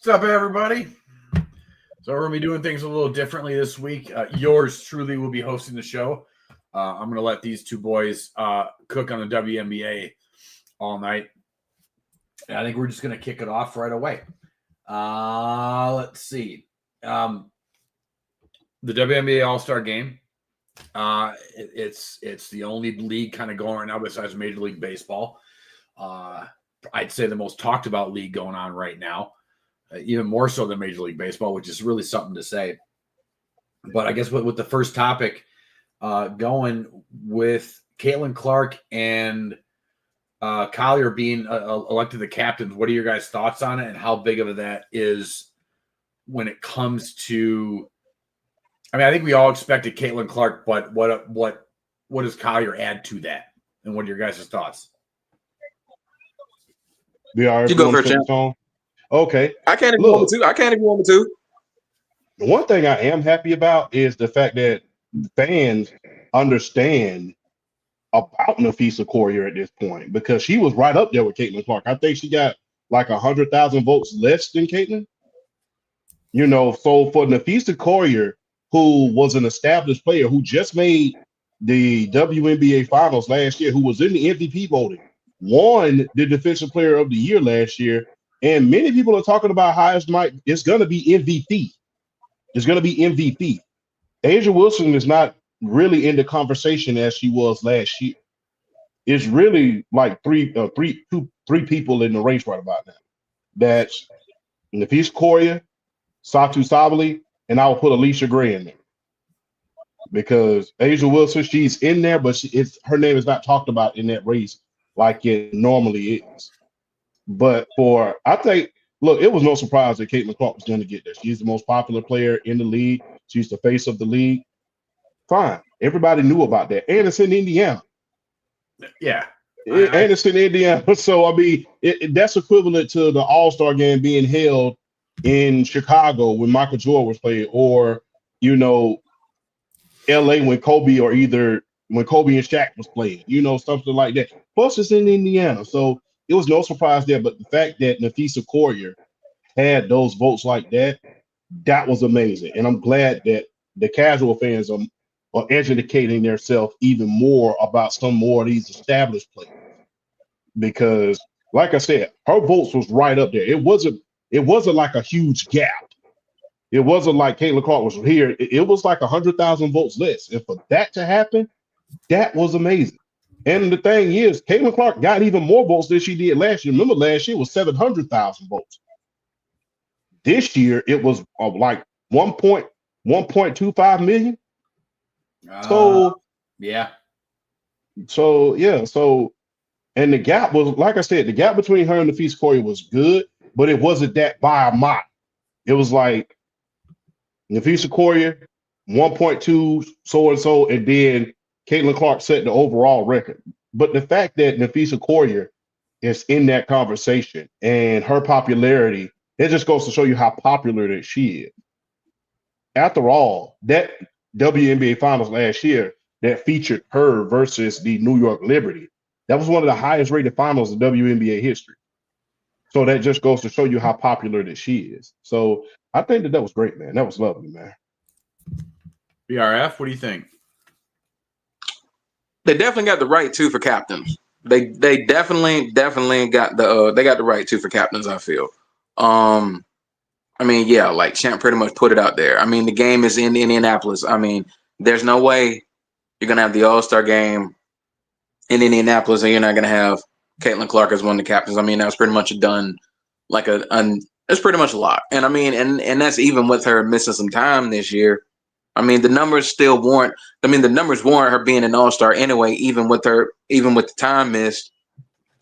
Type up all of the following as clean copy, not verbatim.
What's up, everybody? So we're going to be doing things a little differently this week. Yours truly will be hosting the show. I'm going to let these two boys cook on the WNBA all night. And I think we're just going to kick it off right away. Let's see. The WNBA All-Star Game. It's the only league kind of going right now besides Major League Baseball. I'd say the most talked about league going on right now. Even more so than Major League Baseball, which is really something to say. But I guess with the first topic going with Caitlin Clark and Collier being elected the captains, what are your guys' thoughts on it, and how big of that is when it comes to? I mean, I think we all expected Caitlin Clark, but what does Collier add to that, and what are your guys' thoughts? You go for a chance. Okay. I can't even want to. The one thing I am happy about is the fact that fans understand about NAPHEESA COLLIER at this point, because she was right up there with Caitlin Clark. I think she got like 100,000 votes less than Caitlin. You know, so for NAPHEESA COLLIER, who was an established player who just made the WNBA finals last year, who was in the MVP voting, won the Defensive Player of the Year last year, and many people are talking about how it's going to be MVP. It's going to be MVP. A'ja Wilson is not really in the conversation as she was last year. It's really like three people in the race right about now. That's NAPHEESA COLLIER, Satu Sabally, and I will put Alicia Gray in there. Because A'ja Wilson, she's in there, but her name is not talked about in that race like it normally is. But I think, look, it was no surprise that Caitlin Clark was going to get there. She's the most popular player in the league. She's the face of the league. Fine. Everybody knew about that. And it's in Indiana. Yeah. And it's in Indiana. So, I mean, that's equivalent to the All-Star Game being held in Chicago when Michael Jordan was playing, or, you know, LA when Kobe and Shaq was playing, you know, something like that. Plus, it's in Indiana. So, it was no surprise there, but the fact that NAPHEESA COLLIER had those votes like that was amazing. And I'm glad that the casual fans are educating themselves even more about some more of these established players. Because, like I said, her votes was right up there. It wasn't like a huge gap. It wasn't like Caitlin Clark was here. It was like 100,000 votes less. And for that to happen, that was amazing. And the thing is, Caitlin Clark got even more votes than she did last year. Remember, last year was 700,000 votes. This year, it was like 1.25 million. And the gap was, like I said, the gap between her and NAPHEESA COLLIER was good, but it wasn't that by a mile. It was like NAPHEESA COLLIER, 1.2, so-and-so, and then Caitlin Clark set the overall record. But the fact that NAPHEESA COLLIER is in that conversation and her popularity, it just goes to show you how popular that she is. After all, that WNBA Finals last year that featured her versus the New York Liberty, that was one of the highest rated finals in WNBA history. So that just goes to show you how popular that she is. So I think that was great, man. That was lovely, man. BRF, what do you think? They definitely got the right too for captains. They definitely got the right too for captains, I feel. I mean, yeah, like Champ pretty much put it out there. I mean, the game is in Indianapolis. I mean, there's no way you're gonna have the All-Star game in Indianapolis and you're not gonna have Caitlin Clark as one of the captains. I mean, that was pretty much it's pretty much a lock. And I mean, and that's even with her missing some time this year. I mean, the numbers warrant her being an all-star anyway, even with the time missed.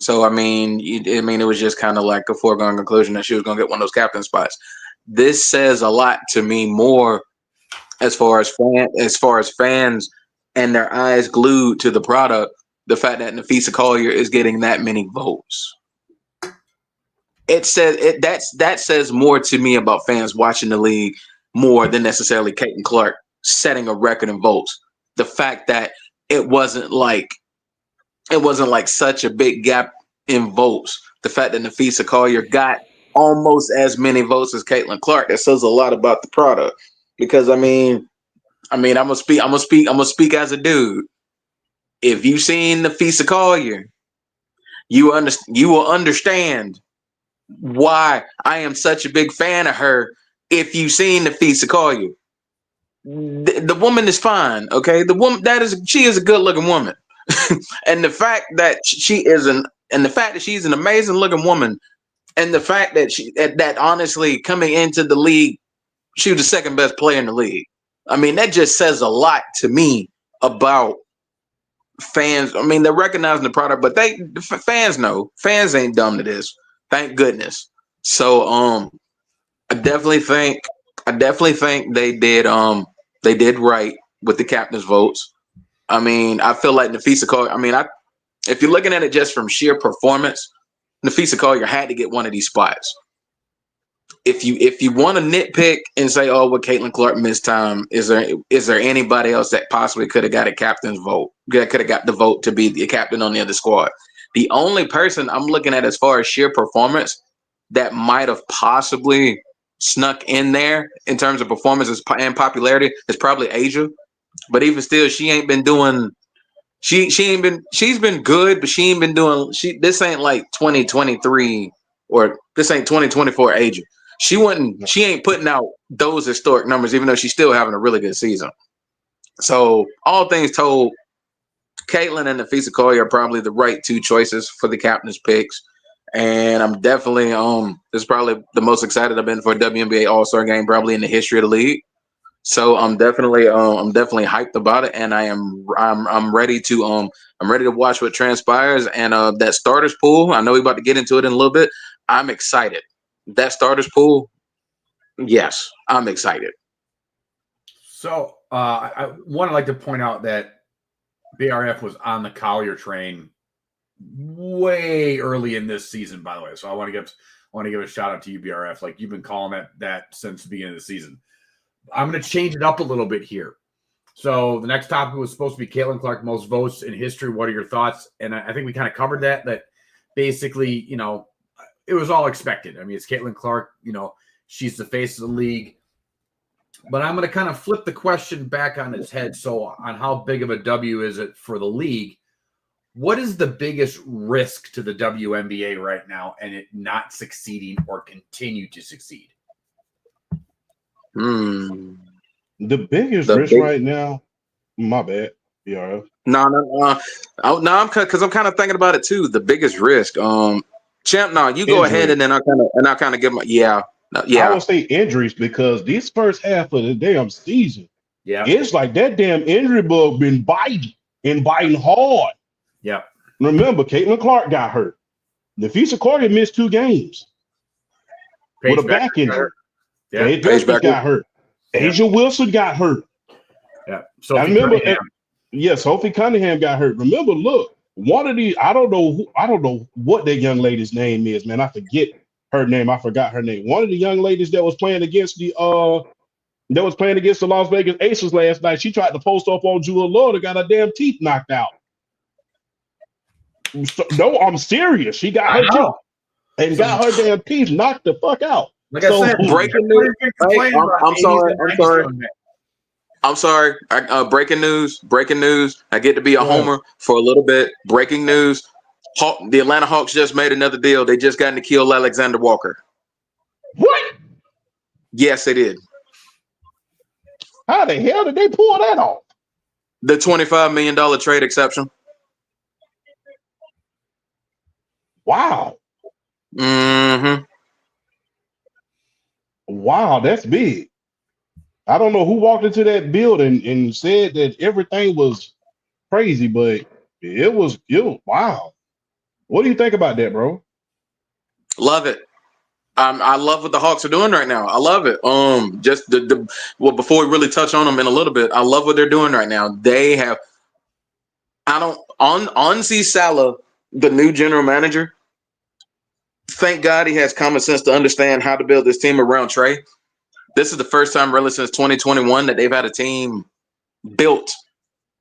So, I mean, it was just kind of like a foregone conclusion that she was going to get one of those captain spots. This says a lot to me more as far as fans and their eyes glued to the product. The fact that NAPHEESA COLLIER is getting that many votes. That says more to me about fans watching the league more than necessarily Caitlin Clark setting a record in votes. The fact that it wasn't like such a big gap in votes. The fact that NAPHEESA COLLIER got almost as many votes as Caitlin Clark. That says a lot about the product. Because I'm gonna speak as a dude. If you've seen NAPHEESA Collier, you will understand why I am such a big fan of her. If you've seen NAPHEESA Collier, the woman is fine. Okay, she is a good looking woman, and the fact that she's an amazing looking woman, and the fact that honestly coming into the league, she was the second best player in the league. I mean, that just says a lot to me about fans. I mean, they're recognizing the product, but fans know. Fans ain't dumb to this. Thank goodness. So I definitely think they did right with the captain's votes. I mean, I feel like NAPHEESA Collier, if you're looking at it just from sheer performance, NAPHEESA Collier had to get one of these spots. If you want to nitpick and say, oh, well, Caitlin Clark missed time, is there anybody else that possibly could have got a captain's vote? Could have got the vote to be the captain on the other squad? The only person I'm looking at as far as sheer performance that might have possibly snuck in there in terms of performance and popularity is probably Asia. But even still, she ain't been doing. She's been good, but she ain't been doing. This ain't like 2023 or this ain't 2024 Asia. She ain't putting out those historic numbers, even though she's still having a really good season. So all things told, Caitlin and NAPHEESA Collier are probably the right two choices for the captain's picks. And I'm definitely this is probably the most excited I've been for a WNBA All-Star game probably in the history of the league. So I'm definitely hyped about it, and I'm ready to watch what transpires. And that starters pool, I know we're about to get into it in a little bit. I'm excited. That starters pool, yes, I'm excited. So I want to like to point out that BRF was on the Collier train way early in this season, by the way. So I want to give a shout out to you, BRF. Like, you've been calling that since the beginning of the season. I'm going to change it up a little bit here. So the next topic was supposed to be Caitlin Clark, most votes in history. What are your thoughts? And I think we kind of covered that basically, it was all expected. I mean, it's Caitlin Clark, she's the face of the league. But I'm going to kind of flip the question back on its head. So on how big of a W is it for the league? What is the biggest risk to the WNBA right now and it not succeeding or continue to succeed? The biggest risk right now, my bad, BRF. No, I'm because I'm kind of thinking about it too. The biggest risk, Champ. No, you go ahead, and then I'll kind of give my yeah. I would say injuries because this first half of the damn season, it's like that damn injury bug been biting hard. Yeah. Remember, Caitlin Clark got hurt. NAPHEESA Collier missed 2 games with a back injury. Yeah, Paige got hurt. Asia Wilson got hurt. Yeah. So I remember, Sophie Cunningham got hurt. Remember, look, one of these, I don't know what that young lady's name is, man. I forget her name. I forgot her name. One of the young ladies that was playing against the Las Vegas Aces last night, she tried to post up on Jewel Lord and got her damn teeth knocked out. No, I'm serious. She got her teeth and got her damn teeth knocked the fuck out. Like I said, breaking news. I'm sorry. Breaking news. I get to be a homer for a little bit. Breaking news. The Atlanta Hawks just made another deal. They just got Nickeil Alexander-Walker. What? Yes, they did. How the hell did they pull that off? The $25 million trade exception. Wow. Mm-hmm. Wow, that's big. I don't know who walked into that building and said that everything was crazy, but it was wow. What do you think about that, bro? Love it. I love what the Hawks are doing right now. I love it. Just before we really touch on them in a little bit, I love what they're doing right now. They have Onsi Salah, the new general manager. Thank God he has common sense to understand how to build this team around Trey. This is the first time really since 2021 that they've had a team built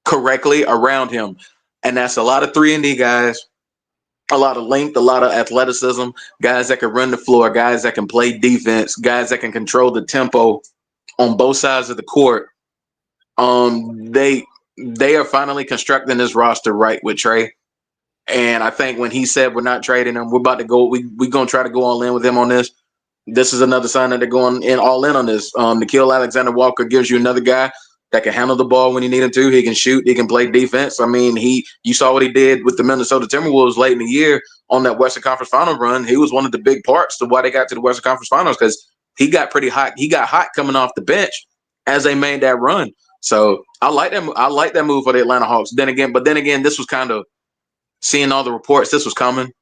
correctly around him. And that's a lot of 3-and-D guys a lot of length, a lot of athleticism, guys that can run the floor, guys that can play defense, guys that can control the tempo on both sides of the court. They are finally constructing this roster right with Trey. And I think when he said we're not trading him, we're about to go. We're gonna try to go all in with him on this. This is another sign that they're going in all in on this. Nickeil Alexander-Walker gives you another guy that can handle the ball when you need him to. He can shoot. He can play defense. I mean, you saw what he did with the Minnesota Timberwolves late in the year on that Western Conference Final run. He was one of the big parts to why they got to the Western Conference Finals, because he got pretty hot. He got hot coming off the bench as they made that run. So I like that. I like that move for the Atlanta Hawks. Then again, this was kind of seeing all the reports. This was coming.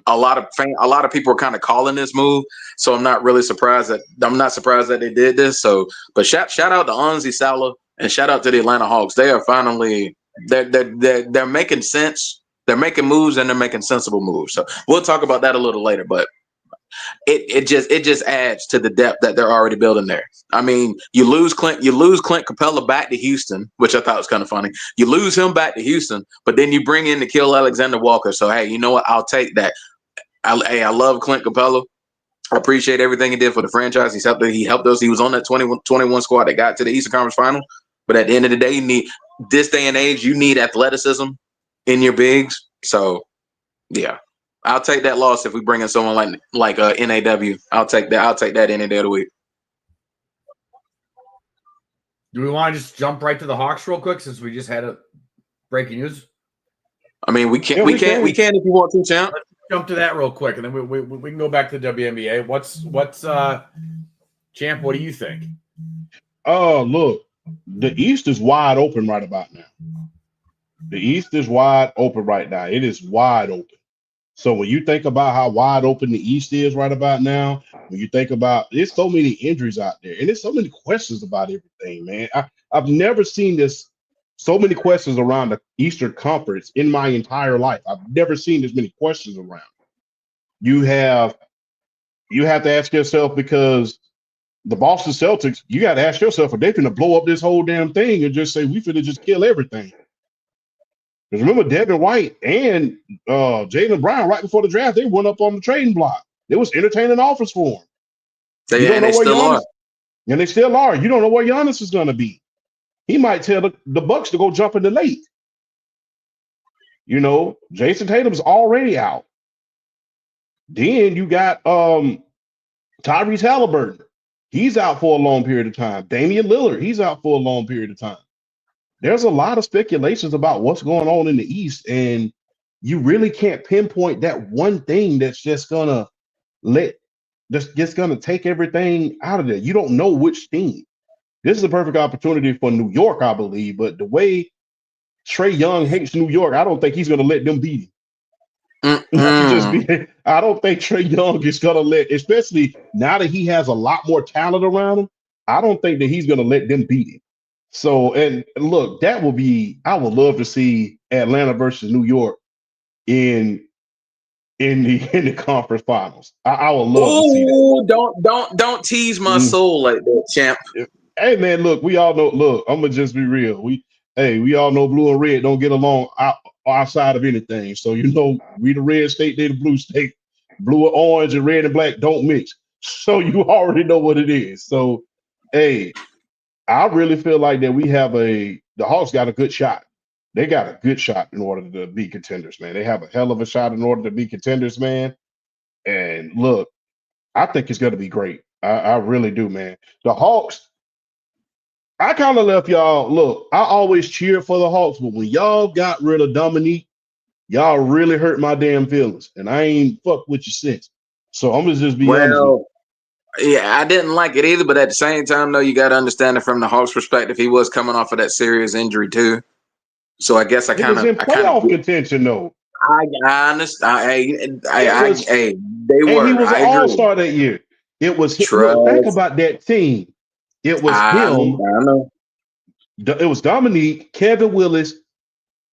A lot of people are kind of calling this move, so I'm not surprised that they did this. So, but shout out to Anzi Salah and shout out to the Atlanta Hawks. They are finally they're making sense. They're making moves and they're making sensible moves. So we'll talk about that a little later. But it just adds to the depth that they're already building there. I mean, you lose Clint Capella back to Houston, which I thought was kind of funny. You lose him back to Houston, but then you bring in Nickeil Alexander-Walker. So hey, you know what? I'll take that. I love Clint Capella. I appreciate everything he did for the franchise. He helped us. He was on that 21 squad that got to the Eastern Conference Final. But at the end of the day, this day and age, you need athleticism in your bigs. So yeah. I'll take that loss if we bring in someone like NAW. I'll take that. I'll take that any day of the week. Do we want to just jump right to the Hawks real quick since we just had a breaking news? I mean, we can if you want to, champ. Let's jump to that real quick, and then we can go back to the WNBA. What's champ? What do you think? Oh, look, the East is wide open right about now. The East is wide open right now. It is wide open. So when you think about how wide open the East is right about now, when you think about there's so many injuries out there and there's so many questions about everything, man. I've never seen so many questions around the Eastern Conference in my entire life. I've never seen this many questions around. You have to ask yourself, because the Boston Celtics, you got to ask yourself, are they going to blow up this whole damn thing and just say we finna just kill everything? Because remember, Devin White and Jaylen Brown, right before the draft, they went up on the trading block. They was entertaining offers for him. They still are. And they still are. You don't know where Giannis is going to be. He might tell the Bucks to go jump in the lake. You know, Jason Tatum's already out. Then you got Tyrese Halliburton. He's out for a long period of time. Damian Lillard, he's out for a long period of time. There's a lot of speculations about what's going on in the East, and you really can't pinpoint that one thing that's just gonna take everything out of there. You don't know which team. This is a perfect opportunity for New York, I believe, but the way Trae Young hates New York, I don't think he's gonna let them beat him. I don't think Trae Young is gonna especially now that he has a lot more talent around him, I don't think that he's gonna let them beat him. So, and look, I would love to see Atlanta versus New York in the conference finals. I would love to see that. Don't tease my soul like that, champ. Hey man, look, we all know. Look, I'm gonna just be real. We all know blue and red don't get along outside of anything. So you know, we the red state, they the blue state. Blue and orange and red and black don't mix. So you already know what it is. So, hey. I really feel like that the Hawks got a good shot. They got a good shot in order to be contenders, man. They have a hell of a shot in order to be contenders, man. And look, I think it's going to be great. I really do, man. The Hawks, I kind of left y'all. Look, I always cheered for the Hawks, but when y'all got rid of Dominique, y'all really hurt my damn feelings. And I ain't fucked with you since. So I'm going to just be honest with you. Yeah, I didn't like it either, but at the same time, though, you got to understand it from the Hawks' perspective. He was coming off of that serious injury too, so I guess I kind of playoff contention though. I understand. They were. He was an all-star that year. It was look, think about that team. It was him. I know. It was Dominique, Kevin Willis,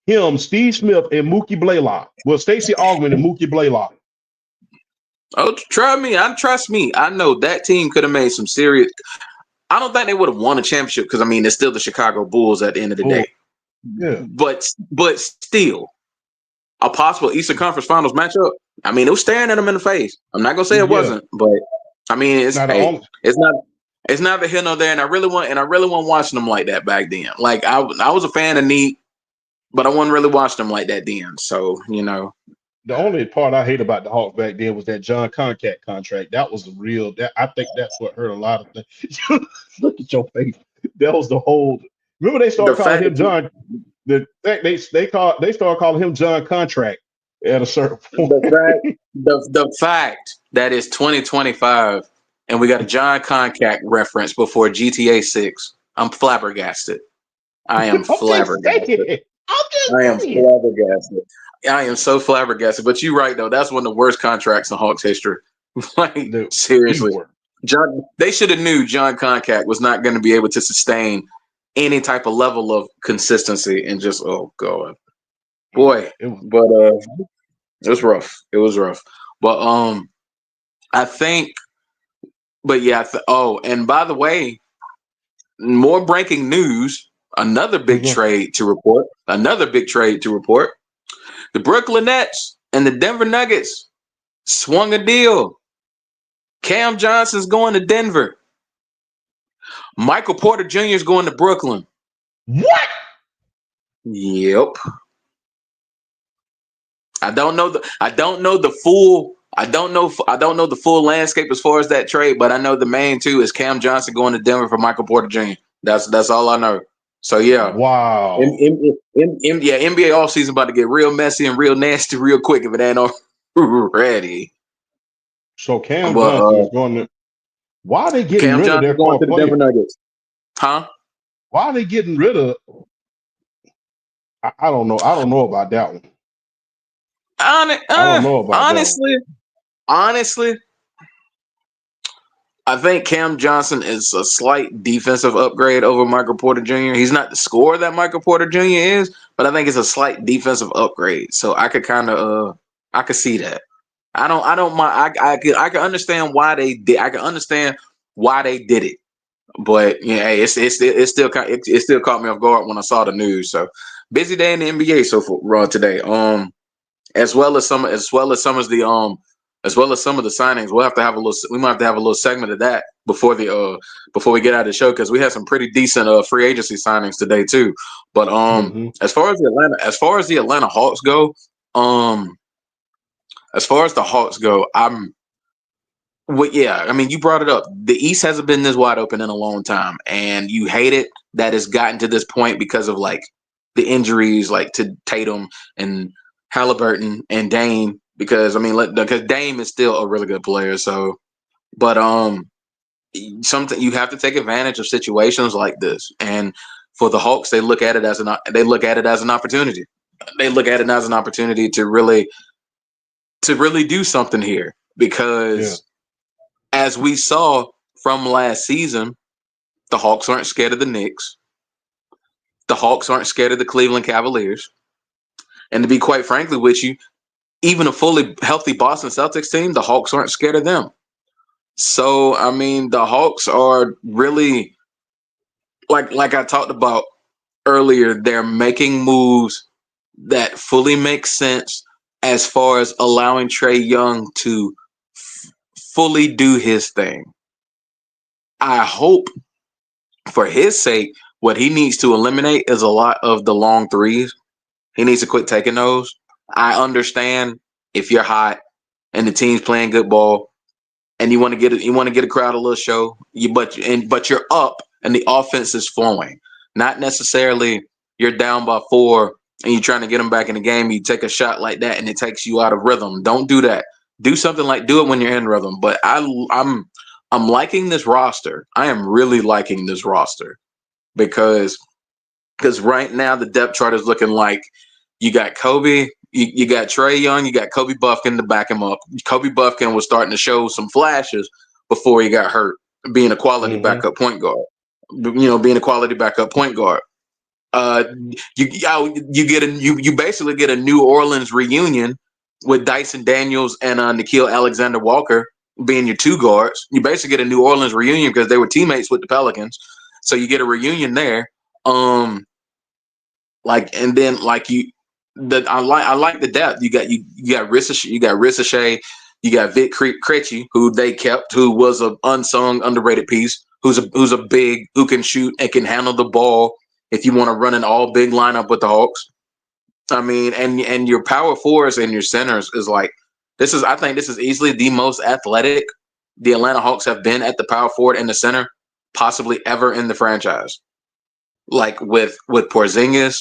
him, Steve Smith, and Mookie Blaylock. Well, Stacey Augmon and Mookie Blaylock. Oh, trust me. I know that team could have made some serious. I don't think they would have won a championship because I mean it's still the Chicago Bulls at the end of the day. Yeah. But still, a possible Eastern Conference Finals matchup, I mean, it was staring at them in the face. I'm not gonna say it Yeah. wasn't, but I mean, it's Now, it's neither here nor there, and I really want watching them like that back then. Like I was a fan of Neat, but I wasn't really watching them like that then. So the only part I hate about the Hawks back then was that John Concat contract. That was the real. That I think that's what hurt a lot of things. Look at your face. That was the whole. Remember they started calling him John. The fact they started calling him John Contract at a certain point. The fact that it's 2025 and we got a John Concat reference before GTA 6. I'm flabbergasted. I am flabbergasted. I am flabbergasted. I am so flabbergasted. But you're right though. That's one of the worst contracts in Hawks history. Like seriously, they should have knew John Concat was not going to be able to sustain any type of level of consistency and just god, boy. But it was rough. It was rough. But I think. But yeah. And by the way, more breaking news. Another big trade to report. The Brooklyn Nets and the Denver Nuggets swung a deal. Cam Johnson's going to Denver. Michael Porter Jr. is going to Brooklyn. What? Yep. I don't know the full landscape as far as that trade, but I know the main two is Cam Johnson going to Denver for Michael Porter Jr. That's all I know. So yeah. Wow. NBA offseason about to get real messy and real nasty real quick if it ain't already. So Cam Johnson is going to. Why are they getting rid of their core to the Denver Nuggets? Huh? Why are they getting rid of? I don't know. I don't know about that one. I don't know about honestly, I think Cam Johnson is a slight defensive upgrade over Michael Porter Jr. He's not the scorer that Michael Porter Jr. is, but I think it's a slight defensive upgrade. So I could kind of I could see that. I don't mind. I can understand why they did. I can understand why they did it. But yeah, it still caught me off guard when I saw the news. So busy day in the NBA so far today. As well as some of the signings. We might have to have a little segment of that before we get out of the show because we had some pretty decent free agency signings today too. But as far as the Atlanta Hawks go, I mean, you brought it up. The East hasn't been this wide open in a long time, and you hate it that it's gotten to this point because of like the injuries, like to Tatum and Halliburton and Dame. Because I mean, because Dame is still a really good player. So, but something you have to take advantage of situations like this. And for the Hawks, they look at it as an opportunity. They look at it as an opportunity to really do something here because. As we saw from last season, the Hawks aren't scared of the Knicks. The Hawks aren't scared of the Cleveland Cavaliers. And to be quite frankly with you, even a fully healthy Boston Celtics team, the Hawks aren't scared of them. So, I mean, the Hawks are really, like I talked about earlier, they're making moves that fully make sense as far as allowing Trae Young to fully do his thing. I hope for his sake, what he needs to eliminate is a lot of the long threes. He needs to quit taking those. I understand if you're hot and the team's playing good ball and you want to get a crowd a little show, but you're up and the offense is flowing. Not necessarily you're down by 4 and you're trying to get them back in the game. You take a shot like that and it takes you out of rhythm. Don't do that. Do something like do it when you're in rhythm. But I'm liking this roster. I am really liking this roster because right now the depth chart is looking like you got Kobe, you got Trae Young, you got Kobe Buffkin to back him up. Kobe Buffkin was starting to show some flashes before he got hurt, being a quality backup point guard. Being a quality backup point guard. You basically get a New Orleans reunion with Dyson Daniels and Nickeil Alexander-Walker being your 2 guards. You basically get a New Orleans reunion because they were teammates with the Pelicans. So you get a reunion there. I like the depth. You got Ricochet, you got Vic Krejci, who they kept, who was an unsung, underrated piece, who's a big, who can shoot and can handle the ball if you want to run an all big lineup with the Hawks. I mean, and your power forwards and your centers is like, I think this is easily the most athletic the Atlanta Hawks have been at the power forward and the center possibly ever in the franchise. Like with Porzingis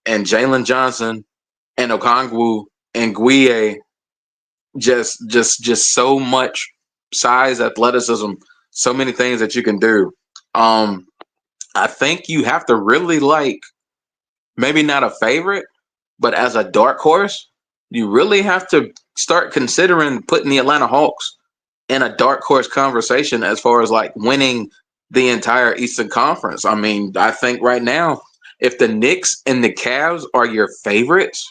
and Jalen Johnson and Okongwu and Gueye, just so much size, athleticism, so many things that you can do. I think you have to really like, maybe not a favorite, but as a dark horse, you really have to start considering putting the Atlanta Hawks in a dark horse conversation as far as like winning the entire Eastern Conference. I mean, I think right now, if the Knicks and the Cavs are your favorites,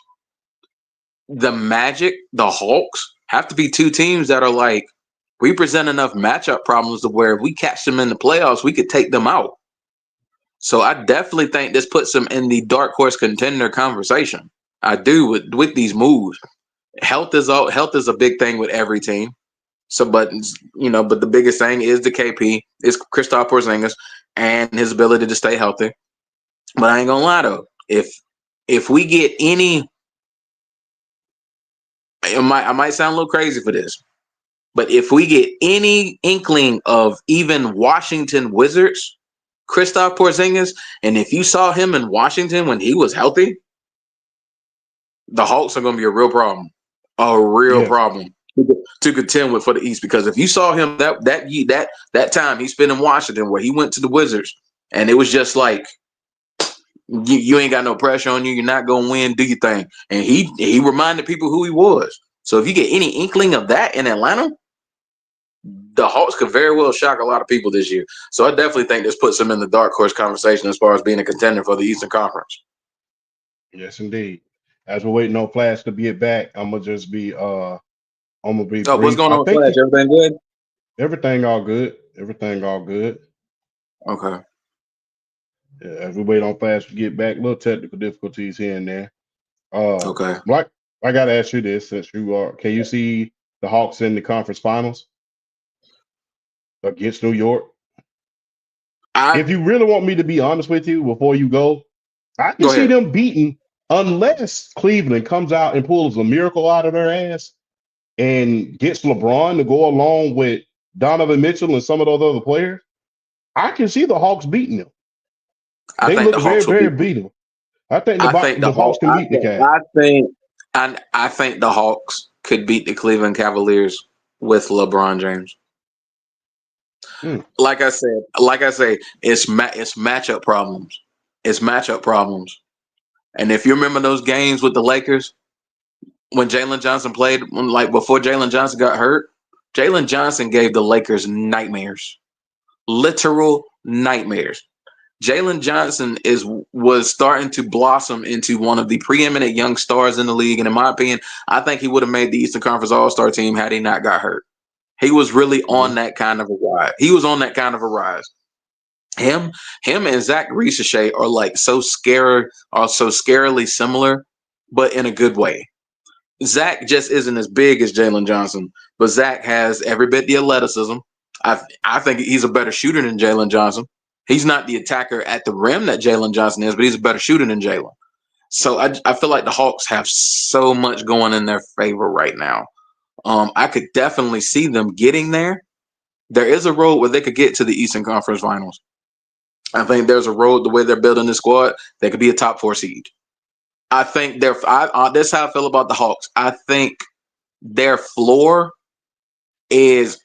the Magic, the Hawks have to be two teams that are like, we present enough matchup problems to where if we catch them in the playoffs, we could take them out. So I definitely think this puts them in the dark horse contender conversation. I do with these moves. Health is a big thing with every team. So, but the biggest thing is the KP, is Kristaps Porzingis and his ability to stay healthy. But I ain't gonna lie though, if we get any, I might sound a little crazy for this, but if we get any inkling of even Washington Wizards, Kristaps Porzingis, and if you saw him in Washington when he was healthy, the Hawks are going to be a real problem, problem to contend with for the East. Because if you saw him that time he spent in Washington, where he went to the Wizards, and it was just like, you ain't got no pressure on you, you're not going to win, do your thing, and he reminded people who he was. So if you get any inkling of that in Atlanta, the Hawks could very well shock a lot of people this year. So I definitely think this puts them in the dark horse conversation as far as being a contender for the Eastern Conference. Yes, indeed. As we're waiting on Flash to get back, I'm gonna just be Oh, brief. what's going on, Flash? Everything good? Everything all good. Everything all good. Okay. Yeah, as we wait on Flash to get back, little technical difficulties here and there. Okay. Like I gotta ask you this, since can you see the Hawks in the conference finals against New York? If you really want me to be honest with you before you go, I can see them beating, unless Cleveland comes out and pulls a miracle out of their ass and gets LeBron to go along with Donovan Mitchell and some of those other players. I can see the Hawks beating them. They look very, very beatable. I think the Hawks can beat the Cavs. I think the Hawks could beat the Cleveland Cavaliers with LeBron James. Like I say, it's matchup problems. It's matchup problems. And if you remember those games with the Lakers when Jalen Johnson played, before Jalen Johnson got hurt, Jalen Johnson gave the Lakers nightmares, literal nightmares. Jalen Johnson was starting to blossom into one of the preeminent young stars in the league. And in my opinion, I think he would have made the Eastern Conference All-Star team had he not got hurt. He was really on that kind of a ride. He was on that kind of a rise. Him and Zach Reesechet are like so scarily similar, but in a good way. Zach just isn't as big as Jalen Johnson, but Zach has every bit the athleticism. I think he's a better shooter than Jalen Johnson. He's not the attacker at the rim that Jalen Johnson is, but he's a better shooter than Jalen. So I feel like the Hawks have so much going in their favor right now. I could definitely see them getting there. There is a road where they could get to the Eastern Conference Finals. I think there's a road, the way they're building this squad, they could be a top 4 seed. I think that's how I feel about the Hawks. I think their floor is,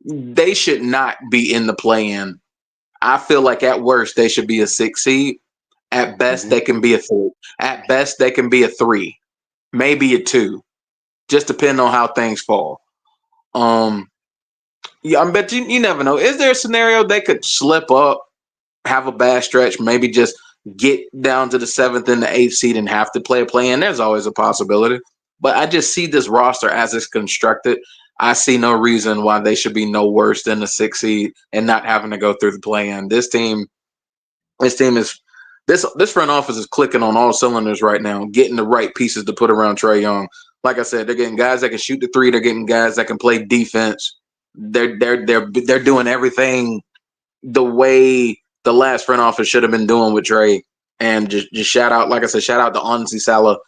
they should not be in the play-in. I feel like at worst they should be a 6 seed. At best they can be a 3. At best they can be a 3, maybe a 2, just depending on how things fall. Yeah, I bet you never know. Is there a scenario they could slip up, have a bad stretch, maybe just get down to the 7th and the 8th seed and have to play a play-in? There's always a possibility. But I just see this roster as it's constructed. I see no reason why they should be no worse than the 6th seed and not having to go through the play-in. This team is this front office is clicking on all cylinders right now, getting the right pieces to put around Trae Young. Like I said, they're getting guys that can shoot the three. They're getting guys that can play defense. They're doing everything the way the last front office should have been doing with Trae. And just shout out, like I said, shout out to Ansi Salah,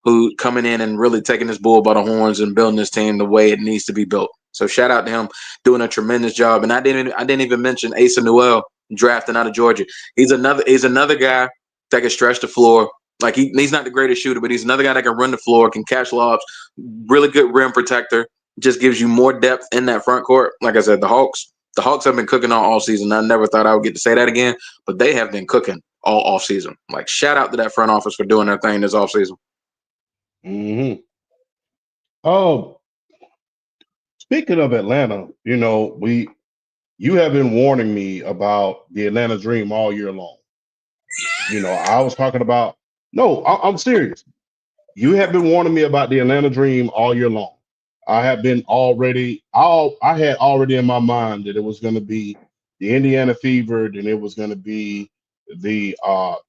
who coming in and really taking this bull by the horns and building this team the way it needs to be built. So shout out to him doing a tremendous job. And I didn't even mention Asa Newell drafting out of Georgia. He's another guy that can stretch the floor. Like he's not the greatest shooter, but he's another guy that can run the floor, can catch lobs, really good rim protector. Just gives you more depth in that front court. Like I said, the Hawks have been cooking all season. I never thought I would get to say that again, but they have been cooking all off season. Like shout out to that front office for doing their thing this off season. Mm-hmm. Oh, speaking of Atlanta, you have been warning me about the Atlanta Dream all year long. I was talking about, no, I'm serious. You have been warning me about the Atlanta Dream all year long. I had already in my mind that it was going to be the Indiana Fever, and it was going to be the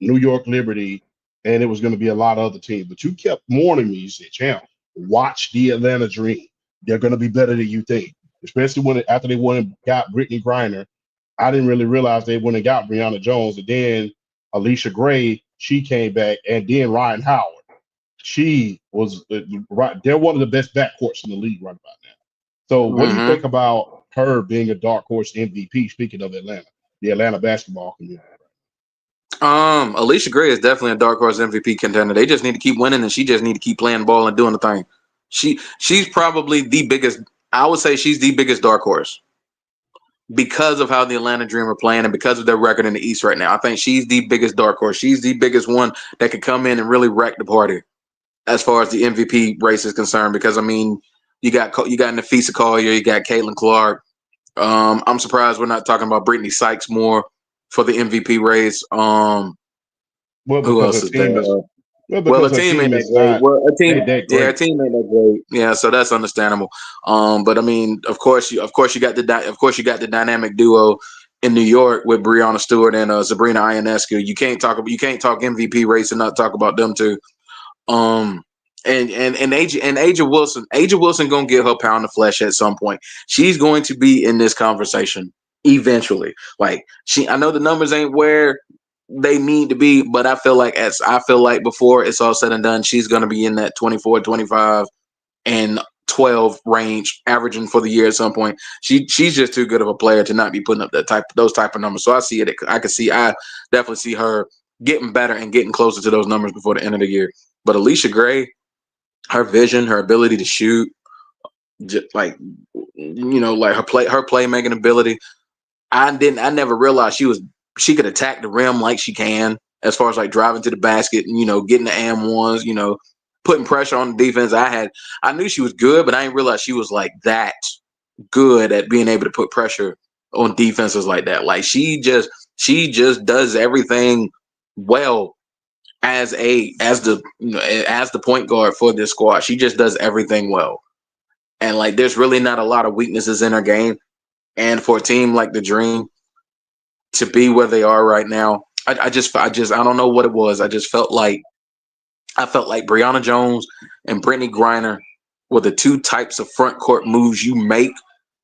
New York Liberty, and it was going to be a lot of other teams. But you kept warning me. You said, "Champ, watch the Atlanta Dream. They're going to be better than you think." Especially after they went and got Brittany Griner. I didn't really realize they went and got Brianna Jones, and then Alicia Gray, she came back, and then Ryan Howard. She was right. They're one of the best backcourts in the league right about now. So, what do you think about her being a dark horse MVP? Speaking of Atlanta, the Atlanta basketball community. Alicia Gray is definitely a dark horse MVP contender. They just need to keep winning, and she just need to keep playing ball and doing the thing. She's probably the biggest. I would say she's the biggest dark horse because of how the Atlanta Dream are playing and because of their record in the East right now. I think she's the biggest dark horse. She's the biggest one that could come in and really wreck the party as far as the MVP race is concerned. Because I mean, you got NAPHEESA Collier, you got Caitlin Clark. I'm surprised we're not talking about Brittany Sykes more for the MVP race. Who else is there? Well, a team ain't that great. Well, a team ain't that great. Yeah, so that's understandable. But I mean, of course you got the dynamic duo in New York with Breonna Stewart and Sabrina Ionescu. You can't talk MVP race and not talk about them too. And Aja Wilson gonna get her pound of flesh at some point. She's going to be in this conversation eventually. Like I know the numbers ain't where they need to be, but I feel like before it's all said and done, she's going to be in that 24, 25, and 12 range, averaging for the year at some point. She's just too good of a player to not be putting up those type of numbers. So I definitely see her getting better and getting closer to those numbers before the end of the year. But Alicia Gray, her vision, her ability to shoot, just like her playmaking ability. I never realized she could attack the rim like she can, as far as like driving to the basket and, getting the and-ones, putting pressure on the defense. I knew she was good, but I didn't realize she was like that good at being able to put pressure on defenses like that. Like she just does everything well as the point guard for this squad. She just does everything well. And like there's really not a lot of weaknesses in her game. And for a team like the Dream to be where they are right now, I don't know what it was. I felt like Brianna Jones and Brittany Griner were the two types of front court moves you make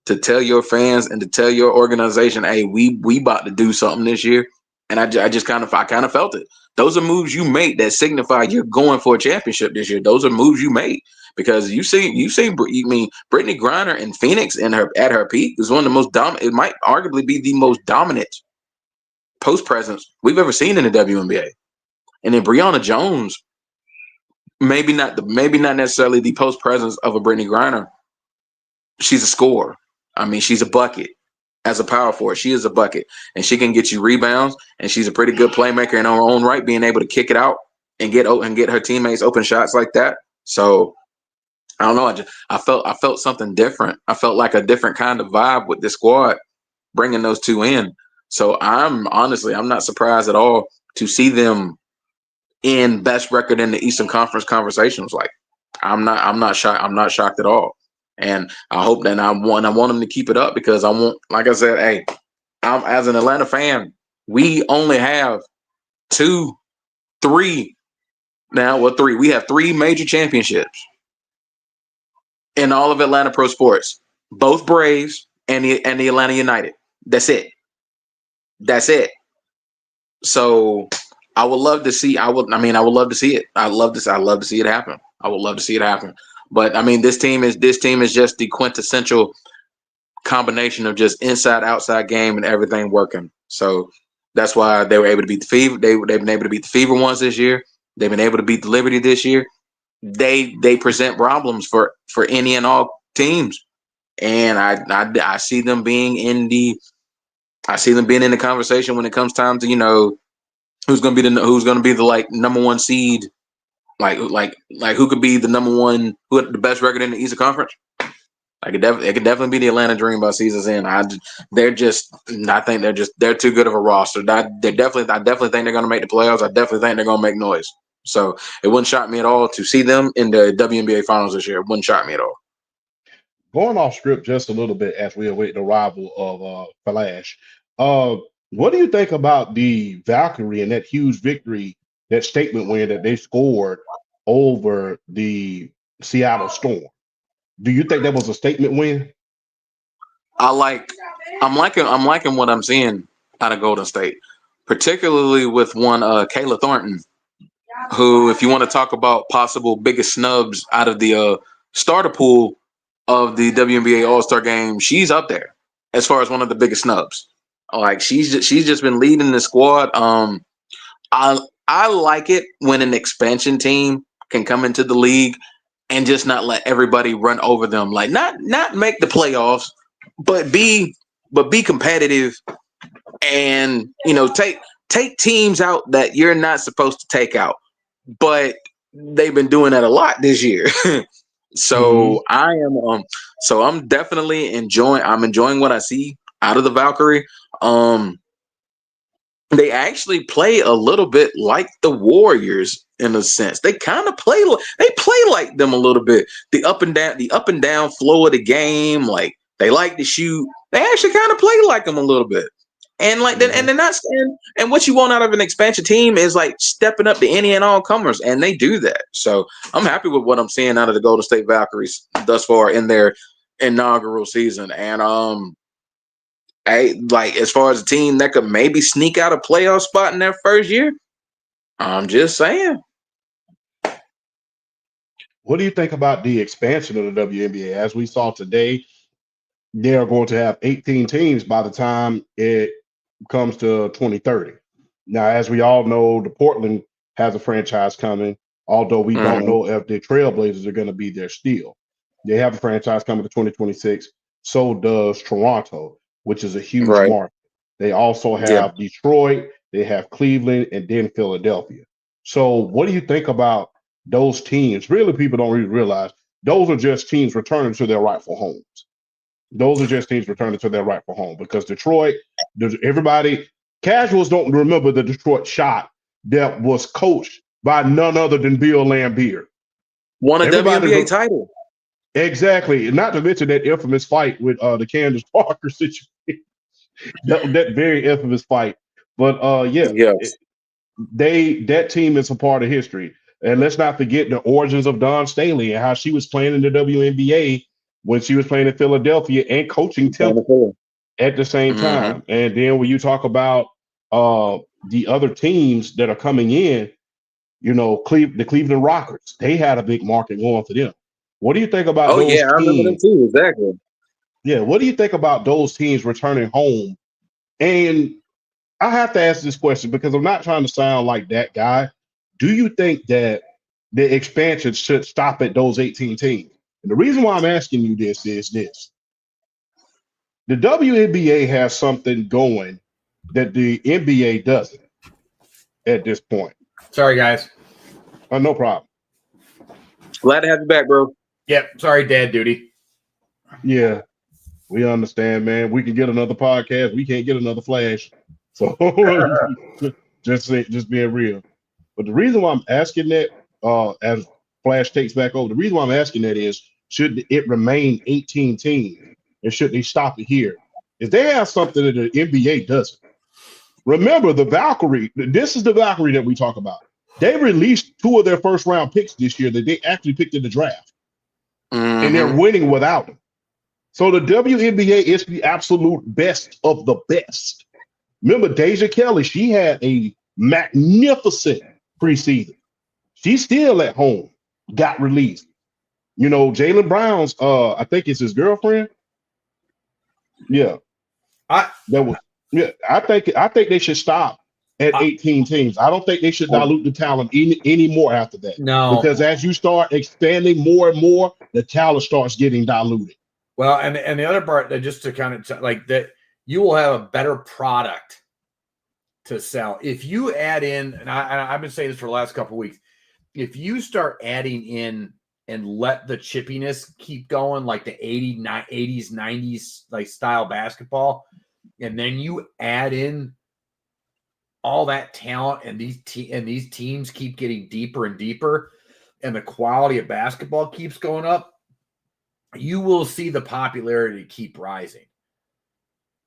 to tell your fans and to tell your organization, hey, we about to do something this year. And I kind of felt it. Those are moves you make that signify you're going for a championship this year. Those are moves you make. Because Brittany Griner in Phoenix at her peak is one of the most dominant. It might arguably be the most dominant post presence we've ever seen in the WNBA. And then Brianna Jones, maybe not necessarily the post presence of a Brittany Griner. She's a scorer. I mean, she's a bucket. As a power forward, she is a bucket, and she can get you rebounds. And she's a pretty good playmaker in her own right, being able to kick it out and get her teammates open shots like that. So. I don't know. I felt something different. I felt like a different kind of vibe with this squad, bringing those two in. So I'm not surprised at all to see them in best record in the Eastern Conference conversations. Like I'm not shocked. I'm not shocked at all. And I hope that I want them to keep it up because I want, like I said, hey, as an Atlanta fan, we only have two three now. Well, three. We have three major championships in all of Atlanta pro sports. Both Braves and the Atlanta United. That's it. That's it. So I would love to see. I would love to see it. I love to see it happen. I would love to see it happen. But I mean, this team is just the quintessential combination of just inside outside game and everything working. So that's why they were able to beat the Fever. They've been able to beat the Fever ones this year. They've been able to beat the Liberty this year. They present problems for any and all teams, and I see them being in the conversation when it comes time to who's gonna be the like number one seed, like who could be the number one, who had the best record in the Eastern Conference. It could definitely be the Atlanta Dream by season's end. I think they're too good of a roster. I definitely think they're going to make the playoffs. I definitely think they're going to make noise. So it wouldn't shock me at all to see them in the WNBA finals this year. It wouldn't shock me at all. Going off script just a little bit as we await the arrival of Flash. What do you think about the Valkyrie and that huge victory, that statement win that they scored over the Seattle Storm? Do you think that was a statement win? I'm liking what I'm seeing out of Golden State, particularly with one Kayla Thornton, who, if you want to talk about possible biggest snubs out of the starter pool of the WNBA All-Star game, she's up there as far as one of the biggest snubs. Like she's just been leading the squad. I like it when an expansion team can come into the league and just not let everybody run over them. Like not make the playoffs, but be competitive, and take teams out that you're not supposed to take out. But they've been doing that a lot this year. So I'm definitely enjoying what I see out of the Valkyrie. They actually play a little bit like the Warriors in a sense. They kind of play like them a little bit. The up and down flow of the game, like they like to shoot. They actually kind of play like them a little bit. And like and they're not and what you want out of an expansion team is like stepping up to any and all comers, and they do that. So I'm happy with what I'm seeing out of the Golden State Valkyries thus far in their inaugural season. And as far as a team that could maybe sneak out a playoff spot in their first year, I'm just saying. What do you think about the expansion of the WNBA? As we saw today, they are going to have 18 teams by the time it comes to 2030. Now, as we all know, the Portland has a franchise coming, although we don't know if the Trailblazers are going to be there still. They have a franchise coming to 2026. So does Toronto, which is a huge market. They also have Detroit, they have Cleveland, and then Philadelphia. So what do you think about those teams? Really, people don't really realize those are just teams returning to their rightful homes. Those are just teams returning to their rightful home, because Detroit, casuals don't remember the Detroit shot that was coached by none other than Bill Laimbeer. Won a WNBA title. Exactly. Not to mention that infamous fight with the Candace Parker situation. that very infamous fight. But that team is a part of history. And let's not forget the origins of Dawn Staley and how she was playing in the WNBA when she was playing in Philadelphia and coaching Temple at the same time. And then when you talk about the other teams that are coming in, the Cleveland Rockets, they had a big market going for them. What do you think about those teams? I remember them too, exactly. Yeah, what do you think about those teams returning home? And I have to ask this question because I'm not trying to sound like that guy. Do you think that the expansion should stop at those 18 teams? And the reason why I'm asking you this is this. The WNBA has something going that the NBA doesn't at this point. Sorry, guys. No problem. Glad to have you back, bro. Yep. Sorry, dad duty. Yeah, we understand, man. We can get another podcast. We can't get another Flash. So just being real. But the reason why I'm asking that, as Flash takes back over, the reason why I'm asking that is, should it remain 18 teams and should they stop it here? If they have something that the NBA doesn't. Remember, the Valkyrie, this is the Valkyrie that we talk about. They released 2 of their first round picks this year that they actually picked in the draft, and they're winning without them. So the WNBA is the absolute best of the best. Remember, Deja Kelly, she had a magnificent preseason. She's still at home, got released. You know, Jaylen Brown's, I think it's his girlfriend. Yeah. I think they should stop at 18 teams. I don't think they should dilute the talent any more after that. No. Because as you start expanding more and more, the talent starts getting diluted. Well, and the other part, that just to kind of like that, you will have a better product to sell if you add in. And I've been saying this for the last couple of weeks. If you start adding in and let the chippiness keep going, like the 80s, 90s like style basketball, and then you add in all that talent, and these teams keep getting deeper and deeper, and the quality of basketball keeps going up, you will see the popularity keep rising.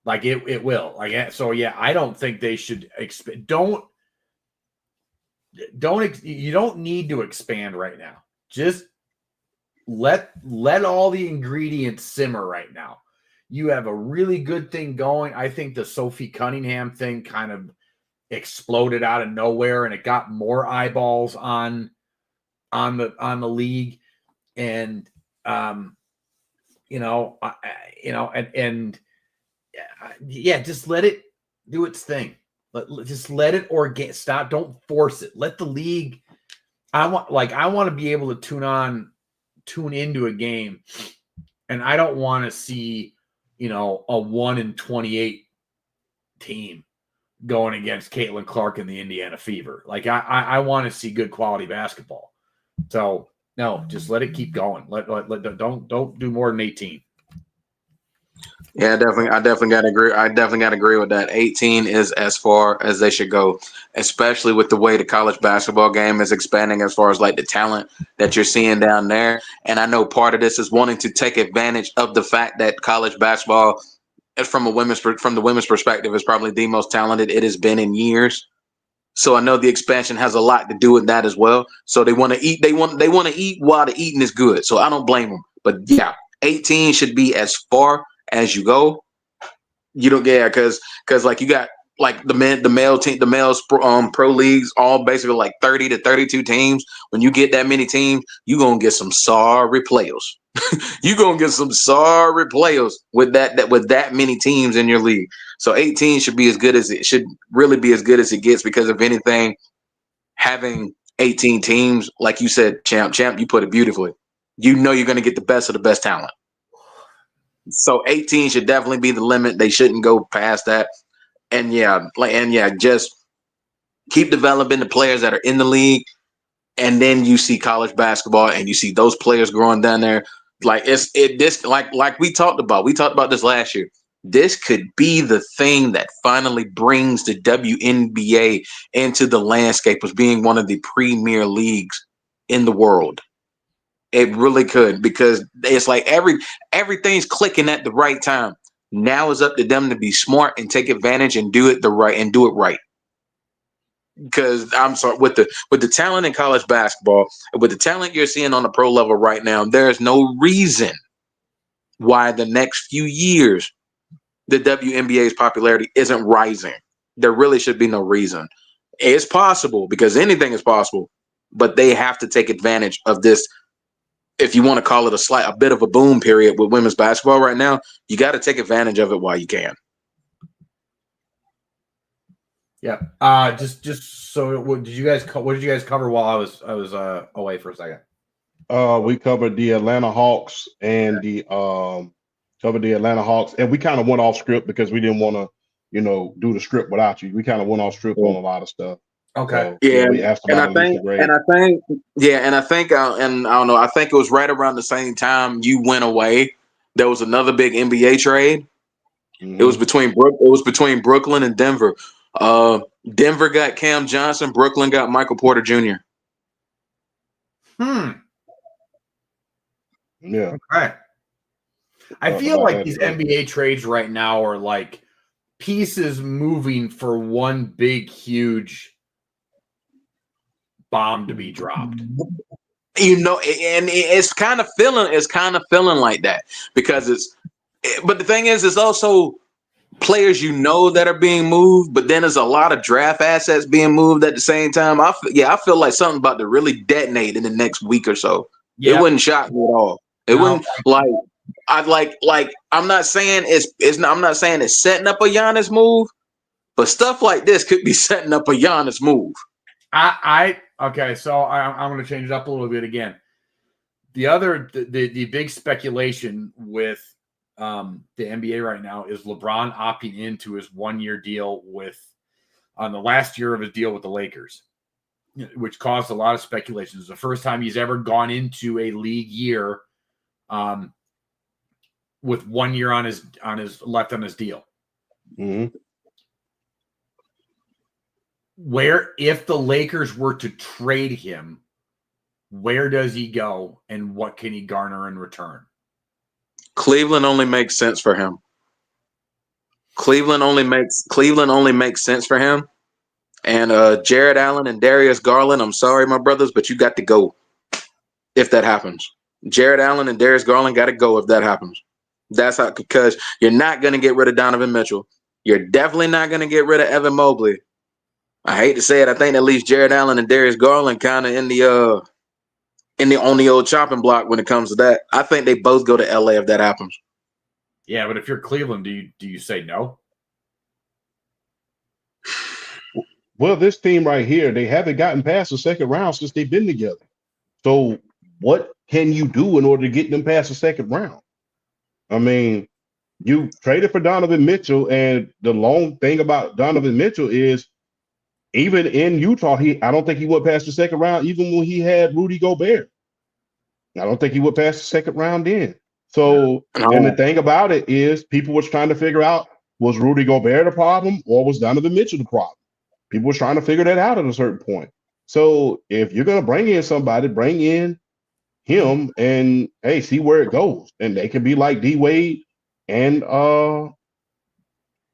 Like it will. Like, so yeah, I don't think they should expand. You don't need to expand right now. Just let all the ingredients simmer right now. You have a really good thing going. I think the Sophie Cunningham thing kind of exploded out of nowhere, and it got more eyeballs on the league. And just let it do its thing. Just let it stop. Don't force it. Let the league. I want to be able to tune into a game, and I don't want to see, a 1-28 team going against Caitlin Clark and the Indiana Fever. Like I want to see good quality basketball. So no, just let it keep going. Don't do more than 18. Yeah, I definitely gotta agree. I definitely gotta agree with that. 18 is as far as they should go, especially with the way the college basketball game is expanding as far as like the talent that you're seeing down there. And I know part of this is wanting to take advantage of the fact that college basketball, from the women's perspective, is probably the most talented it has been in years. So I know the expansion has a lot to do with that as well. So they want to eat. They want to eat while the eating is good. So I don't blame them. But yeah, 18 should be as far as you go. You don't get because like you got like the males pro leagues, all basically like 30 to 32 teams. When you get that many teams, you're gonna get some sorry players. You're gonna get some sorry players with that many teams in your league. So 18 should really be as good as it gets, because if anything, having 18 teams, like you said, champ, you put it beautifully. You know you're gonna get the best of the best talent. So 18 should definitely be the limit. They shouldn't go past that. And just keep developing the players that are in the league. And then you see college basketball and you see those players growing down there. Like like we talked about. We talked about this last year. This could be the thing that finally brings the WNBA into the landscape of being one of the premier leagues in the world. It really could, because it's like everything's clicking at the right time. Now it's up to them to be smart and take advantage and do it right. Because I'm sorry, with the talent in college basketball, with the talent you're seeing on the pro level right now, there's no reason why the next few years the WNBA's popularity isn't rising. There really should be no reason. It's possible, because anything is possible, but they have to take advantage of this. If you want to call it a bit of a boom period with women's basketball right now, you got to take advantage of it while you can. Yeah. Just so what did you guys cover while I was away for a second? We covered the Atlanta Hawks and and we kind of went off script because we didn't want to, do the script without you. We kind of went off script on a lot of stuff. Okay. So, we asked about I think it was right around the same time you went away. There was another big NBA trade. Mm-hmm. It was between Brooklyn and Denver. Denver got Cam Johnson. Brooklyn got Michael Porter Jr. Yeah. Okay. I feel like these NBA trades right now are like pieces moving for one big, huge bomb to be dropped. You know, and it's kind of feeling like that because but the thing is, it's also players that are being moved, but then there's a lot of draft assets being moved at the same time. I feel like something's about to really detonate in the next week or so. It wouldn't shock me at all. It wouldn't I'm not saying I'm not saying it's setting up a Giannis move, but stuff like this could be setting up a Giannis move. Okay, so I'm going to change it up a little bit again. The big speculation with the NBA right now is LeBron opting into his 1-year deal on the last year of his deal with the Lakers, which caused a lot of speculation. It's the first time he's ever gone into a league year with 1 year on his left on his deal. Mm-hmm. Where, if the Lakers were to trade him, where does he go and what can he garner in return? Cleveland only makes sense for him. Cleveland only makes sense for him. And Jared Allen and Darius Garland, I'm sorry, my brothers, but you got to go if that happens. Jared Allen and Darius Garland got to go if that happens. That's how, because you're not going to get rid of Donovan Mitchell. You're definitely not going to get rid of Evan Mobley. I hate to say it. I think at least Jared Allen and Darius Garland kind of on the old chopping block when it comes to that. I think they both go to LA if that happens. Yeah, but if you're Cleveland, do you say no? Well, this team right here, they haven't gotten past the second round since they've been together. So what can you do in order to get them past the second round? I mean, you traded for Donovan Mitchell, and the long thing about Donovan Mitchell is even in Utah, I don't think he went past the second round, even when he had Rudy Gobert. I don't think he went past the second round then. So, and the thing about it is people was trying to figure out, was Rudy Gobert the problem or was Donovan Mitchell the problem? People were trying to figure that out at a certain point. So if you're going to bring in somebody, bring in him and, hey, see where it goes. And they can be like D-Wade and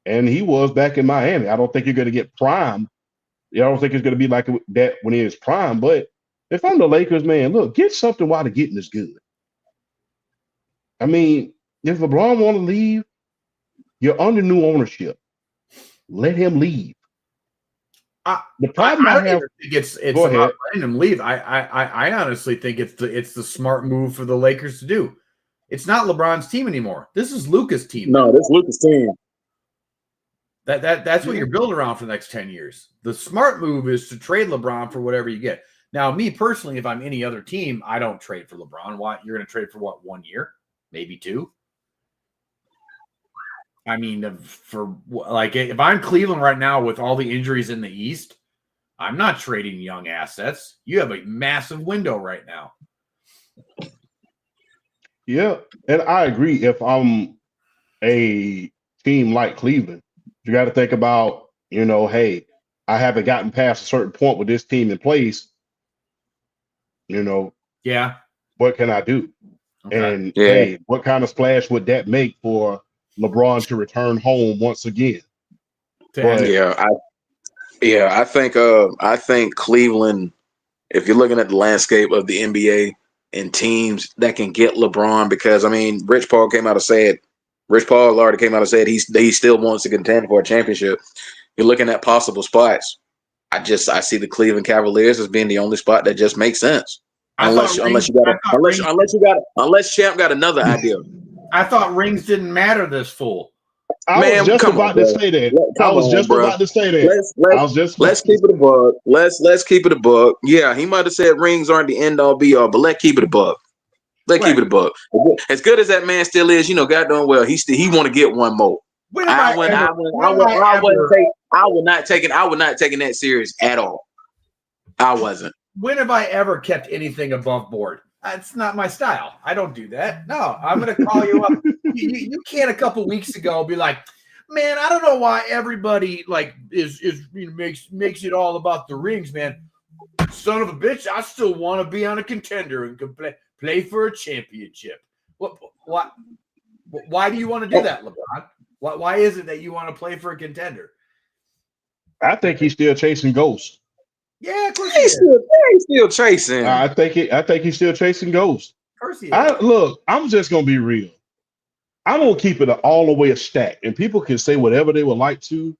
he was back in Miami. I don't think you're going to get prime. I don't think it's going to be like that when he is prime. But if I'm the Lakers, man, look, get something while the getting is good. I mean, if LeBron want to leave, you're under new ownership. Let him leave. The problem I don't have, think it's about letting him leave. I honestly think it's the smart move for the Lakers to do. It's not LeBron's team anymore. This is Luka's team. No, this is Luka's team. That's what you're building around for the next 10 years. The smart move is to trade LeBron for whatever you get. Now, me personally, if I'm any other team, I don't trade for LeBron. Why? You're going to trade for what, 1 year? Maybe 2? I mean, if I'm Cleveland right now with all the injuries in the East, I'm not trading young assets. You have a massive window right now. yeah, and I agree. If I'm a team like Cleveland, you got to think about, hey, I haven't gotten past a certain point with this team in place. Yeah. What can I do? Okay. And hey, what kind of splash would that make for LeBron to return home once again? I think Cleveland, if you're looking at the landscape of the NBA and teams that can get LeBron, because I mean, Rich Paul already came out and said he still wants to contend for a championship. You're looking at possible spots. I see the Cleveland Cavaliers as being the only spot that just makes sense. Unless Champ got another idea. I thought rings didn't matter this full. I was just about to say that. Let's keep it a bug. Let's keep it a bug. Yeah, he might have said rings aren't the end all be all, but let's keep it a bug. Keep it a bug. As good as that man still is, goddamn well, he want to get one more. I would not taking that serious at all. I wasn't. When have I ever kept anything above board? That's not my style. I don't do that. No, I'm going to call you up. You can't a couple weeks ago be like, man, I don't know why everybody makes it all about the rings, man. Son of a bitch, I still want to be on a contender and play for a championship. Why do you want to do that, LeBron? Why is it that you want to play for a contender? I think he's still chasing ghosts. Yeah, of course he is. Of He's still chasing. I think he's still chasing ghosts. course he is. Look, I'm just gonna be real. I'm gonna keep it all the way a stack, and people can say whatever they would like to.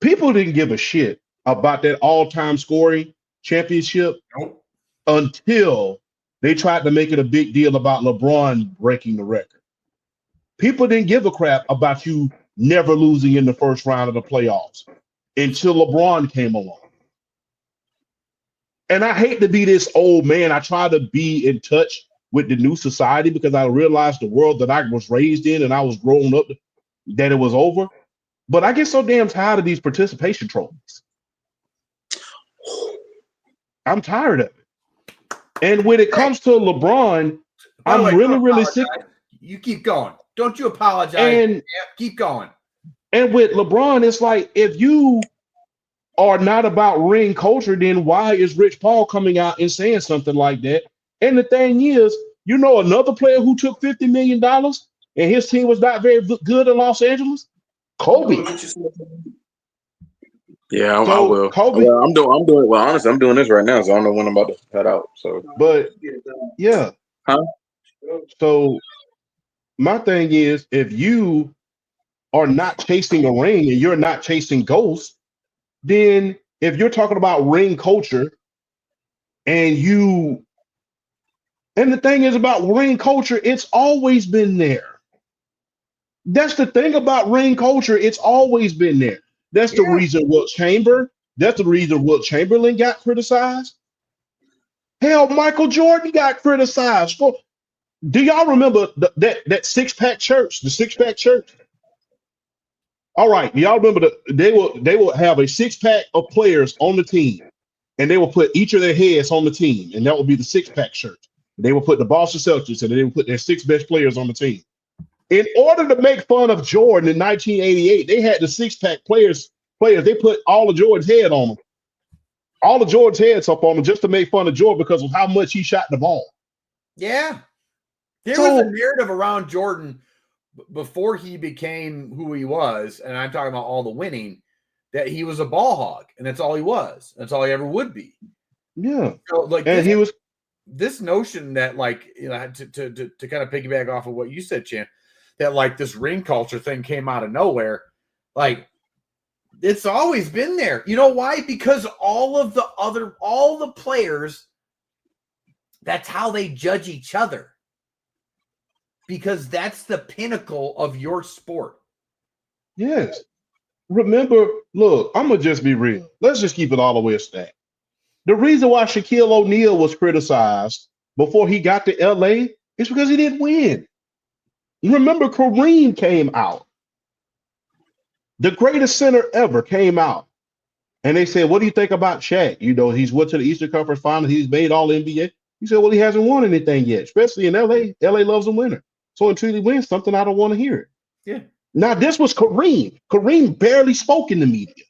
People didn't give a shit about that all-time scoring championship Nope. until they tried to make it a big deal about LeBron breaking the record. People didn't give a crap about you never losing in the first round of the playoffs until LeBron came along. And I hate to be this old man. I try to be in touch with the new society because I realized the world that I was raised in and I was growing up, that it was over. But I get so damn tired of these participation trophies. I'm tired of it. And when it comes to LeBron, By the way, I'm don't really sick. apologize. You keep going. Don't you apologize. And Yeah, keep going. with LeBron, it's like, if you are not about ring culture, then why is Rich Paul coming out and saying something like that? And the thing is, you know, another player who took $50 million and his team was not very good in Los Angeles? Kobe. Yeah, I So, will. Kobe. Well, I'm doing. Well, honestly, I'm doing this right now, so I don't know when I'm about to head out. So, But yeah. Huh? So my thing is, if you are not chasing a ring and you're not chasing ghosts, then if you're talking about ring culture and the thing is about ring culture, it's always been there. That's the thing about ring culture. It's always been there. That's the reason that's the reason Wilt Chamberlain got criticized. Hell, Michael Jordan got criticized. Do y'all remember that six-pack church, the six-pack church? All right, y'all remember they will have a six-pack of players on the team, and they will put each of their heads on the team, and that will be the six-pack church. They will put the Boston Celtics, and they will put their six best players on the team. In order to make fun of Jordan in 1988, they had the six-pack players. They put all of Jordan's head on them, all of Jordan's heads up on them, just to make fun of Jordan because of how much he shot the ball. Yeah. There was a narrative around Jordan before he became who he was, and I'm talking about all the winning, that he was a ball hog, and that's all he was. That's all he ever would be. Yeah. So, like, and this notion that, like, you know, to kind of piggyback off of what you said, Champ, that like this ring culture thing came out of nowhere. Like, it's always been there. You know why? Because all the players, that's how they judge each other. Because that's the pinnacle of your sport. Yes. Remember, look, I'm going to just be real. Let's just keep it all the way a stack. The reason why Shaquille O'Neal was criticized before he got to LA is because he didn't win. Remember, Kareem came out. The greatest center ever came out. And they said, what do you think about Shaq? You know, he's went to the Eastern Conference Finals. He's made all NBA. He said, well, he hasn't won anything yet, especially in LA. LA loves a winner. So until he wins something, I don't want to hear it. Yeah. Now, this was Kareem. Kareem barely spoke in the media.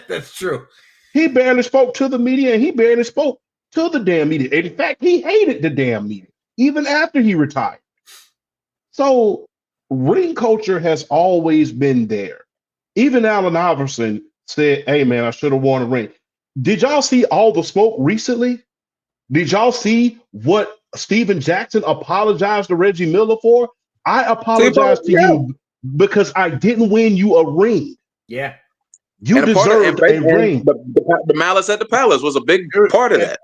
That's true. He barely spoke to the media, and he barely spoke to the damn media. In fact, he hated the damn media, even after he retired. So ring culture has always been there. Even Allen Iverson said, hey, man, I should have worn a ring. Did y'all see all the smoke recently? Did y'all see what Steven Jackson apologized to Reggie Miller for? I apologize to you because I didn't win you a ring. Yeah. You deserved a ring. The malice at the palace was a big part of that.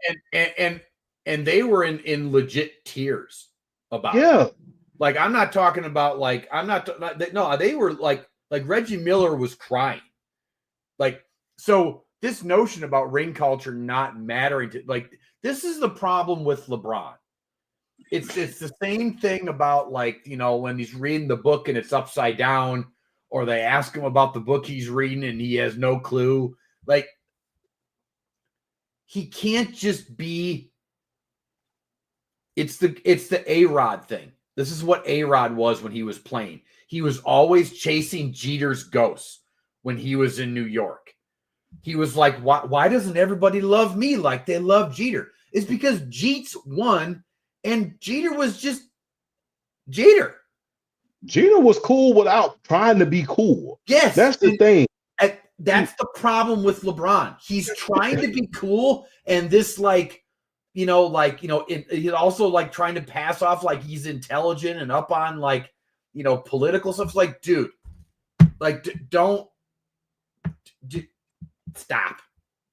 And they were in legit tears about it. Like, I'm not talking about like, they were like Reggie Miller was crying. Like, so this notion about ring culture not mattering to, like, this is the problem with LeBron. It's the same thing about, like, you know, when he's reading the book and it's upside down, or they ask him about the book he's reading and he has no clue. Like, he can't just be. It's the A-Rod thing. This is what A-Rod was when he was playing. He was always chasing Jeter's ghosts when he was in New York. He was like, why doesn't everybody love me like they love Jeter? It's because Jeets won, and Jeter was just Jeter. Jeter was cool without trying to be cool. Yes. That's the thing. that's the problem with LeBron. He's trying to be cool, and this he's also like trying to pass off like he's intelligent and up on like, political stuff. It's like, dude, like don't stop.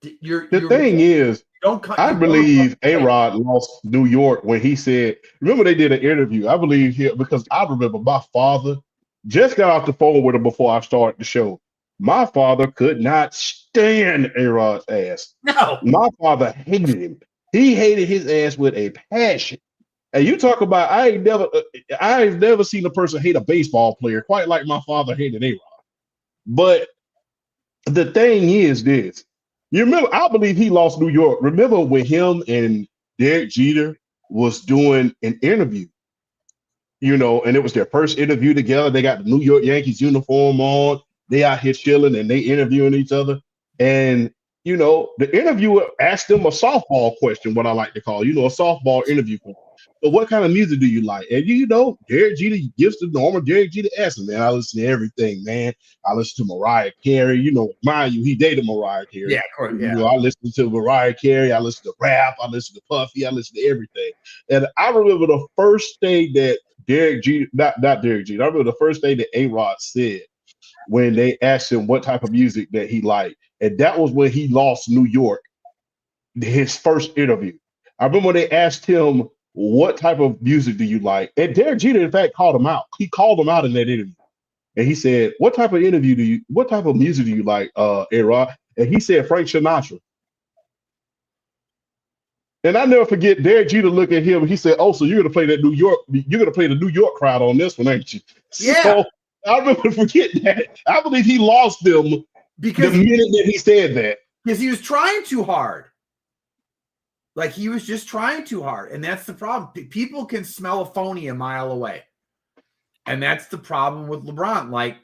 The thing is, I believe A-Rod lost New York when he said, remember they did an interview. I believe here because I remember my father just got off the phone with him before I started the show. My father could not stand A-Rod's ass. No. My father hated him. He hated his ass with a passion. And you talk about, I've never seen a person hate a baseball player quite like my father hated A-Rod. But the thing is this. You remember, I believe he lost New York. Remember when him and Derek Jeter was doing an interview, and it was their first interview together. They got the New York Yankees uniform on. They out here chilling and they interviewing each other. And, the interviewer asked them a softball question, what I like to call, a softball interview. But what kind of music do you like? And Derek Jeter gives the normal Derek Jeter answer, man. I listen to everything, man. I listen to Mariah Carey. Mind you, he dated Mariah Carey. Yeah, of course. Yeah. I listen to Mariah Carey. I listen to rap. I listen to Puffy. I listen to everything. And I remember the first thing that Derek Jeter, not Derek Jeter, I remember the first thing that A-Rod said when they asked him what type of music that he liked. And that was when he lost New York, his first interview. I remember when they asked him, what type of music do you like? And Derek Jeter, in fact, called him out. He called him out in that interview. And he said, what type of music do you like, A-Rod? And he said, Frank Sinatra. And I never forget Derek Jeter looked at him and he said, oh, so you're going to play the New York crowd on this one, ain't you? Yeah. So I remember forgetting that. I believe he lost them because the minute that he said that. Because he was trying too hard. Like he was just trying too hard. And that's the problem. People can smell a phony a mile away. And that's the problem with LeBron. Like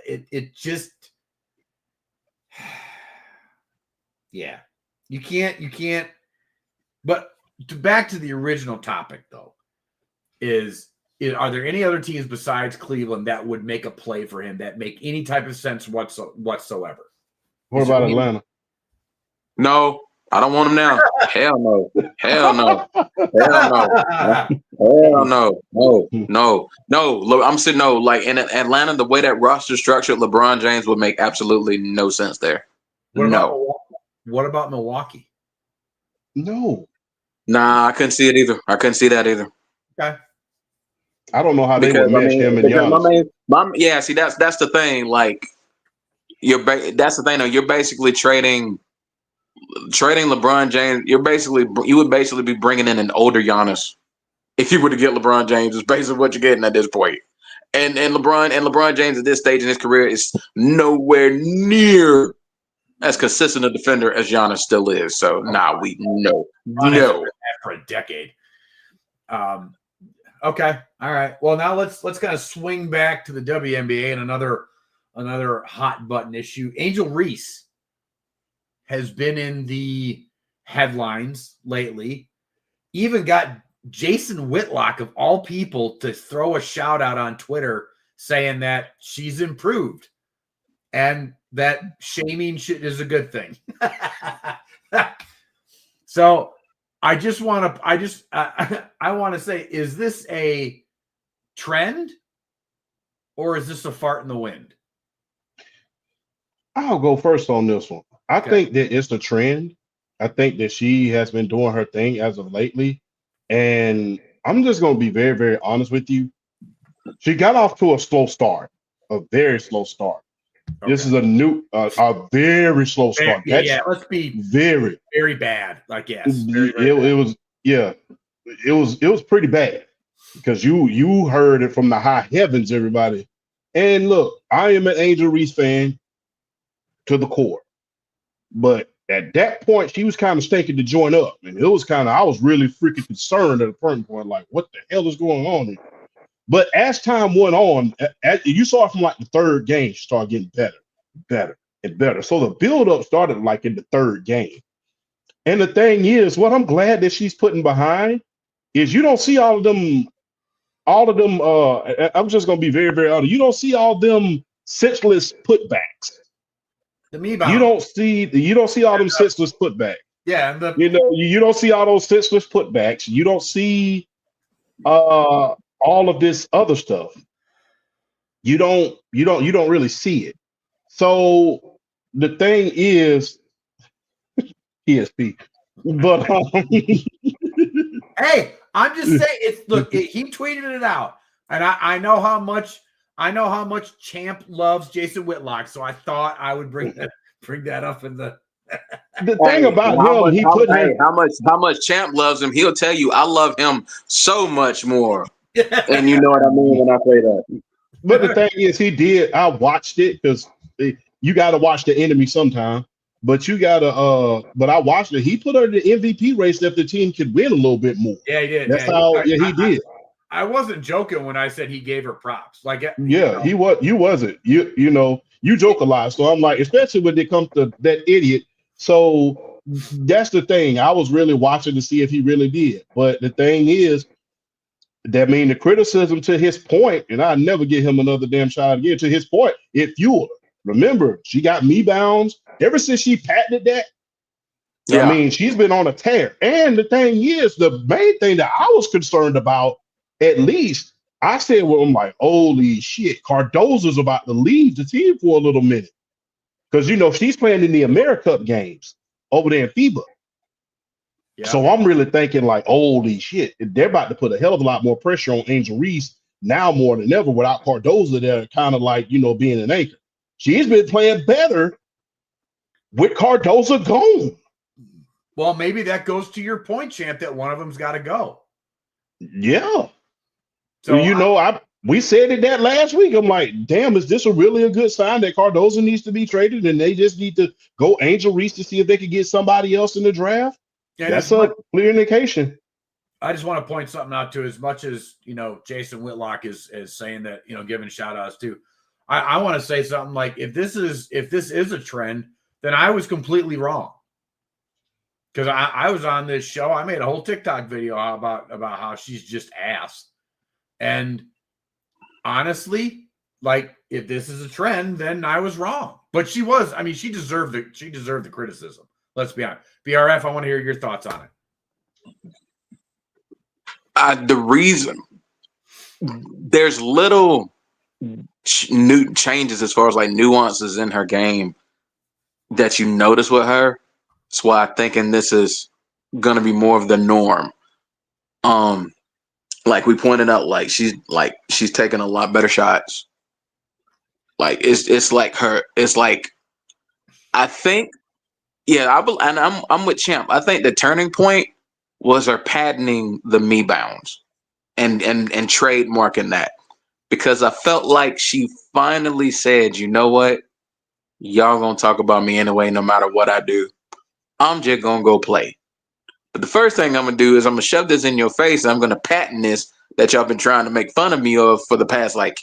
it just, yeah, you can't, but back to the original topic though, are there any other teams besides Cleveland that would make a play for him that make any type of sense whatsoever? What about Atlanta? No. I don't want him now. Hell no. Hell no. Hell no. Hell no. No. I'm saying no. Like in Atlanta, the way that roster structured, LeBron James would make absolutely no sense there. What about Milwaukee? No. Nah, I couldn't see it either. I couldn't see that either. Okay. I don't know how they would match him and Giannis. See, that's the thing. Like that's the thing. Though you're basically trading LeBron James. You would basically be bringing in an older Giannis if you were to get LeBron James. Is basically what you're getting at this point. And LeBron James at this stage in his career is nowhere near as consistent a defender as Giannis still is. So no. For a decade. Okay. All right. Well, now let's kind of swing back to the WNBA and another hot button issue. Angel Reese has been in the headlines lately. Even got Jason Whitlock, of all people, to throw a shout out on Twitter saying that she's improved and that shaming shit is a good thing. So I want to say, is this a trend or is this a fart in the wind? I'll go first on this one. I think that it's a trend. I think that she has been doing her thing as of lately. And I'm just going to be very, very honest with you. She got off to a slow start, a very slow start. Okay. This is a very slow start. Let's be very, very bad. Like, yes. It was pretty bad because you heard it from the high heavens, everybody. And look, I am an Angel Reese fan to the core. But at that point, she was kind of stinking to join up. And it was I was really freaking concerned at a certain point, like, what the hell is going on here? But as time went on, you saw from like the third game, she started getting better and better. So the build-up started like in the third game. And the thing is, what I'm glad that she's putting behind is you don't see all of them, I'm just going to be very, very honest. You don't see all them senseless putbacks. The me You bound. don't see all them senseless putbacks. Yeah, and the You don't see all those senseless putbacks. You don't see all of this other stuff. You don't really see it. So the thing is, ESP. But hey, I'm just saying it's he tweeted it out, and I know how much Champ loves Jason Whitlock, so I thought I would bring that up in the thing about him, how much Champ loves him, he'll tell you I love him so much more. And you know what I mean when I say that. But the thing is, I watched it because you got to watch the enemy sometime. But you got to, but I watched it. He put her in the MVP race if the team could win a little bit more. Yeah, he did. That's he did. I wasn't joking when I said he gave her props. Like, he was. You wasn't. You joke a lot. So I'm like, especially when it comes to that idiot. So that's the thing. I was really watching to see if he really did. But the thing is, the criticism to his point, and I never give him another damn shot again. To his point, it fueled her. Remember, she got me bounds ever since she patented that. Yeah. I mean, she's been on a tear. And the thing is, the main thing that I was concerned about, at least, I said, well, I'm like, holy shit, Cardozo's about to leave the team for a little minute. Because, she's playing in the AmeriCup games over there in FIBA. Yeah. So I'm really thinking like, holy shit, they're about to put a hell of a lot more pressure on Angel Reese now more than ever without Cardozo there kind of like, being an anchor. She's been playing better with Cardozo gone. Well, maybe that goes to your point, Champ, that one of them's got to go. Yeah. So, we said it that last week. I'm like, damn, is this really a good sign that Cardozo needs to be traded and they just need to go Angel Reese to see if they could get somebody else in the draft? Yeah, that's a clear indication. I just want to point something out too. As much as Jason Whitlock is saying that giving shout outs too. I want to say something like if this is a trend, then I was completely wrong. Because I was on this show, I made a whole TikTok video about how she's just ass. And honestly, like if this is a trend, then I was wrong. But she was. I mean, she deserved the criticism. Let's be honest. BRF, I want to hear your thoughts on it. The reason there's little new changes as far as like nuances in her game that you notice with her. That's why I'm thinking this is gonna be more of the norm. Like we pointed out, like she's taking a lot better shots. Like it's like I think. Yeah, I'm with Champ. I think the turning point was her patenting the me bounds and trademarking that, because I felt like she finally said, you know what, y'all gonna talk about me anyway, no matter what I do. I'm just gonna go play. But the first thing I'm gonna do is I'm gonna shove this in your face and I'm gonna patent this that y'all been trying to make fun of me of for the past like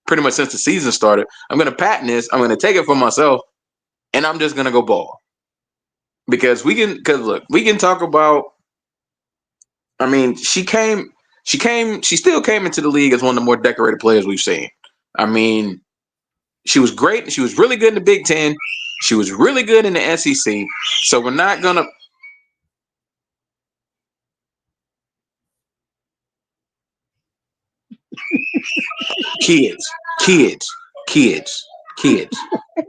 pretty much since the season started. I'm gonna patent this. I'm gonna take it for myself, and I'm just gonna go ball. Because we can talk about. I mean, she still came into the league as one of the more decorated players we've seen. I mean, she was great. She was really good in the Big Ten. She was really good in the SEC. So we're not gonna. Kids.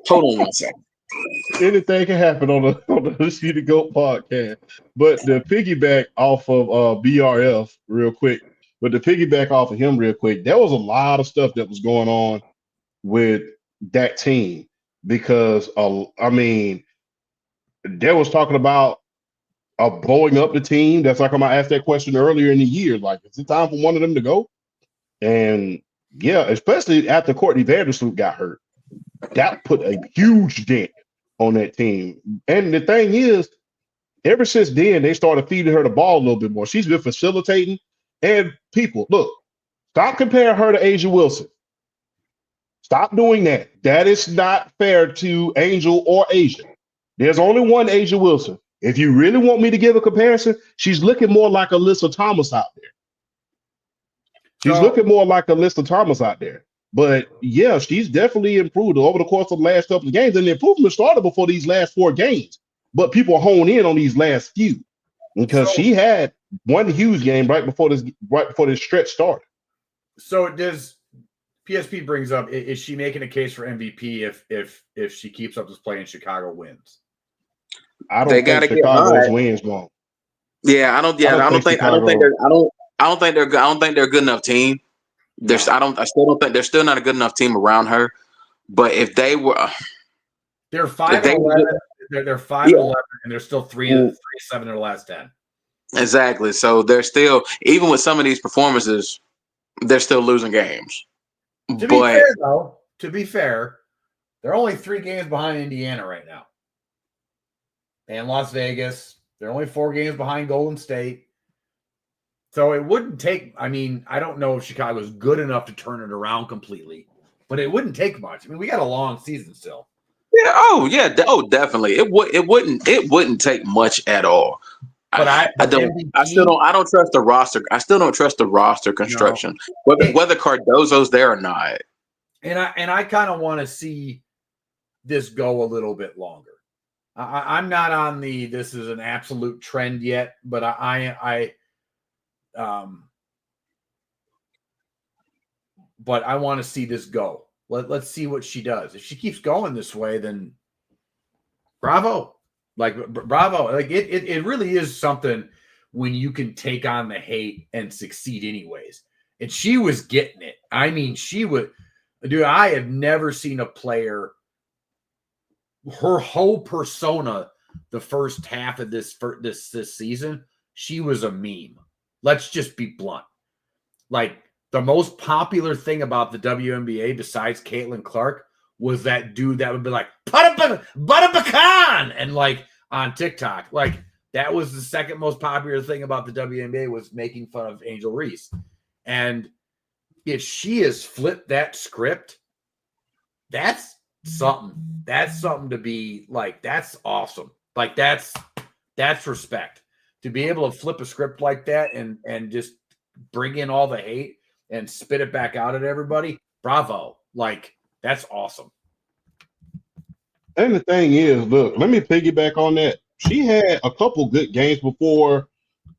Hold on one second. Anything can happen on the See the Goat podcast. But the piggyback off of BRF real quick. But the piggyback off of him real quick, there was a lot of stuff that was going on with that team because I mean, there was talking about blowing up the team. That's like I asked that question earlier in the year. Like, is it time for one of them to go? And yeah, especially after Courtney Vandersloot got hurt, that put a huge dent on that team. And the thing is, ever since then, they started feeding her the ball a little bit more. She's been facilitating. And people, look, stop comparing her to Asia Wilson. Stop doing that. That is not fair to Angel or Asia. There's only one Asia Wilson. If you really want me to give a comparison, she's looking more like Alyssa Thomas out there. She's looking more like Alyssa Thomas out there. But yeah, she's definitely improved over the course of the last couple of games, and the improvement started before these last 4 games. But people hone in on these last few because she had one huge game right before this stretch started. So does PSP brings up, is she making a case for MVP if she keeps up this play and Chicago wins? I don't think Chicago's wins won't. Yeah, I don't think they're a good enough team. I still don't think they're still not a good enough team around her. But if they were, they're 5-11. They're 5-11, and they're still 3-7 in their last 10. Exactly. So they're still, even with some of these performances, they're still losing games. To be fair, they're only 3 games behind Indiana right now, and Las Vegas. They're only 4 games behind Golden State. So it wouldn't take, I mean, I don't know if Chicago's good enough to turn it around completely, but it wouldn't take much. I mean, we got a long season still. Yeah. Oh, definitely. It wouldn't take much at all. But I don't trust the roster. I still don't trust the roster construction, whether Cardozo's there or not. And I kind of want to see this go a little bit longer. I'm not on this is an absolute trend yet, but but I want to see this go. Let's see what she does. If she keeps going this way, then bravo. Bravo. Like it really is something when you can take on the hate and succeed anyways. And she was getting it. I mean, I have never seen a player, her whole persona, the first half of this season, she was a meme. Let's just be blunt. Like, the most popular thing about the WNBA besides Caitlin Clark was that dude that would be like, butter pecan, and like on TikTok. Like, that was the second most popular thing about the WNBA, was making fun of Angel Reese. And if she has flipped that script, that's something. That's something to be like, that's awesome. Like, that's respect. To be able to flip a script like that and just bring in all the hate and spit it back out at everybody, bravo. Like, that's awesome. And the thing is, look, let me piggyback on that. She had a couple good games before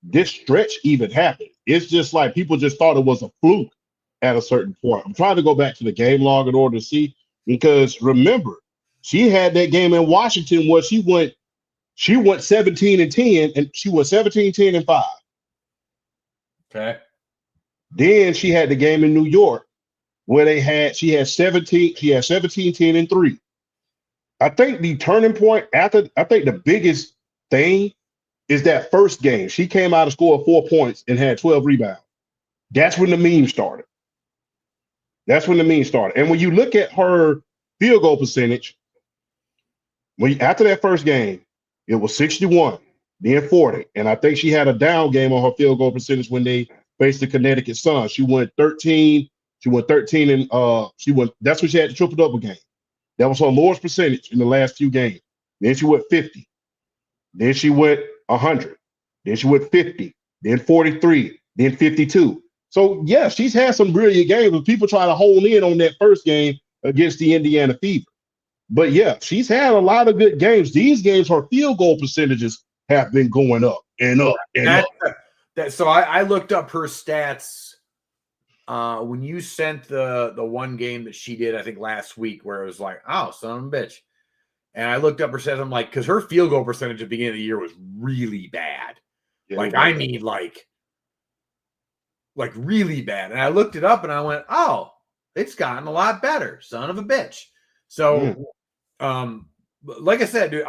this stretch even happened. It's just like people just thought it was a fluke at a certain point. I'm trying to go back to the game log in order to see, because remember, she had that game in Washington where she went 17-10, and she went 17-10-5. Okay. Then she had the game in New York where she had 17-10-3. I think the turning point I think the biggest thing is that first game. She came out and scored 4 points and had 12 rebounds. That's when the meme started. And when you look at her field goal percentage, after that first game, it was 61, then 40. And I think she had a down game on her field goal percentage when they faced the Connecticut Sun. She went 13. That's when she had the triple-double game. That was her lowest percentage in the last few games. Then she went 50. Then she went 100. Then she went 50. Then 43. Then 52. So, yeah, she's had some brilliant games, but people try to hold in on that first game against the Indiana Fever. But, yeah, she's had a lot of good games. These games, her field goal percentages have been going up and up and up. So I looked up her stats when you sent the one game that she did, I think last week, where it was like, oh, son of a bitch. And I looked up her stats. I'm like, because her field goal percentage at the beginning of the year was really bad. Yeah, like, I mean, like really bad. And I looked it up and I went, oh, it's gotten a lot better, son of a bitch. So, like I said, dude,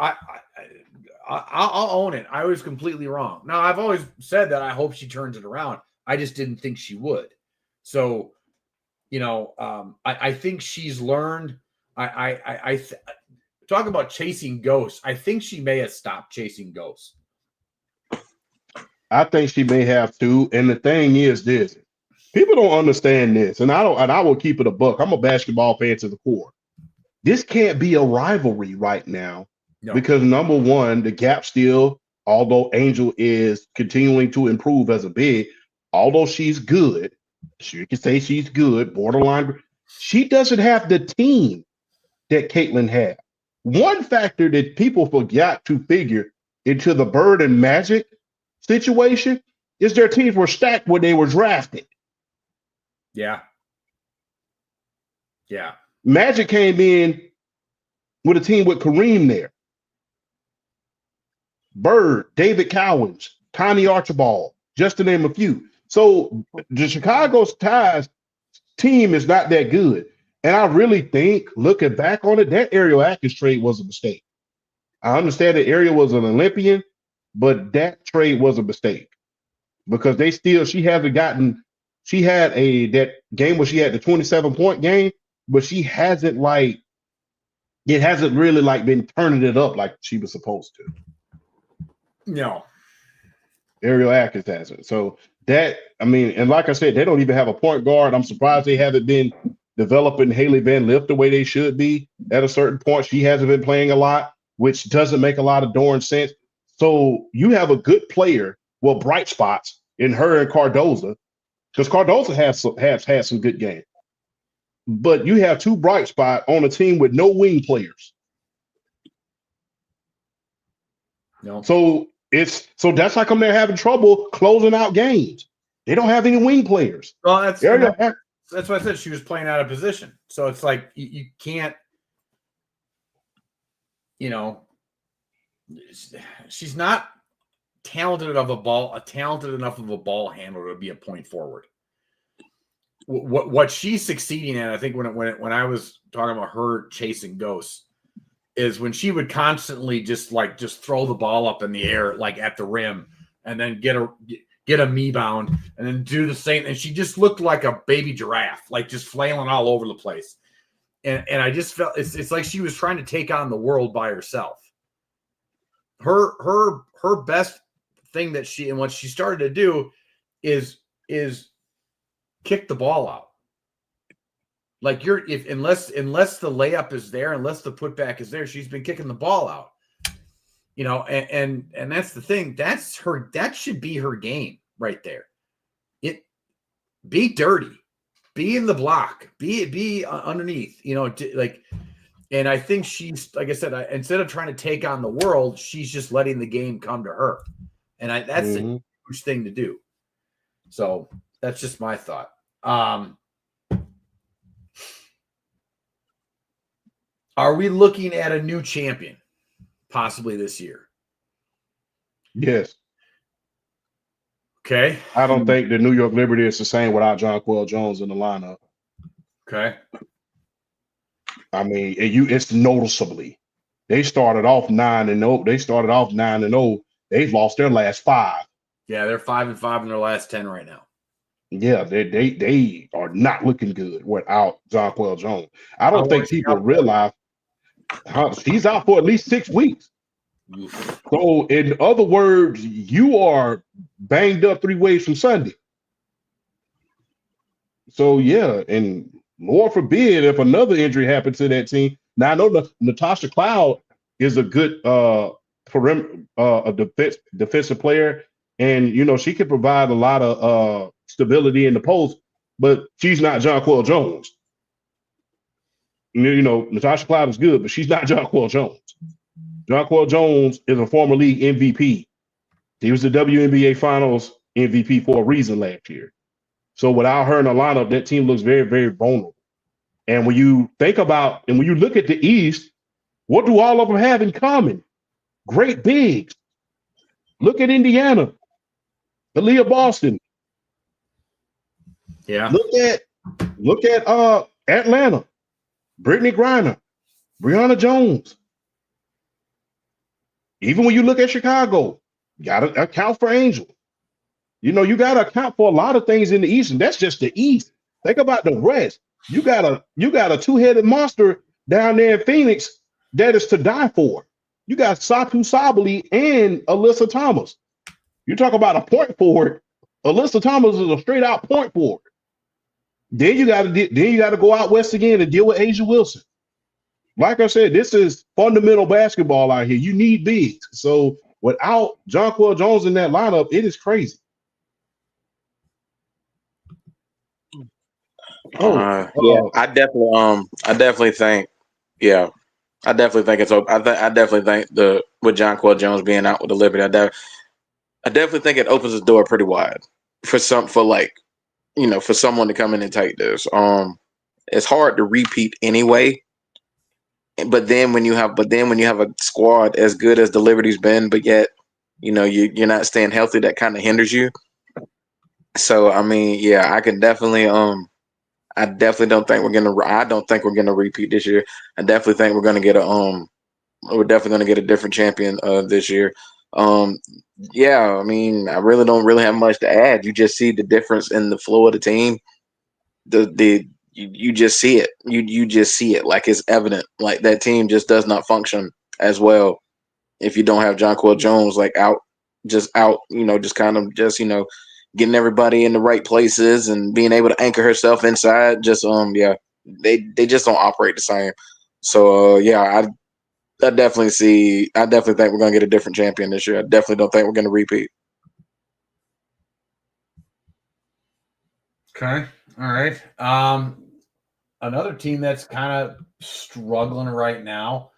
I'll own it. I was completely wrong. Now, I've always said that I hope she turns it around. I just didn't think she would. So, I think she's learned. Talk about chasing ghosts. I think she may have stopped chasing ghosts. I think she may have too. And the thing is this: people don't understand this, and I will keep it a buck. I'm a basketball fan to the core. This can't be a rivalry right now. No. Because number one, the gap still, although Angel is continuing to improve as a big, although she's good, you can say she's good, borderline, she doesn't have the team that Caitlin had. One factor that people forgot to figure into the Bird and Magic situation is their teams were stacked when they were drafted. Yeah. Yeah. Magic came in with a team with Kareem there. Bird, David Cowens, Connie Archibald, just to name a few. So the Chicago Ties team is not that good. And I really think, looking back on it, that Ariel Atkins trade was a mistake. I understand that Ariel was an Olympian, but that trade was a mistake because she had that game where she had the 27-point game, but it hasn't really been turning it up like she was supposed to. No. Ariel Atkins hasn't. So and like I said, they don't even have a point guard. I'm surprised they haven't been developing Haley Van Lith the way they should be. At a certain point, she hasn't been playing a lot, which doesn't make a lot of darn sense. So you have a good player, bright spots in her and Cardoza, because Cardoza has had some good games. But you have two bright spots on a team with no wing players. No. So that's how come they're having trouble closing out games. They don't have any wing players. Well, that's why I said she was playing out of position. So it's like you can't, she's not talented enough of a ball handler to be a point forward. What she's succeeding at, I think when I was talking about her chasing ghosts, is when she would constantly just throw the ball up in the air, like at the rim, and then get a me bound and then do the same. And she just looked like a baby giraffe, like just flailing all over the place. And I just felt it's like she was trying to take on the world by herself. Her best thing and what she started to do is kick the ball out. Like unless the layup is there, unless the putback is there, she's been kicking the ball out. And that's the thing. That should be her game right there. Be dirty, be in the block, be underneath, and I think she's, like I said, instead of trying to take on the world, she's just letting the game come to her. And that's a huge thing to do. So that's just my thought. Are we looking at a new champion possibly this year? Yes. Okay. I don't think the New York Liberty is the same without Jonquel Jones in the lineup. Okay. I mean, it's noticeably. They started off 9-0. They've lost their last 5. Yeah, they're 5-5 in their last 10 right now. Yeah, they are not looking good without Jonquel Jones. I don't think people realize she's out for at least 6 weeks. Oof. So, in other words, you are banged up 3 ways from Sunday. So, yeah, and Lord forbid if another injury happens to that team. Now, I know Natasha Cloud is a good defensive player, and she can provide a lot of stability in the post, but she's not Jonquel Jones. Natasha Cloud is good, but she's not Jonquel Jones. Jonquel Jones is a former league MVP. He was the WNBA Finals MVP for a reason last year. So without her in the lineup, that team looks very, very vulnerable. And when you think about and when you look at the East, what do all of them have in common? Great bigs. Look at Indiana, Aaliyah Boston. Yeah. Look at Atlanta, Brittany Griner, Brianna Jones. Even when you look at Chicago, you got to account for Angel. You got to account for a lot of things in the East, and that's just the East. Think about the West. You got a 2-headed monster down there in Phoenix that is to die for. You got Satu Sabali and Alyssa Thomas. You talk about a point forward. Alyssa Thomas is a straight out point forward. Then you got to go out west again and deal with Asia Wilson. Like I said, this is fundamental basketball out here. You need bigs. So without Jonquel Jones in that lineup, it is crazy. I definitely think, I definitely think it's open. I definitely think with Jonquel Jones being out with the Liberty, I definitely think it opens the door pretty wide for for someone to come in and take this. It's hard to repeat anyway. But then when you have a squad as good as the Liberty's been, but yet, you're not staying healthy, that kind of hinders you. So I mean, I can definitely I definitely don't think we're gonna repeat this year. I definitely think we're gonna get a different champion this year. I mean, I really don't have much to add. You just see the difference in the flow of the team. You just see it. You just see it, like it's evident. Like that team just does not function as well if you don't have Jonquel Jones out, just kind of getting everybody in the right places and being able to anchor herself inside. Just they just don't operate the same. So I definitely think we're gonna get a different champion this year. I definitely don't think we're gonna repeat. Okay. All right. Another team that's kind of struggling right now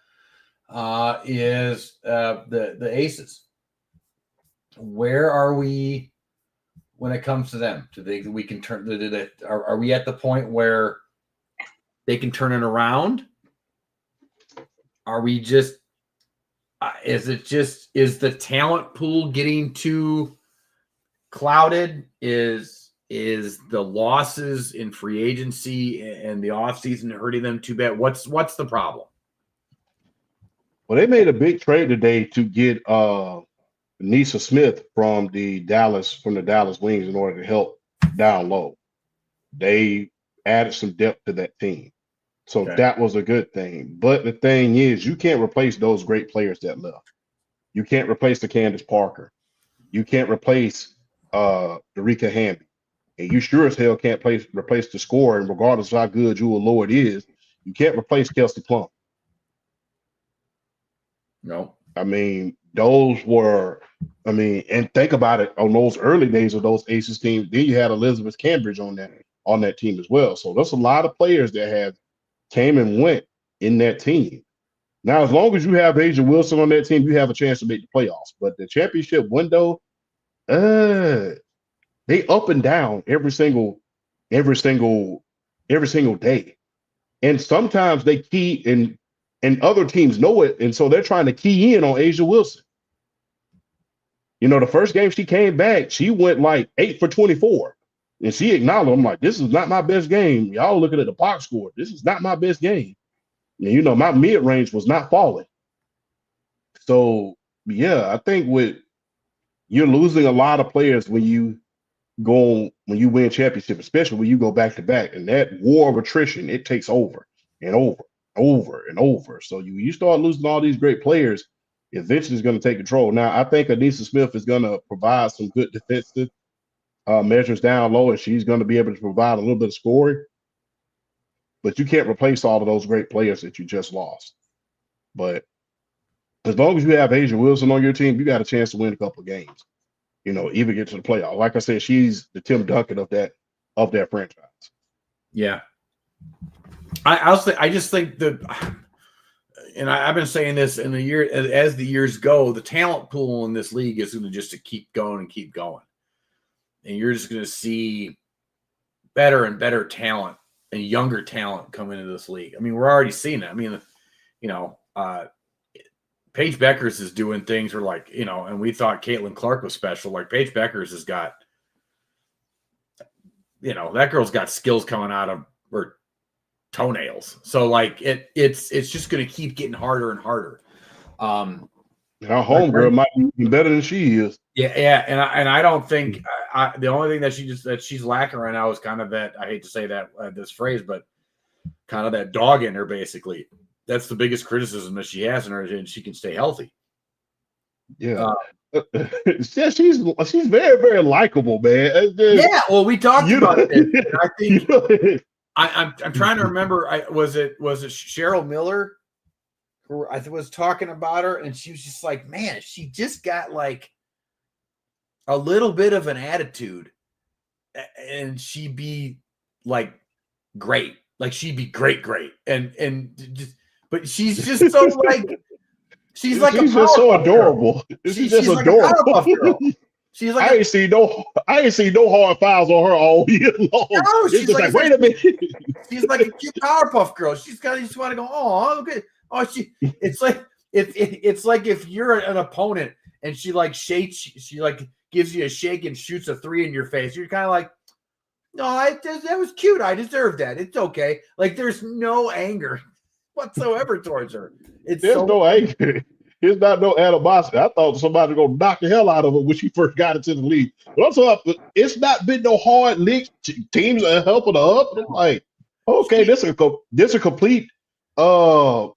is the Aces. Where are we when it comes to them? Do they we can turn? Are we at the point where they can turn it around? Are we just? Is the talent pool getting too clouded? Is the losses in free agency and the offseason hurting them too bad? What's the problem? Well, they made a big trade today to get Nisa Smith from the Dallas Wings in order to help down low. They added some depth to that team. So that was a good thing. But the thing is, you can't replace those great players that left. You can't replace the Candace Parker. You can't replace Darica Hamby. And you sure as hell can't replace the scorer, and regardless of how good Jewel Lloyd is, you can't replace Kelsey Plum. No. I mean, and think about it, on those early days of those Aces teams, then you had Elizabeth Cambridge on that team as well. So there's a lot of players that have came and went in that team. Now, as long as you have Asia Wilson on that team, you have a chance to make the playoffs. But the championship window, they up and down every single day. And sometimes they key and other teams know it, and so they're trying to key in on Asia Wilson. The first game she came back, she went like 8 for 24. And she acknowledged, I'm like, this is not my best game. Y'all looking at the box score. This is not my best game. And my mid-range was not falling. So I think you're losing a lot of players when you win championship, especially when you go back to back, and that war of attrition, it takes over and over and over. So you start losing all these great players, eventually it's going to take control. Now, I think Anissa Smith is going to provide some good defensive measures down low, and she's going to be able to provide a little bit of scoring. But you can't replace all of those great players that you just lost. But as long as you have Asia Wilson on your team, you got a chance to win a couple of games. Even get to the playoff. Like I said, she's the Tim Duncan of that franchise. Yeah. I just think that, and I've been saying this as the years go, the talent pool in this league is going to just keep going and keep going. And you're just going to see better and better talent and younger talent come into this league. I mean, we're already seeing it. I mean, Paige Beckers is doing things where and we thought Caitlin Clark was special. Like Paige Beckers has got, that girl's got skills coming out of her toenails. So it's just going to keep getting harder and harder. Our homegirl might be better than she is. Yeah. And I don't think the only thing that she's lacking right now is kind of that, I hate to say that this phrase, but kind of that dog in her, basically. That's the biggest criticism that she has in her, and she can stay healthy. Yeah. She's very, very likable, man. Yeah, well, we talked about this. I think I'm trying to remember. Was it Cheryl Miller who I was talking about her, and she was just like, man, she just got like a little bit of an attitude, and she'd be like great. Like she'd be great. But she's just so like she's like she's just so adorable. She's just like adorable. a Powerpuff Girl. She's like I ain't seen no hard fouls on her all year long. No, it's just like, wait a minute. She's like a cute Powerpuff Girl. You just want to go, oh, okay. Oh, it's like if you're an opponent and she like shakes, she like gives you a shake and shoots a 3 in your face. You're kind of like, no, that was cute. I deserve that. It's okay. Like there's no anger whatsoever towards her. There's no anger. There's not no animosity. I thought somebody was gonna knock the hell out of her when she first got into the league. But also, it's not been no hard league. Teams are helping her up. I'm like, okay, this is a complete. What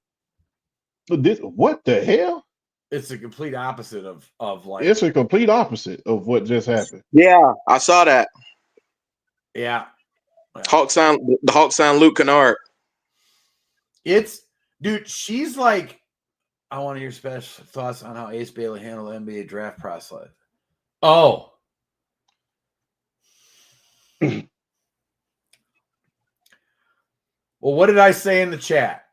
the hell? It's a complete opposite of like. It's a complete opposite of what just happened. Yeah, I saw that. Yeah. The Hawk sound Luke Kennard. Dude, she's like, I want to hear special thoughts on how Ace Bailey handled the NBA draft process. Oh. Well, what did I say in the chat?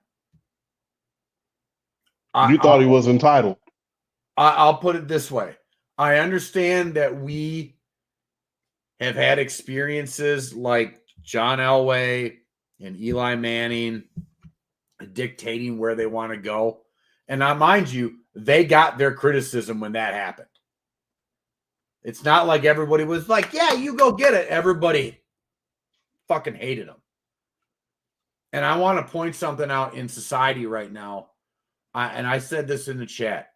You thought he was entitled. I'll put it this way. I understand that we have had experiences like John Elway and Eli Manning dictating where they want to go. And mind you, they got their criticism when that happened. It's not like everybody was like, yeah, you go get it. Everybody fucking hated them. And I want to point something out in society right now. And I said this in the chat.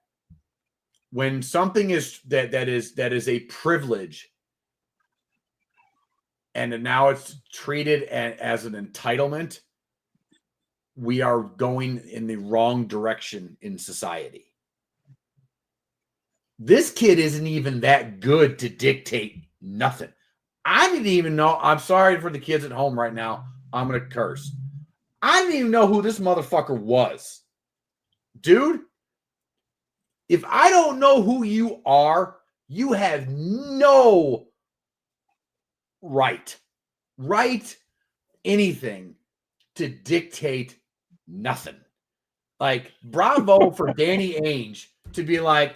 When something is that is a privilege, and now it's treated as an entitlement, we are going in the wrong direction in society. This kid isn't even that good to dictate nothing. I didn't even know. I'm sorry for the kids at home right now. I'm going to curse. I didn't even know who this motherfucker was. Dude, if I don't know who you are, you have no right anything to dictate nothing. Like, bravo for Danny Ainge to be like,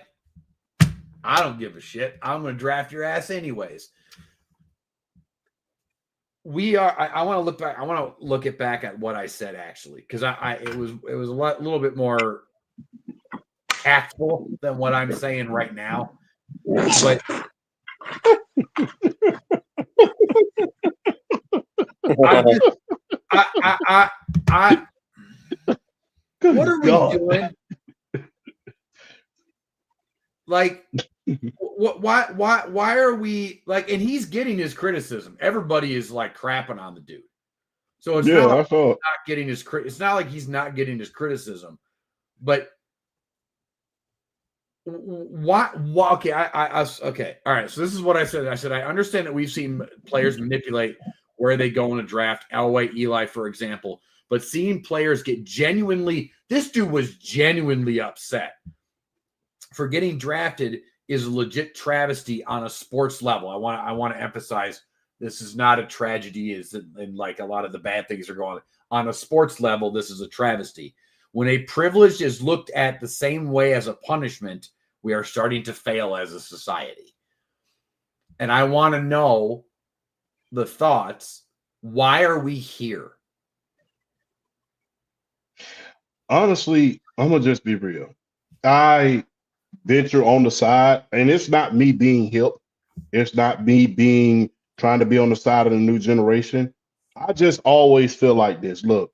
I don't give a shit. I'm going to draft your ass anyways. I want to look back. I want to look back at what I said actually, because it was a little bit more tactful than what I'm saying right now. But what are we doing? Like, why are we like? And he's getting his criticism. Everybody is like crapping on the dude. So it's not like he's not getting his. It's not like he's not getting his criticism, but why? Okay, okay. All right. So this is what I said. I said I understand that we've seen players manipulate where they go in a draft. Elway, Eli, for example, but seeing players get genuinely. This dude was genuinely upset for getting drafted is a legit travesty on a sports level. I want to emphasize this is not a tragedy, and like a lot of the bad things are going on a sports level. This is a travesty. When a privilege is looked at the same way as a punishment, we are starting to fail as a society. And I want to know the thoughts. Why are we here? Honestly, I'm going to just be real. I venture on the side, and it's not me being hip. It's not me trying to be on the side of the new generation. I just always feel like this. Look,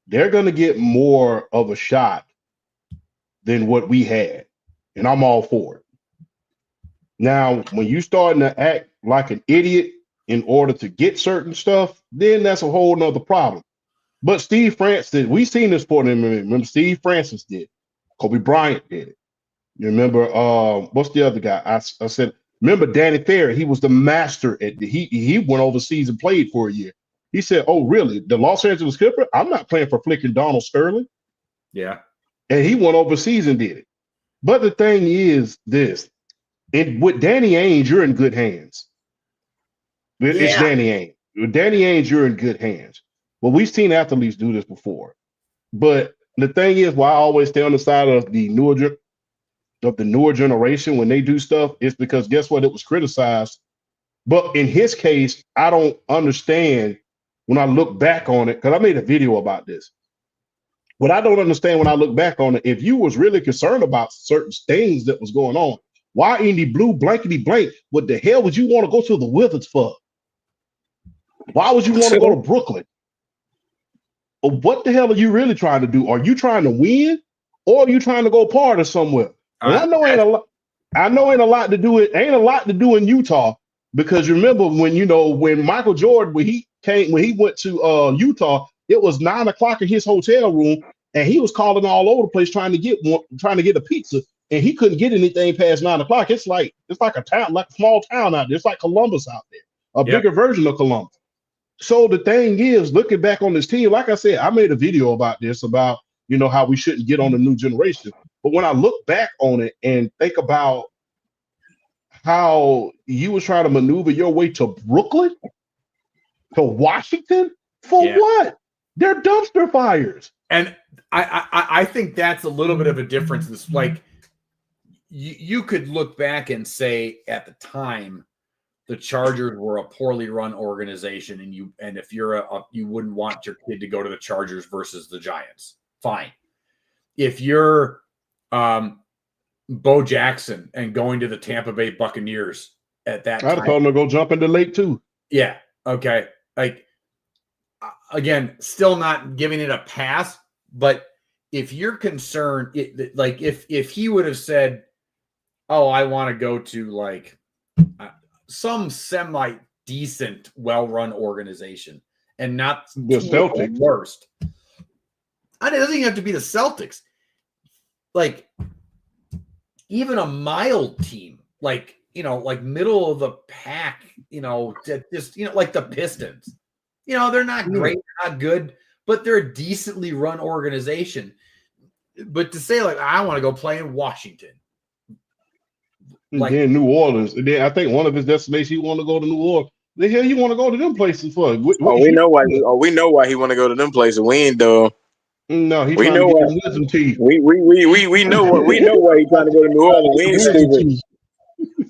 they're going to get more of a shot than what we had, and I'm all for it. Now, when you starting to act like an idiot in order to get certain stuff, then that's a whole nother problem. But Steve Francis, we've seen this for them. Remember, Steve Francis did. Kobe Bryant did it. You remember, what's the other guy? I said, remember Danny Ferry? He was the master at he went overseas and played for a year. He said, "Oh, really? The Los Angeles Clippers? I'm not playing for flicking Donald Sterling." Yeah. And he went overseas and did it. But the thing is this, with Danny Ainge, you're in good hands. It's Danny Ainge. With Danny Ainge, you're in good hands. Well, we've seen athletes do this before, but the thing is, why I always stay on the side of the newer generation when they do stuff is because guess what? It was criticized. But in his case, I don't understand when I look back on it, because I made a video about this. What I don't understand when I look back on it, if you was really concerned about certain things that was going on, why in the blue blankety blank, what the hell would you want to go to the Wizards for? Why would you want to go to Brooklyn? What the hell are you really trying to do? Are you trying to win, or are you trying to go party somewhere? And I know ain't a lot. I know ain't a lot to do. It ain't a lot to do in Utah, because you remember when Michael Jordan when he went to Utah, it was 9 o'clock in his hotel room, and he was calling all over the place trying to get a pizza, and he couldn't get anything past 9 o'clock. It's like a town, like a small town out there. It's like Columbus out there, a bigger version of Columbus. So the thing is, looking back on this team, like I said, I made a video about this, about how we shouldn't get on the new generation. But when I look back on it and think about how you was trying to maneuver your way to Brooklyn, to Washington, for what? They're dumpster fires. And I think that's a little bit of a difference. It's like you could look back and say at the time the Chargers were a poorly run organization, and if you're you wouldn't want your kid to go to the Chargers versus the Giants. Fine. If you're Bo Jackson and going to the Tampa Bay Buccaneers at that time, I'd have told him to go jump in the lake too. Yeah. Okay. Like, again, still not giving it a pass, but if you're concerned, like if he would have said, "Oh, I want to go to like some semi decent, well run organization," and not the Celtics worst. It doesn't even have to be the Celtics. Like, even a mild team, like middle of the pack, just like the Pistons. They're not great, not good, but they're a decently run organization. But to say like I want to go play in Washington, like then New Orleans, and then I think one of his destinations he want to go to New Orleans. The hell you want to go to them places for? We know why he want to go to them places. We ain't though. No, he's trying to get his wisdom teeth. We know why he's trying to go to New Orleans. We ain't stupid.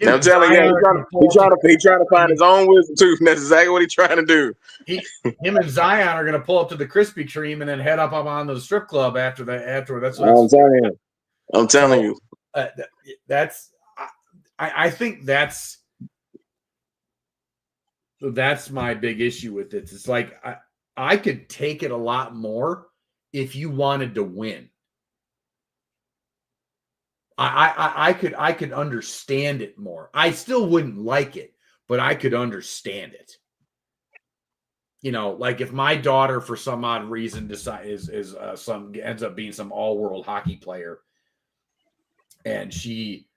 I'm telling you, he's trying to find his own wisdom tooth. That's exactly what he's trying to do. Him and Zion are going to pull up to the Krispy Kreme and then head up on the strip club after that. That's what I'm telling you. That's. I think that's my big issue with it. It's like I could take it a lot more if you wanted to win. I could understand it more. I still wouldn't like it, but I could understand it. Like if my daughter, for some odd reason, ends up being some all-world hockey player, and she,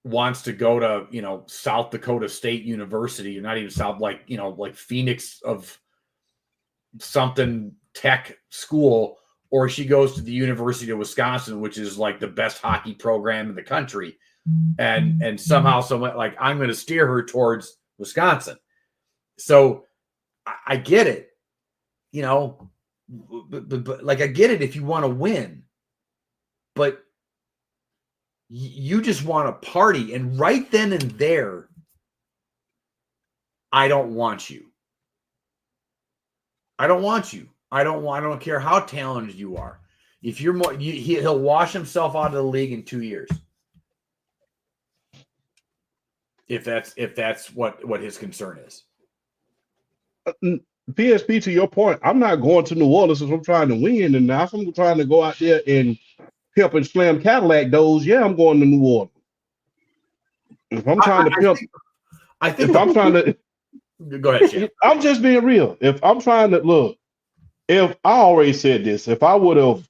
wants to go to, South Dakota State University, or not even South, like Phoenix of something tech school, or she goes to the University of Wisconsin, which is like the best hockey program in the country. And somehow, like I'm going to steer her towards Wisconsin. So I get it, but like, I get it if you want to win, but you just want to party. And right then and there, I don't want you. I don't care how talented you are. If you're more, he'll wash himself out of the league in 2 years. If that's what his concern is. PSP, to your point, I'm not going to New Orleans if I'm trying to win, and now if I'm trying to go out there and pimp and slam Cadillac doors, I'm going to New Orleans. If I'm trying to pimp, if I'm trying to go ahead, Chad. I'm just being real. If I'm trying to look, if I already said this, if I would have,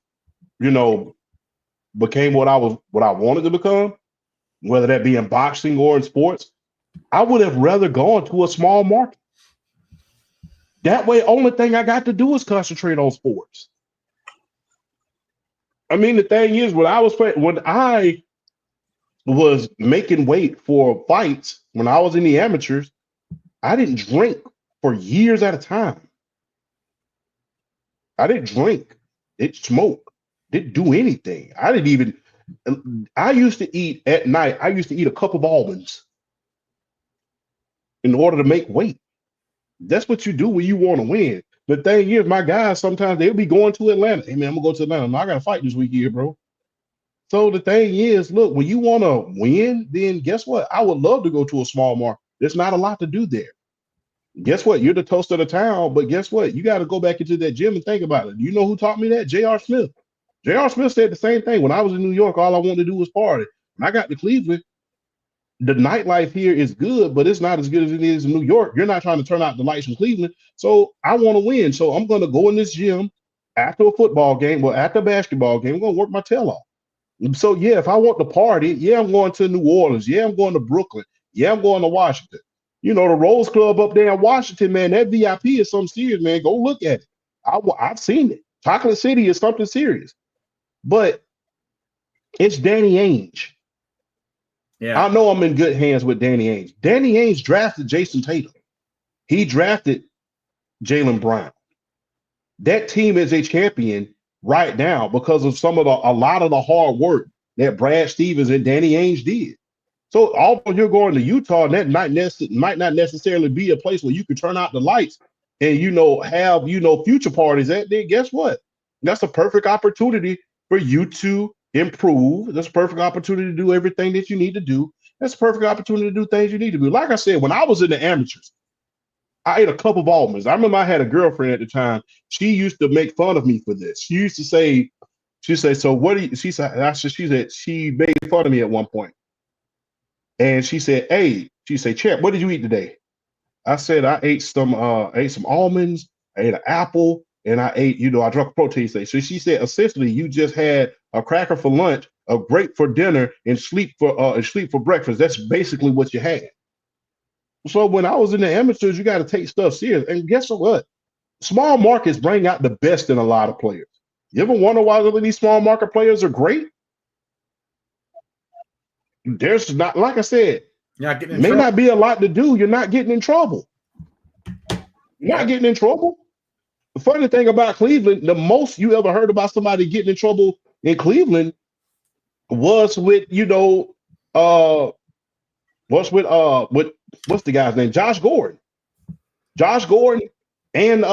became what I wanted to become, whether that be in boxing or in sports, I would have rather gone to a small market. That way, only thing I got to do is concentrate on sports. I mean, the thing is, when I was making weight for fights, when I was in the amateurs, I didn't drink for years at a time. I didn't drink, didn't smoke, didn't do anything. I used to eat at night. I used to eat a cup of almonds in order to make weight. That's what you do when you want to win. The thing is, my guys, sometimes they'll be going to Atlanta. Hey, man, I'm going to go to Atlanta. No, I got to fight this week here, bro. So the thing is, look, when you want to win, then guess what? I would love to go to a small market. There's not a lot to do there. Guess what? You're the toast of the town, but guess what? You got to go back into that gym and think about it. You know who taught me that? J.R. Smith. J.R. Smith said the same thing. When I was in New York, all I wanted to do was party. When I got to Cleveland, the nightlife here is good, but it's not as good as it is in New York. You're not trying to turn out the lights from Cleveland. So I want to win. So I'm going to go in this gym after a football game, well, after a basketball game, I'm going to work my tail off. So, yeah, if I want to party, yeah, I'm going to New Orleans. Yeah, I'm going to Brooklyn. Yeah, I'm going to Washington. You know, the Rose Club up there in Washington, man, that VIP is something serious, man. Go look at it. I've seen it. Chocolate City is something serious. But it's Danny Ainge. Yeah. I know I'm in good hands with Danny Ainge. Danny Ainge drafted Jason Tatum. He drafted Jaylen Brown. That team is a champion right now because of a lot of the hard work that Brad Stevens and Danny Ainge did. So although you're going to Utah, that might not necessarily be a place where you can turn out the lights and have future parties at there. Guess what? That's a perfect opportunity for you to improve. That's a perfect opportunity to do everything that you need to do. That's a perfect opportunity to do things you need to do. Like I said, when I was in the amateurs, I ate a cup of almonds. I remember I had a girlfriend at the time. She used to make fun of me for this. She used to say, so what do you, she said, she made fun of me at one point. And she said, Champ, what did you eat today? I said, I ate some almonds, I ate an apple, and I ate, I drank a protein shake. So she said, essentially, you just had a cracker for lunch, a grape for dinner, and sleep for breakfast. That's basically what you had. So when I was in the amateurs, you got to take stuff serious. And guess what? Small markets bring out the best in a lot of players. You ever wonder why these small market players are great? There's not, like I said, not be a lot to do. You're not getting in trouble. You're not getting in trouble. The funny thing about Cleveland, the most you ever heard about somebody getting in trouble in Cleveland was with, what's the guy's name? Josh Gordon. Josh Gordon and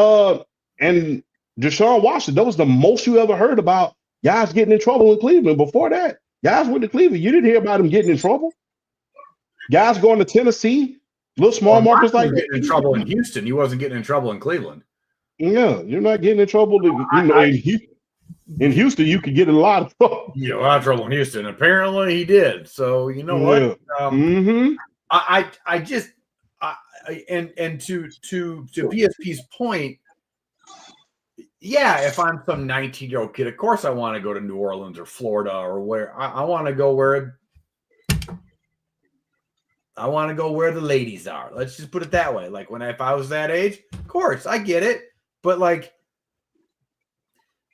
Deshaun Watson. That was the most you ever heard about guys getting in trouble in Cleveland. Before that, guys went to Cleveland. You didn't hear about them getting in trouble. Guys going to Tennessee, little small markets like that. Getting in trouble in Houston. He wasn't getting in trouble in Cleveland. Yeah, you're not getting in trouble. In Houston, you could get in a lot of trouble. Yeah, a lot of trouble in Houston. Apparently, he did. So you know what? And to PSP's point, yeah, if I'm some 19-year-old kid, of course I want to go to New Orleans or Florida or where I want to go where the ladies are. Let's just put it that way. Like if I was that age, of course I get it, but like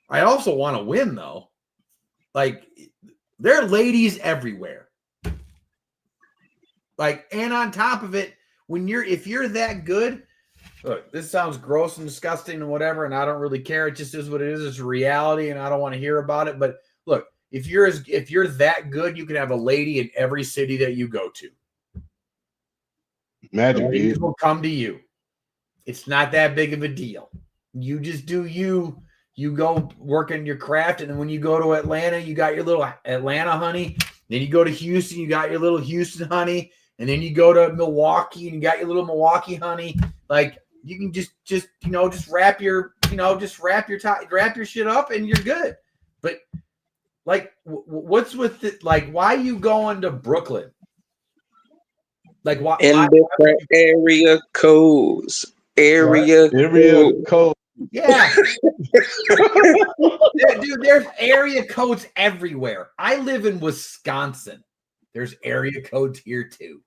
I also want to win though. Like there are ladies everywhere. Like, and on top of it, if you're that good, look, this sounds gross and disgusting and whatever, and I don't really care. It just is what it is. It's reality, and I don't want to hear about it. But look, if you're that good, you can have a lady in every city that you go to. Magic ladies will come to you. It's not that big of a deal. You just do you. You go work in your craft, and then when you go to Atlanta, you got your little Atlanta honey. Then you go to Houston, you got your little Houston honey. And then you go to Milwaukee and you got your little Milwaukee honey. Like you can just wrap your shit up and you're good. But like, what's with it? Like, why are you going to Brooklyn? Like, why? Different area codes. Area code. Yeah. Dude, there's area codes everywhere. I live in Wisconsin. There's area codes here too.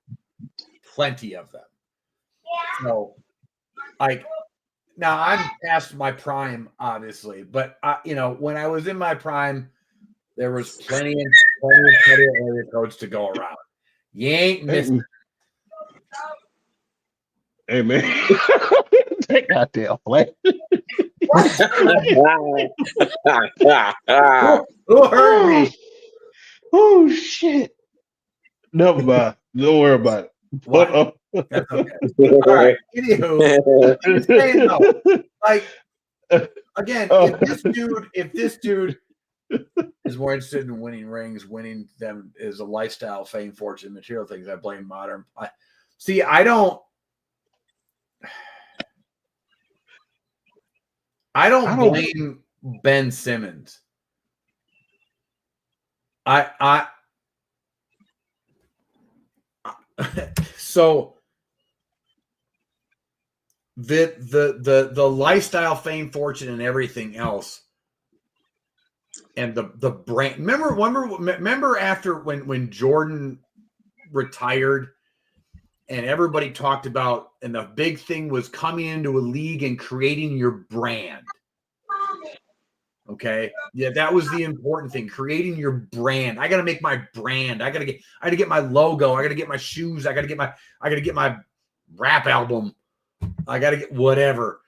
Plenty of them. So, like, now I'm past my prime, obviously, but when I was in my prime, there was plenty of area codes to go around. You ain't missing. Hey man, take goddamn flag. Who heard me? Oh shit. Never mind. Don't worry about it. What? That's okay. All right. Anywho, I'm just saying though, like again, if this dude is more interested in winning rings, winning them is a lifestyle, fame, fortune, material things, I blame modern. I don't blame Ben Simmons. So the lifestyle, fame, fortune, and everything else, and the brand. Remember after when Jordan retired, and everybody talked about, and the big thing was coming into a league and creating your brand. Okay. Yeah, that was the important thing. Creating your brand. I got to make my brand. I got to get my logo. I got to get my shoes. I got to get my rap album. I got to get whatever.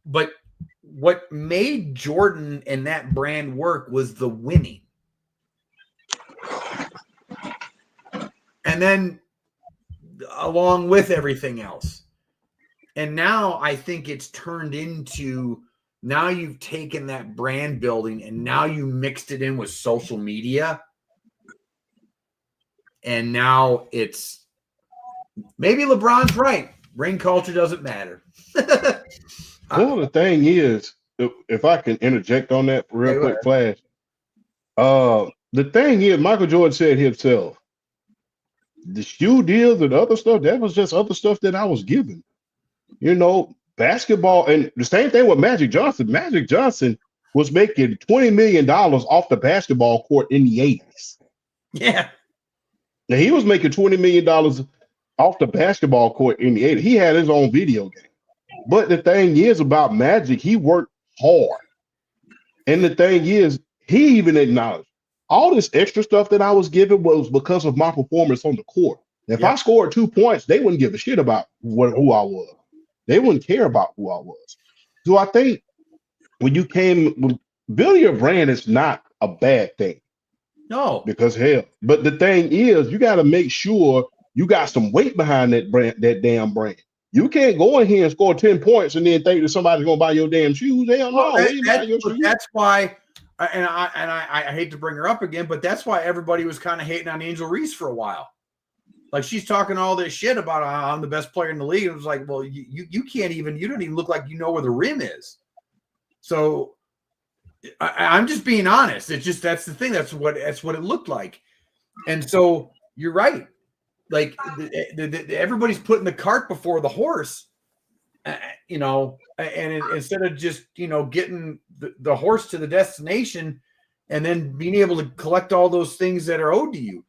But what made Jordan and that brand work was the winning. And then along with everything else. And now I think it's turned into, now you've taken that brand building and now you mixed it in with social media. And now it's, maybe LeBron's right. Ring culture doesn't matter. Well, the thing is, if I can interject on that real quick, Flash. The thing is, Michael Jordan said himself, the shoe deals and other stuff, that was just other stuff that I was given. You know, basketball, and the same thing with Magic Johnson. Magic Johnson was making $20 million off the basketball court in the 80s. Yeah. Now, he was making $20 million off the basketball court in the 80s. He had his own video game. But the thing is about Magic, he worked hard. And the thing is, he even acknowledged, all this extra stuff that I was given was because of my performance on the court. If I scored 2 points, they wouldn't give a shit about who I was. They wouldn't care about who I was. So I think when you came, building your brand is not a bad thing. No. Because hell, but the thing is, you got to make sure you got some weight behind that brand, that damn brand. You can't go in here and score 10 points and then think that somebody's gonna buy your damn shoes. Hell no. That's why, and I hate to bring her up again, but that's why everybody was kind of hating on Angel Reese for a while. Like, she's talking all this shit about I'm the best player in the league. It was like, well, you can't even, you don't even look like you know where the rim is. So I'm just being honest. It's just, that's the thing. That's what it looked like. And so you're right. Like everybody's putting the cart before the horse, you know, and instead of just, you know, getting the horse to the destination and then being able to collect all those things that are owed to you.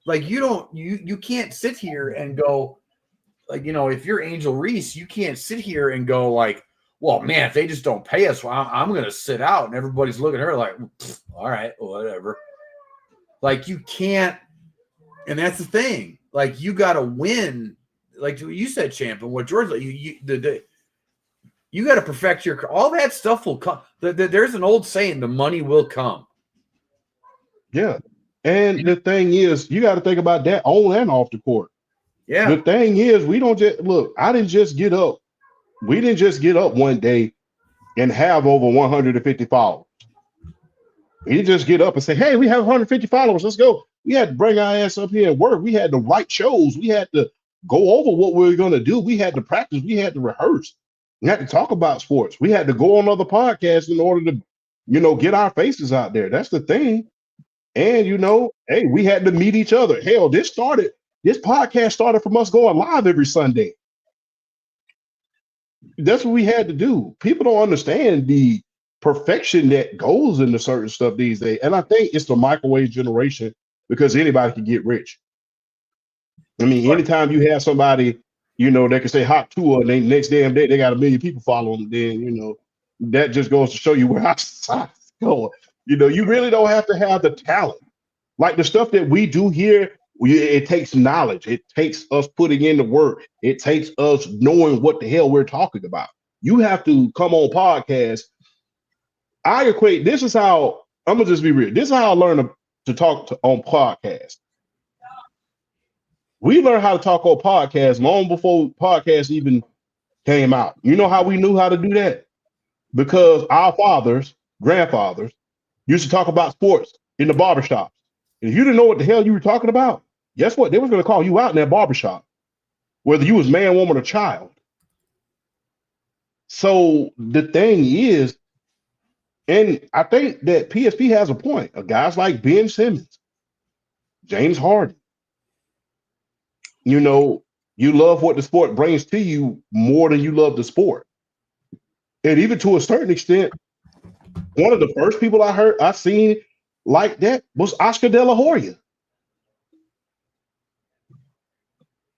Like, you can't sit here and go, like, you know, if you're Angel Reese, you can't sit here and go like, well, man, if they just don't pay us, well, I'm going to sit out. And everybody's looking at her like, all right, whatever. Like, you can't. And that's the thing. Like, you got to win. Like you said, Champ, and what George, you got to perfect all that stuff will come. There's an old saying, the money will come. Yeah. And the thing is, you got to think about that on and off the court. Yeah. The thing is, we don't just look, I didn't just get up. We didn't just get up one day and have over 150 followers. We didn't just get up and say, hey, we have 150 followers. Let's go. We had to bring our ass up here and work. We had to write shows. We had to go over what we were going to do. We had to practice. We had to rehearse. We had to talk about sports. We had to go on other podcasts in order to, you know, get our faces out there. That's the thing. And, you know, hey, we had to meet each other. Hell, this podcast started from us going live every Sunday. That's what we had to do. People don't understand the perfection that goes into certain stuff these days. And I think it's the microwave generation because anybody can get rich. I mean, anytime you have somebody, you know, that can say hot tour and they next damn day they got 1 million people following them, then, you know, that just goes to show you where our society's going. You know, you really don't have to have the talent. Like the stuff that we do here, it takes knowledge. It takes us putting in the work. It takes us knowing what the hell we're talking about. you have to come on podcasts. I equate, this is how, I'm going to just be real. This is how I learned to talk on podcasts. We learned how to talk on podcasts long before podcasts even came out. You know how we knew how to do that? Because our fathers, grandfathers, used to talk about sports in the barbershop. And if you didn't know what the hell you were talking about, guess what? They was going to call you out in that barbershop, whether you was man, woman, or child. So the thing is, and I think that PSP has a point. Guys like Ben Simmons, James Harden, you know, you love what the sport brings to you more than you love the sport. And even to a certain extent, one of the first people I seen like that was Oscar De La Hoya.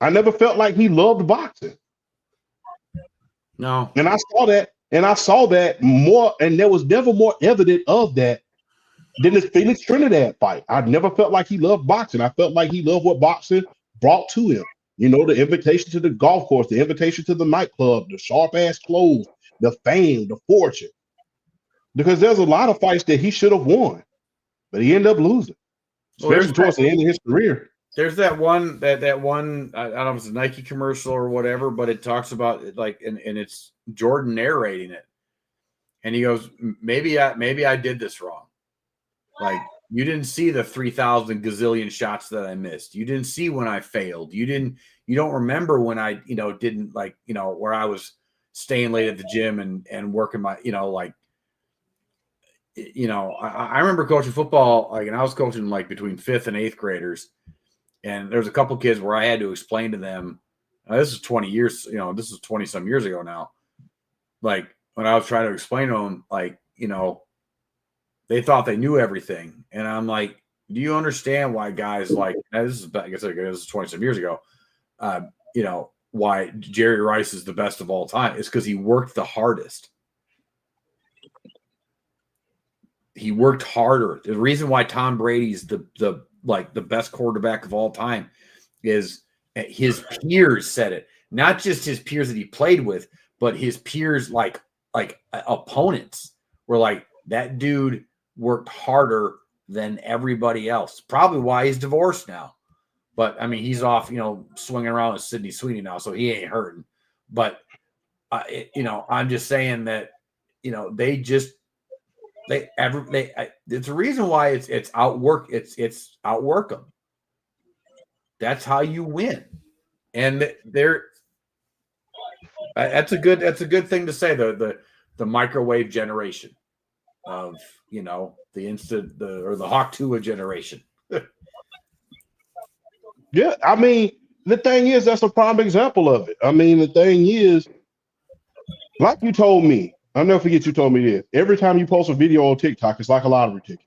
I never felt like he loved boxing. No. And I saw that more, and there was never more evident of that than the Felix Trinidad fight. I never felt like he loved boxing. I felt like he loved what boxing brought to him. You know, the invitation to the golf course, the invitation to the nightclub, the sharp ass clothes, the fame, the fortune. Because there's a lot of fights that he should have won, but he ended up losing, especially towards the end of his career. There's that one I don't know if it's a Nike commercial or whatever, but it talks about it like, and it's Jordan narrating it. And he goes, maybe I did this wrong. Like, you didn't see the 3,000 gazillion shots that I missed. You didn't see when I failed. You don't remember when I, didn't, like, where I was staying late at the gym and working my, I remember coaching football, like, and I was coaching like between 5th and 8th graders. And there's a couple kids where I had to explain to them, this is 20 years, this is 20 some years ago now. Like, when I was trying to explain to them, like, they thought they knew everything. And I'm like, do you understand why guys like, this is 20 some years ago, why Jerry Rice is the best of all time? It's because he worked the hardest. He worked harder. The reason why Tom Brady's the best quarterback of all time is his peers said it. Not just his peers that he played with, but his peers like opponents were like, that dude worked harder than everybody else. Probably why he's divorced now. But I mean, he's off, swinging around with Sidney Sweeney now, so he ain't hurting. But I'm just saying that it's a reason why it's outwork them. That's how you win. And that's a good thing to say, the microwave generation of the Hawk Tua generation. Yeah, I mean, the thing is, that's a prime example of it. I mean, the thing is, like you told me, I'll never forget you told me this. Every time you post a video on TikTok, it's like a lottery ticket.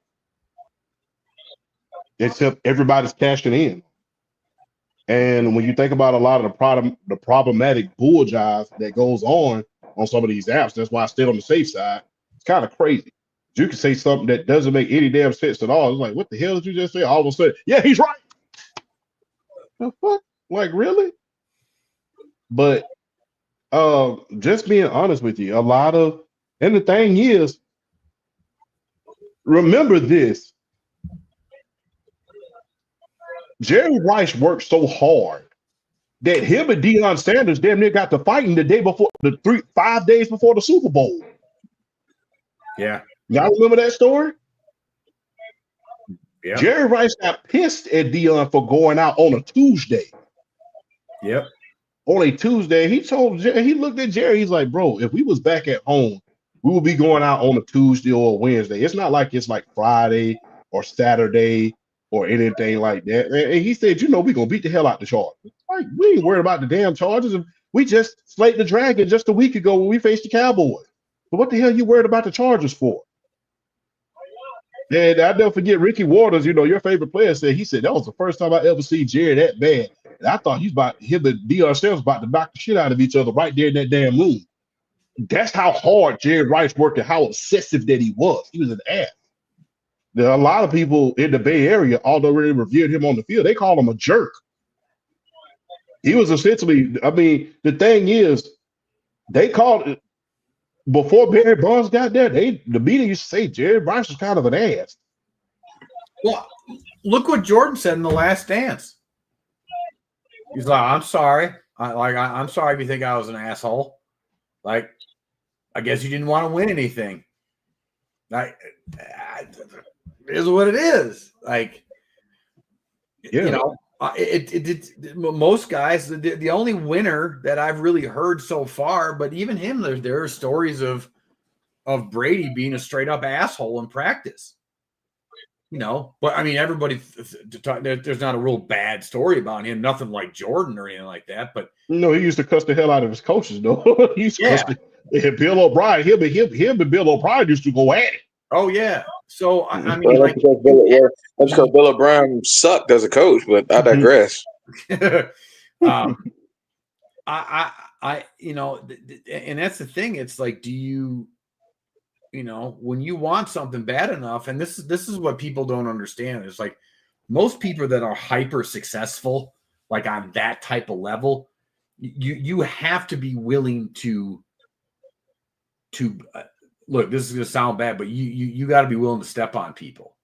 Except everybody's cashing in. And when you think about a lot of the problematic bull jive that goes on some of these apps, that's why I stayed on the safe side. It's kind of crazy. You can say something that doesn't make any damn sense at all. It's like, what the hell did you just say? All of a sudden, yeah, he's right. The fuck? Like, really? But just being honest with you, and the thing is, remember this. Jerry Rice worked so hard that him and Deion Sanders damn near got to fighting the day before, 5 days before the Super Bowl. Yeah. Y'all remember that story? Yeah. Jerry Rice got pissed at Deion for going out on a Tuesday. Yep. On a Tuesday, he looked at Jerry. He's like, bro, if we was back at home, we would be going out on a Tuesday or a Wednesday. It's not like it's like Friday or Saturday or anything like that. And he said, we're going to beat the hell out the Chargers. Like, we ain't worried about the damn Chargers. We just slayed the Dragon just a week ago when we faced the Cowboys. But what the hell you worried about the Chargers for? And I'll never forget Ricky Waters, your favorite player, said that was the first time I ever seen Jerry that bad. And I thought him and Deion Sanders about to knock the shit out of each other right there in that damn room. That's how hard Jerry Rice worked and how obsessive that he was. He was an ass. There are a lot of people in the Bay Area, although they revered him on the field, they call him a jerk. He was essentially, I mean, the thing is, they called it, before Barry Bonds got there, the media used to say Jerry Rice was kind of an ass. Well, look what Jordan said in The Last Dance. He's like, I'm sorry. I'm sorry if you think I was an asshole. Like, I guess you didn't want to win anything. Like, it is what it is. Like, Yeah. you know, most guys, the only winner that I've really heard so far, but even him, there are stories of Brady being a straight up asshole in practice. You know, but I mean, everybody, there's not a real bad story about him, nothing like Jordan or anything like that. But no, he used to cuss the hell out of his coaches, though. He used to cuss Bill O'Brien, him and Bill O'Brien used to go at it. Oh yeah. So I mean, Well, like, that's because Bill O'Brien sucked as a coach, but I digress. I you know, and that's the thing. It's like, do you know, when you want something bad enough, and this is what people don't understand. It's like most people that are hyper successful, like on that type of level, you have to be willing to look. This is gonna sound bad, but you got to be willing to step on people.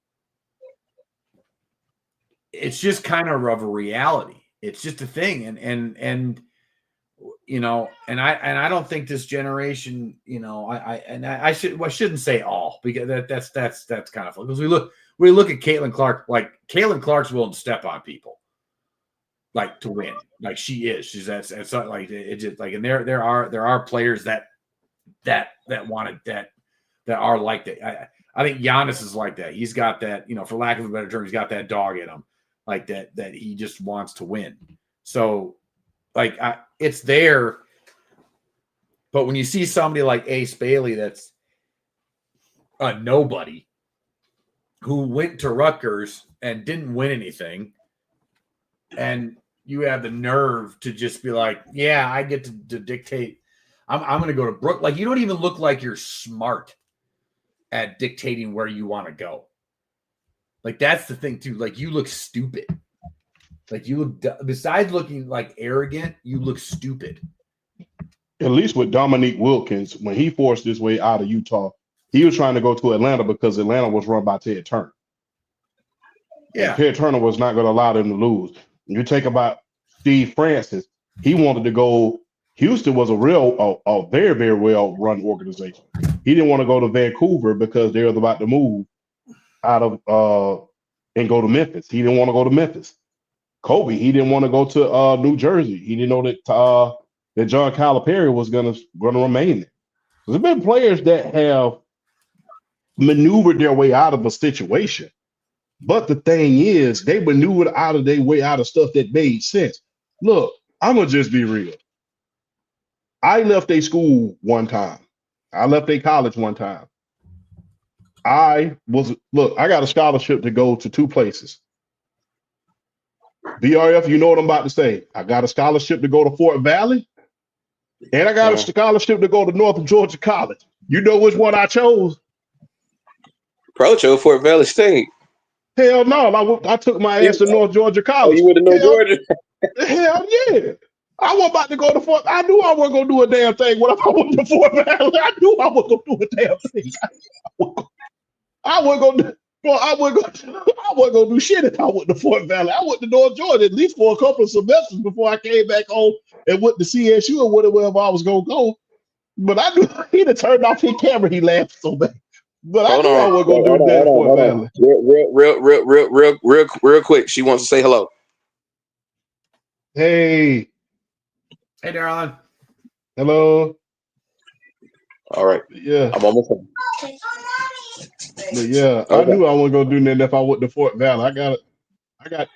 It's just kind of a reality. It's just a thing, and you know, and I don't think this generation, you know, I shouldn't say all, because that's kind of fun, because we look at Caitlin Clark, like Caitlin Clark's willing to step on people, like to win, like she's that's not like it just like, and there are players that wanted that are like that. I think Giannis is like that. He's got that, you know, for lack of a better term, he's got that dog in him, like that he just wants to win. So like it's there, but when you see somebody like Ace Bailey, that's a nobody, who went to Rutgers and didn't win anything, and you have the nerve to just be like, yeah, I get to dictate. I'm going to go to Brook. Like, you don't even look like you're smart at dictating where you want to go. Like, that's the thing too. Like, you look stupid. Like, you look, besides looking like arrogant, you look stupid. At least with Dominique Wilkins, when he forced his way out of Utah, he was trying to go to Atlanta because Atlanta was run by Ted Turner. Yeah. And Ted Turner was not going to allow them to lose. You think about Steve Francis, he wanted to go. Houston was a very, very well run organization. He didn't want to go to Vancouver because they were about to move out of and go to Memphis. He didn't want to go to Memphis. Kobe, he didn't want to go to New Jersey. He didn't know that John Calipari was gonna remain there. So there's been players that have maneuvered their way out of a situation. But the thing is, they maneuvered out of their way out of stuff that made sense. Look, I'm gonna just be real. I left a school one time. I left a college one time. I got a scholarship to go to 2 places. BRF, you know what I'm about to say. I got a scholarship to go to Fort Valley, and I got a scholarship to go to North Georgia College. You know which one I chose? Pro chose Fort Valley State. Hell no, I took my ass to North Georgia College. Oh, you went to North Georgia? Hell yeah. I was about to go to Fort. I knew I wasn't gonna do a damn thing. What if I went to Fort Valley? I knew I wasn't gonna do a damn thing. I wasn't gonna do shit if I went to Fort Valley. I went to North Georgia at least for a couple of semesters before I came back home and went to CSU or whatever I was gonna go. But I knew he'd have turned off his camera. He laughed so bad. But I knew I wasn't gonna do that at Fort Valley. Real quick. She wants to say hello. Hey, Darlin. Hello. All right. Yeah. I'm almost done. But yeah, okay. I knew I wasn't gonna do nothing if I went to Fort Valley. I got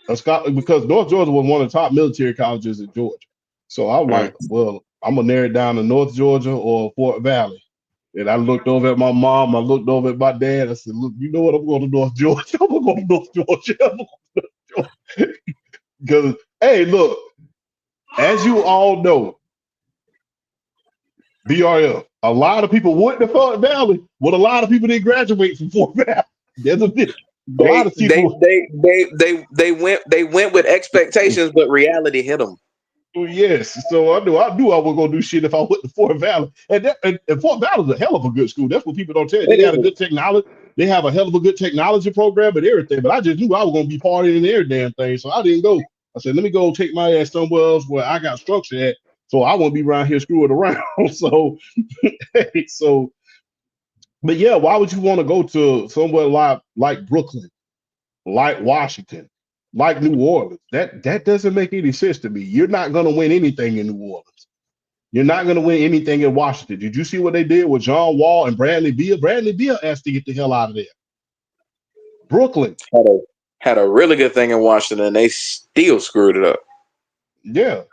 a scholarship because North Georgia was one of the top military colleges in Georgia. So I'm like, well, I'm gonna narrow it down to North Georgia or Fort Valley. And I looked over at my mom, I looked over at my dad. I said, look, you know what? I'm going to North Georgia. I'm gonna go to North Georgia. Because hey, look, as you all know, BRF, a lot of people went to Fort Valley, but a lot of people didn't graduate from Fort Valley. There's a lot of people. They went with expectations, but reality hit them. Yes, so I knew I was gonna do shit if I went to Fort Valley, and Fort Valley is a hell of a good school. That's what people don't tell you. They got a good technology. They have a hell of a good technology program and everything. But I just knew I was gonna be partying in every damn thing, so I didn't go. I said, let me go take my ass somewhere else where I got structure at, so I won't be around here screwing around. So, so, but yeah, why would you want to go to somewhere like Brooklyn, like Washington, like New Orleans? That doesn't make any sense to me. You're not going to win anything in New Orleans. You're not going to win anything in Washington. Did you see what they did with John Wall and Bradley Beal? Bradley Beal asked to get the hell out of there. Brooklyn had a really good thing in Washington, and they still screwed it up. Yeah.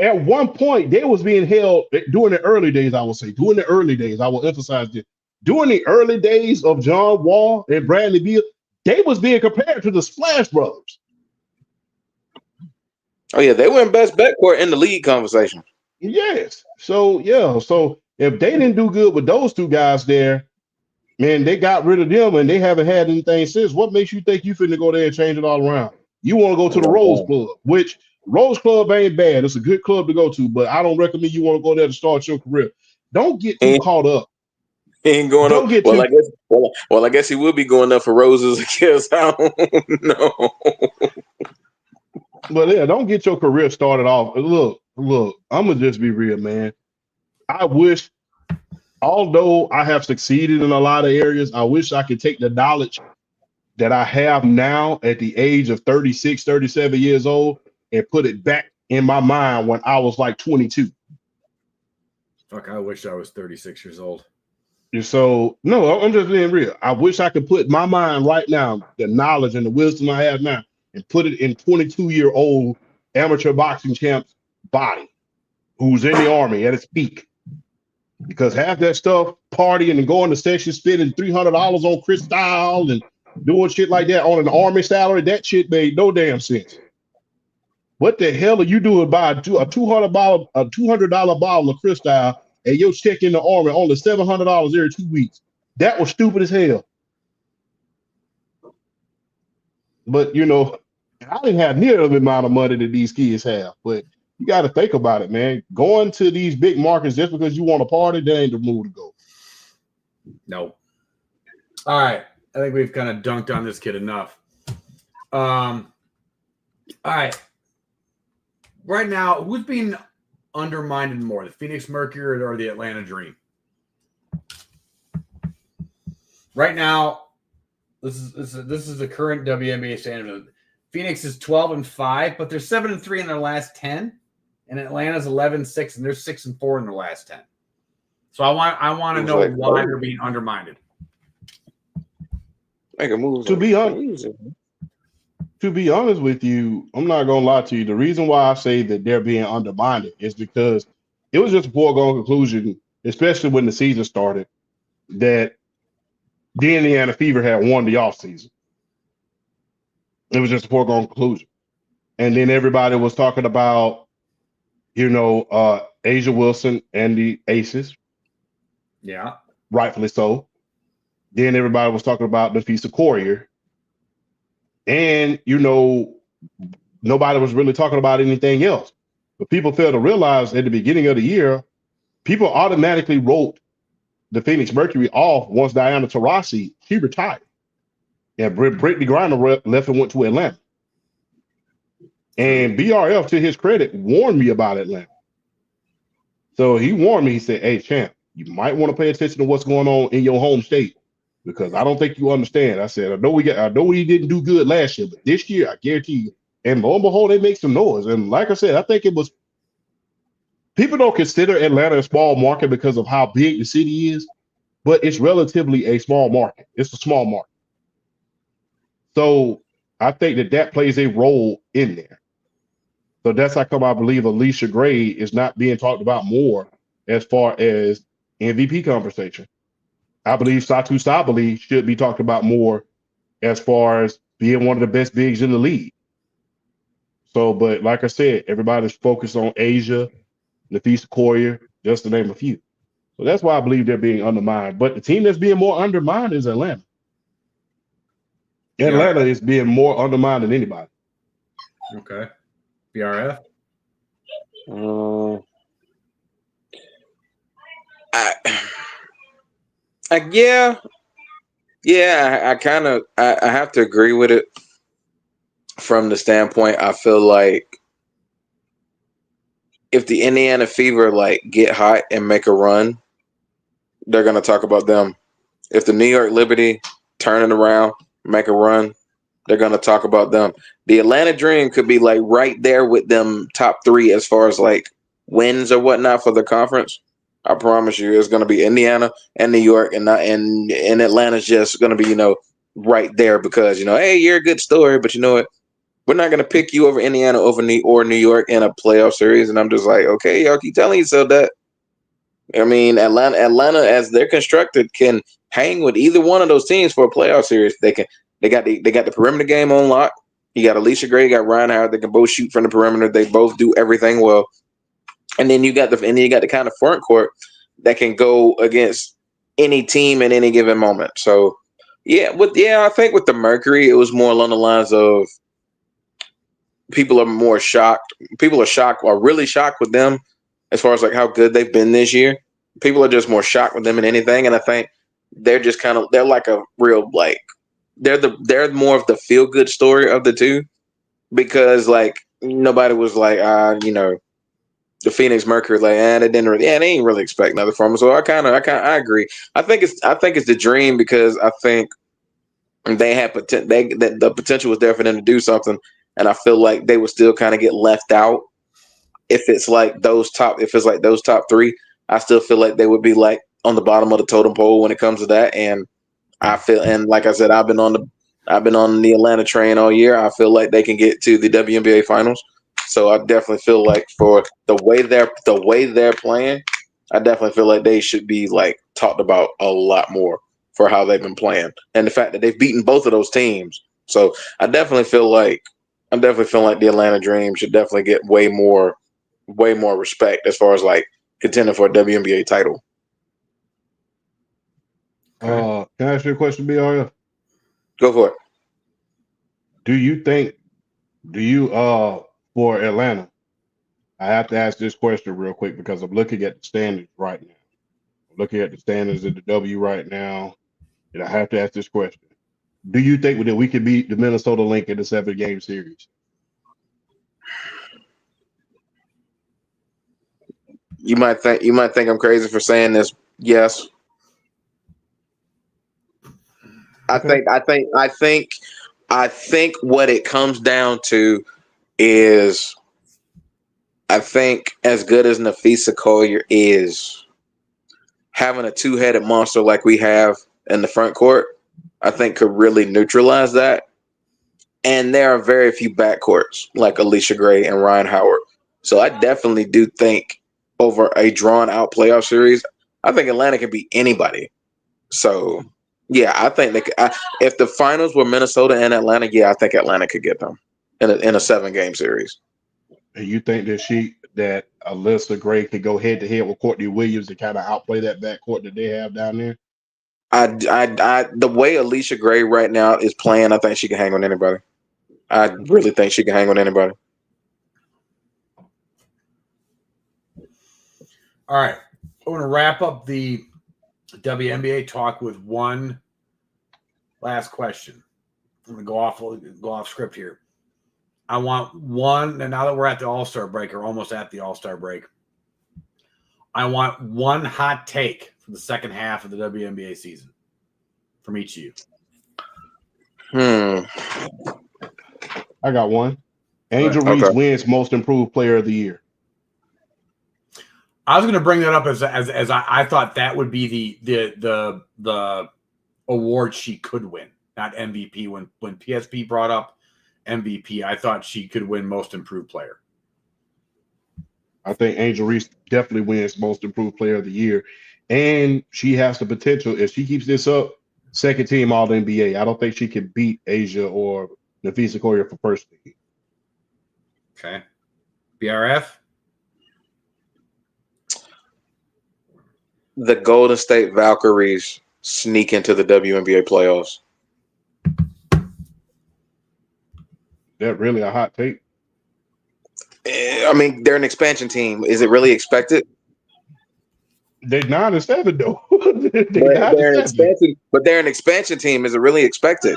At one point, they was being held during the early days, I will say. During the early days, I will emphasize this. During the early days of John Wall and Bradley Beal, they was being compared to the Splash Brothers. Oh, yeah, they were in best backcourt in the league conversation. Yes. So, yeah. So, if they didn't do good with those two guys there, man, they got rid of them and they haven't had anything since. What makes you think you finna go there and change it all around? You want to go to the Rose Club, which Rose Club ain't bad. It's a good club to go to, but I don't recommend you want to go there to start your career. Don't get too caught up. He ain't going Don't up. get Well, too. I guess he will be going up for roses. I guess I don't know. But yeah, don't get your career started off. Look, I'm gonna just be real, man. I wish, although I have succeeded in a lot of areas, I wish I could take the knowledge that I have now at the age of 36, 37 years old and put it back in my mind when I was like 22. Fuck, I wish I was 36 years old. And so, no, I'm just being real. I wish I could put my mind right now, the knowledge and the wisdom I have now, and put it in 22-year-old amateur boxing champ's body who's in the Army at its peak. Because half that stuff, partying and going to sessions, spending $300 on Cristal and doing shit like that on an Army salary, that shit made no damn sense. What the hell are you doing by a $200 bottle of Cristal and your check in the Army only $700 every 2 weeks? That was stupid as hell. But you know, I didn't have near the amount of money that these kids have. But you got to think about it, man. Going to these big markets just because you want to party, that ain't the move to go. No. All right. I think we've kind of dunked on this kid enough. All right. Right now, who's being undermined more, the Phoenix Mercury or the Atlanta Dream? Right now, this is the current WNBA standard. Phoenix is 12-5, but they're 7-3 in their last 10, and Atlanta's 11-6, and they're 6-4 in their last 10. So I want to know why they're being undermined. Make a move. To be honest with you, I'm not gonna lie to you. The reason why I say that they're being undermined is because it was just a foregone conclusion, especially when the season started, that the Indiana Fever had won the offseason. It was just a foregone conclusion. And then everybody was talking about, Asia Wilson and the Aces. Yeah. Rightfully so. Then everybody was talking about NAPHEESA COLLIER. And, nobody was really talking about anything else. But people failed to realize at the beginning of the year, people automatically wrote the Phoenix Mercury off once Diana Taurasi, she retired. And Brittany Griner left and went to Atlanta. And BRF, to his credit, warned me about Atlanta. So he warned me, he said, hey, champ, you might want to pay attention to what's going on in your home state, because I don't think you understand. I said, I know we didn't do good last year, but this year, I guarantee you. And lo and behold, they make some noise. And like I said, I think it was, people don't consider Atlanta a small market because of how big the city is, but it's relatively a small market. It's a small market. So I think that plays a role in there. So that's how come I believe Alicia Gray is not being talked about more as far as MVP conversation. I believe Satu Sabali should be talked about more as far as being one of the best bigs in the league. So, but like I said, everybody's focused on Asia, NAPHEESA COLLIER, just to name a few. So that's why I believe they're being undermined. But the team that's being more undermined is Atlanta. Atlanta is being more undermined than anybody. Okay. BRF? Yeah, I have to agree with it from the standpoint. I feel like if the Indiana Fever like get hot and make a run, they're gonna talk about them. If the New York Liberty turn it around, make a run, they're gonna talk about them. The Atlanta Dream could be like right there with them top three as far as like wins or whatnot for the conference. I promise you, it's gonna be Indiana and New York, and not and Atlanta's just gonna be right there because hey, you're a good story, but you know what? We're not gonna pick you over Indiana over New York in a playoff series, and I'm just like, okay, y'all keep telling yourself that. I mean, Atlanta, as they're constructed, can hang with either one of those teams for a playoff series. They can. They got the perimeter game on lock. You got Alicia Gray, you got Ryan Howard. They can both shoot from the perimeter. They both do everything well. And then you got the kind of front court that can go against any team in any given moment. So I think with the Mercury, it was more along the lines of people are more shocked. People are really shocked with them as far as like how good they've been this year. People are just more shocked with them than anything, and I think they're just they're like a real like they're more of the feel good story of the two because like nobody was like the Phoenix Mercury like they ain't really expect nothing from them. So I agree. I think it's the Dream because I think they had that the potential was there for them to do something, and I feel like they would still kind of get left out if it's like those top three. I still feel like they would be like on the bottom of the totem pole when it comes to that. And I feel, and like I said, I've been on the Atlanta train all year. I feel like they can get to the WNBA finals. So I definitely feel like for the way they're playing, I definitely feel like they should be like talked about a lot more for how they've been playing and the fact that they've beaten both of those teams. So I definitely feel like the Atlanta Dream should definitely get way more respect as far as like contending for a WNBA title. Can I ask you a question, BRF? Go for it. Do you for Atlanta? I have to ask this question real quick because I'm looking at the standings right now. I'm looking at the standings of the W right now, and I have to ask this question. Do you think that we could beat the Minnesota Lynx in the 7-game series? You might think I'm crazy for saying this. Yes. Okay. I think what it comes down to is I think as good as NAPHEESA Collier is, having a two-headed monster like we have in the front court, I think could really neutralize that. And there are very few backcourts like Alicia Gray and Ryan Howard. So I definitely do think over a drawn-out playoff series, I think Atlanta can beat anybody. So, yeah, I think if the finals were Minnesota and Atlanta, I think Atlanta could get them in a 7-game series. And you think that Alyssa Gray could go head to head with Courtney Williams and kind of outplay that backcourt that they have down there? The way Alicia Gray right now is playing, I think she can hang on anybody. I really think she can hang on anybody. All right. I want to wrap up the WNBA talk with one last question. I'm going to go off script here. I want one, and now that we're at the All-Star break, or almost at the All-Star break, I want one hot take for the second half of the WNBA season from each of you. I got one. Angel Reese wins Most Improved Player of the Year. I was going to bring that up as I thought that would be the award she could win, not MVP. When PSP brought up MVP, I thought she could win Most Improved Player. I think Angel Reese definitely wins Most Improved Player of the Year, and she has the potential if she keeps this up. Second team All NBA. I don't think she can beat Asia or NAPHEESA Collier for first team. Okay, BRF. The Golden State Valkyries sneak into the WNBA playoffs. That really a hot take? I mean, they're an expansion team. Is it really expected? They're 9-7 though. They're an 9-7. expansion, but they're an expansion team. Is it really expected?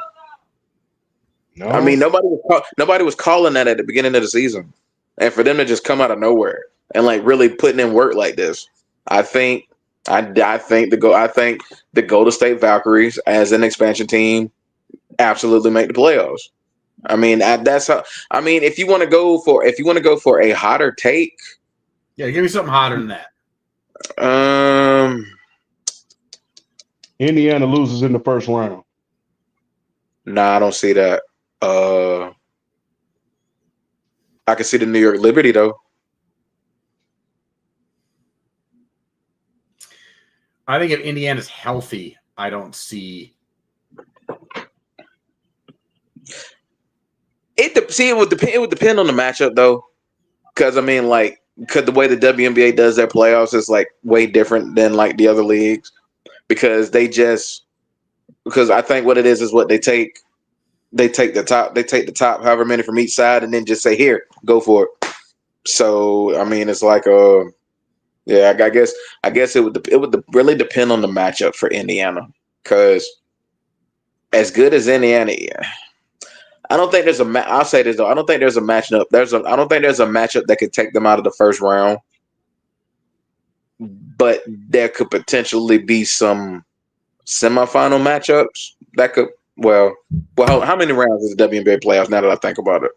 I No, mean, nobody was calling that at the beginning of the season, and for them to just come out of nowhere and like really putting in work like this, I think the Golden State Valkyries as an expansion team absolutely make the playoffs. I mean, that's how. I mean, if you want to go for a hotter take, Yeah, give me something hotter than that. Indiana loses in the first round. Nah, I don't see that. I can see the New York Liberty though. I think if Indiana's healthy, I don't see. It would depend. It would depend on the matchup though, because I mean, like, because the way the WNBA does their playoffs is like way different than like the other leagues. Because I think what it is what they take. They take the top, however many from each side, and then just say, "Here, go for it." So I mean, it's like yeah. I guess it would really depend on the matchup for Indiana, because as good as Indiana, yeah, I don't think there's I'll say this though. I don't think there's a matchup. I don't think there's a matchup that could take them out of the first round. But there could potentially be some semifinal matchups that could. Well, how many rounds is the WNBA playoffs? Now that I think about it,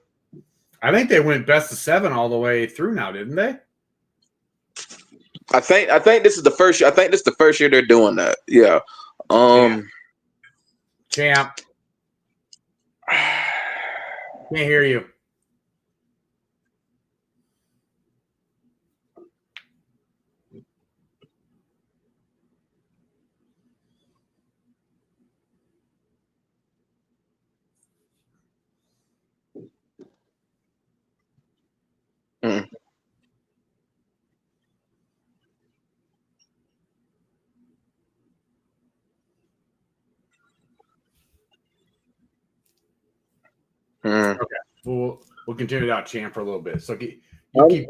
I think they went best of 7 all the way through now, didn't they? I think this is the first year. I think this is the first year they're doing that. Yeah. Champ. Can't hear you. Mm. Mm. Okay, we'll continue that champ for a little bit. So keep going.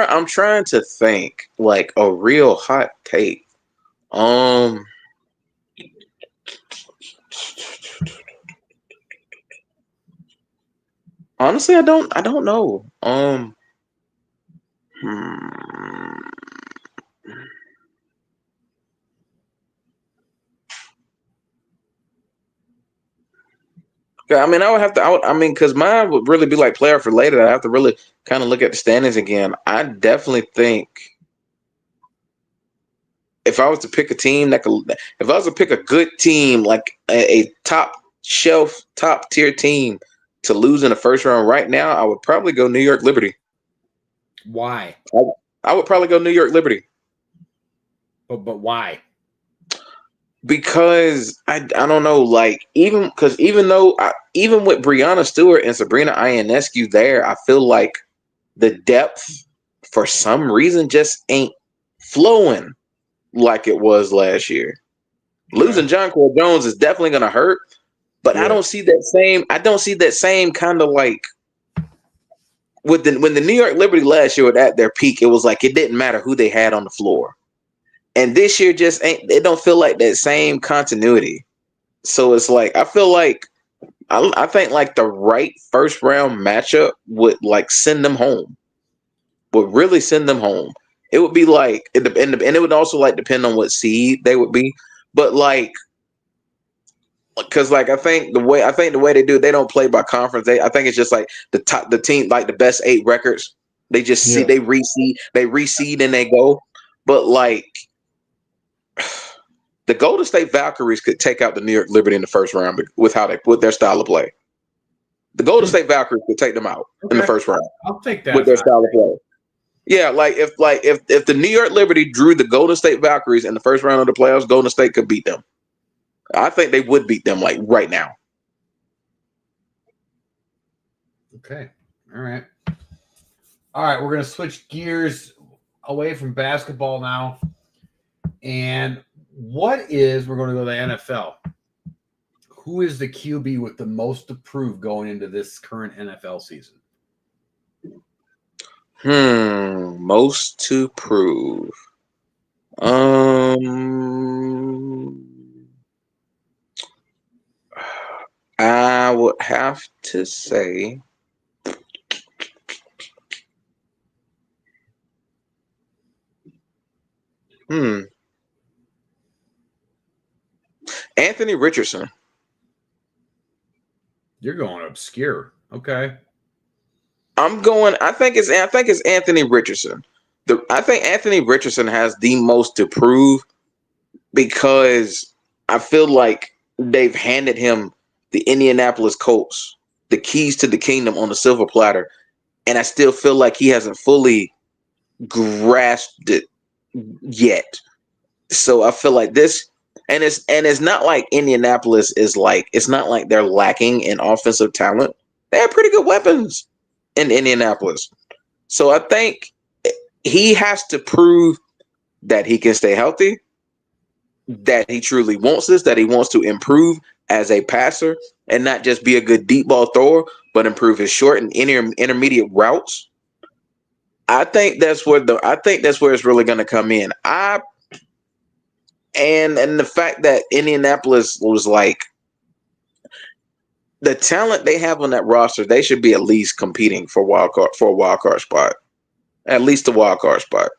I'm trying to think like a real hot take. Honestly, I don't know. Yeah, I mean, I mean, because mine would really be like player for later. I have to really kind of look at the standings again. I definitely think if I was to pick a team if I was to pick a good team, like a top shelf, top tier team to lose in the first round right now, I would probably go New York Liberty. Why? I would probably go New York Liberty. But why? Because I don't know, like even with Brianna Stewart and Sabrina Ionescu there, I feel like the depth for some reason just ain't flowing like it was last year. Losing Jonquel Jones is definitely gonna hurt, but I don't see that same kind of like when the New York Liberty last year were at their peak, it was like it didn't matter who they had on the floor. And this year just ain't. It don't feel like that same continuity. So it's like I feel like I think like the right first round matchup would like send them home. Would really send them home. It would be like and it would also like depend on what seed they would be. But like, because like I think the way they do it, they don't play by conference. I think it's just like the team like the best 8 records. They just see they reseed and they go. But like. The Golden State Valkyries could take out the New York Liberty in the first round with their style of play. The Golden State Valkyries could take them out in the first round. I'll take that with their style of play. Yeah, if the New York Liberty drew the Golden State Valkyries in the first round of the playoffs, Golden State could beat them. I think they would beat them like right now. Okay. All right. We're going to switch gears away from basketball now. And we're going to go to the NFL. Who is the QB with the most approved going into this current NFL season? Most to prove. I would have to say Anthony Richardson. You're going obscure. Okay. I think it's Anthony Richardson. I think Anthony Richardson has the most to prove because I feel like they've handed him the Indianapolis Colts, the keys to the kingdom on the silver platter, and I still feel like he hasn't fully grasped it yet. So I feel like this, and it's not like Indianapolis is like, it's not like they're lacking in offensive talent. They have pretty good weapons in Indianapolis. So I think he has to prove that he can stay healthy, that he truly wants this, that he wants to improve as a passer and not just be a good deep ball thrower, but improve his short and intermediate routes. I think that's where it's really going to come in. And the fact that Indianapolis was like, the talent they have on that roster, they should be at least competing for a wild card spot, at least a wild card spot.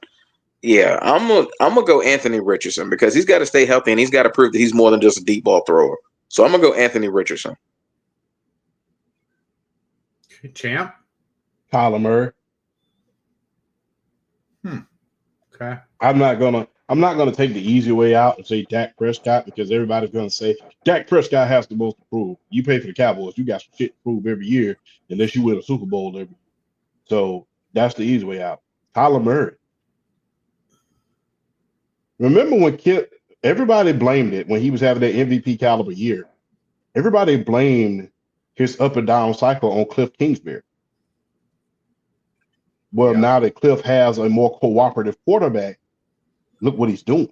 Yeah, I'm gonna go Anthony Richardson because he's got to stay healthy and he's got to prove that he's more than just a deep ball thrower. So I'm gonna go Anthony Richardson. Champ. Kyler Murray. Okay. I'm not gonna take the easy way out and say Dak Prescott because everybody's gonna say Dak Prescott has the most to prove. You pay for the Cowboys, you got some shit to prove every year unless you win a Super Bowl every year. So that's the easy way out. Kyler Murray. Remember when everybody blamed it when he was having that MVP caliber year. Everybody blamed his up and down cycle on Cliff Kingsbury. Well, now that Cliff has a more cooperative quarterback, look what he's doing.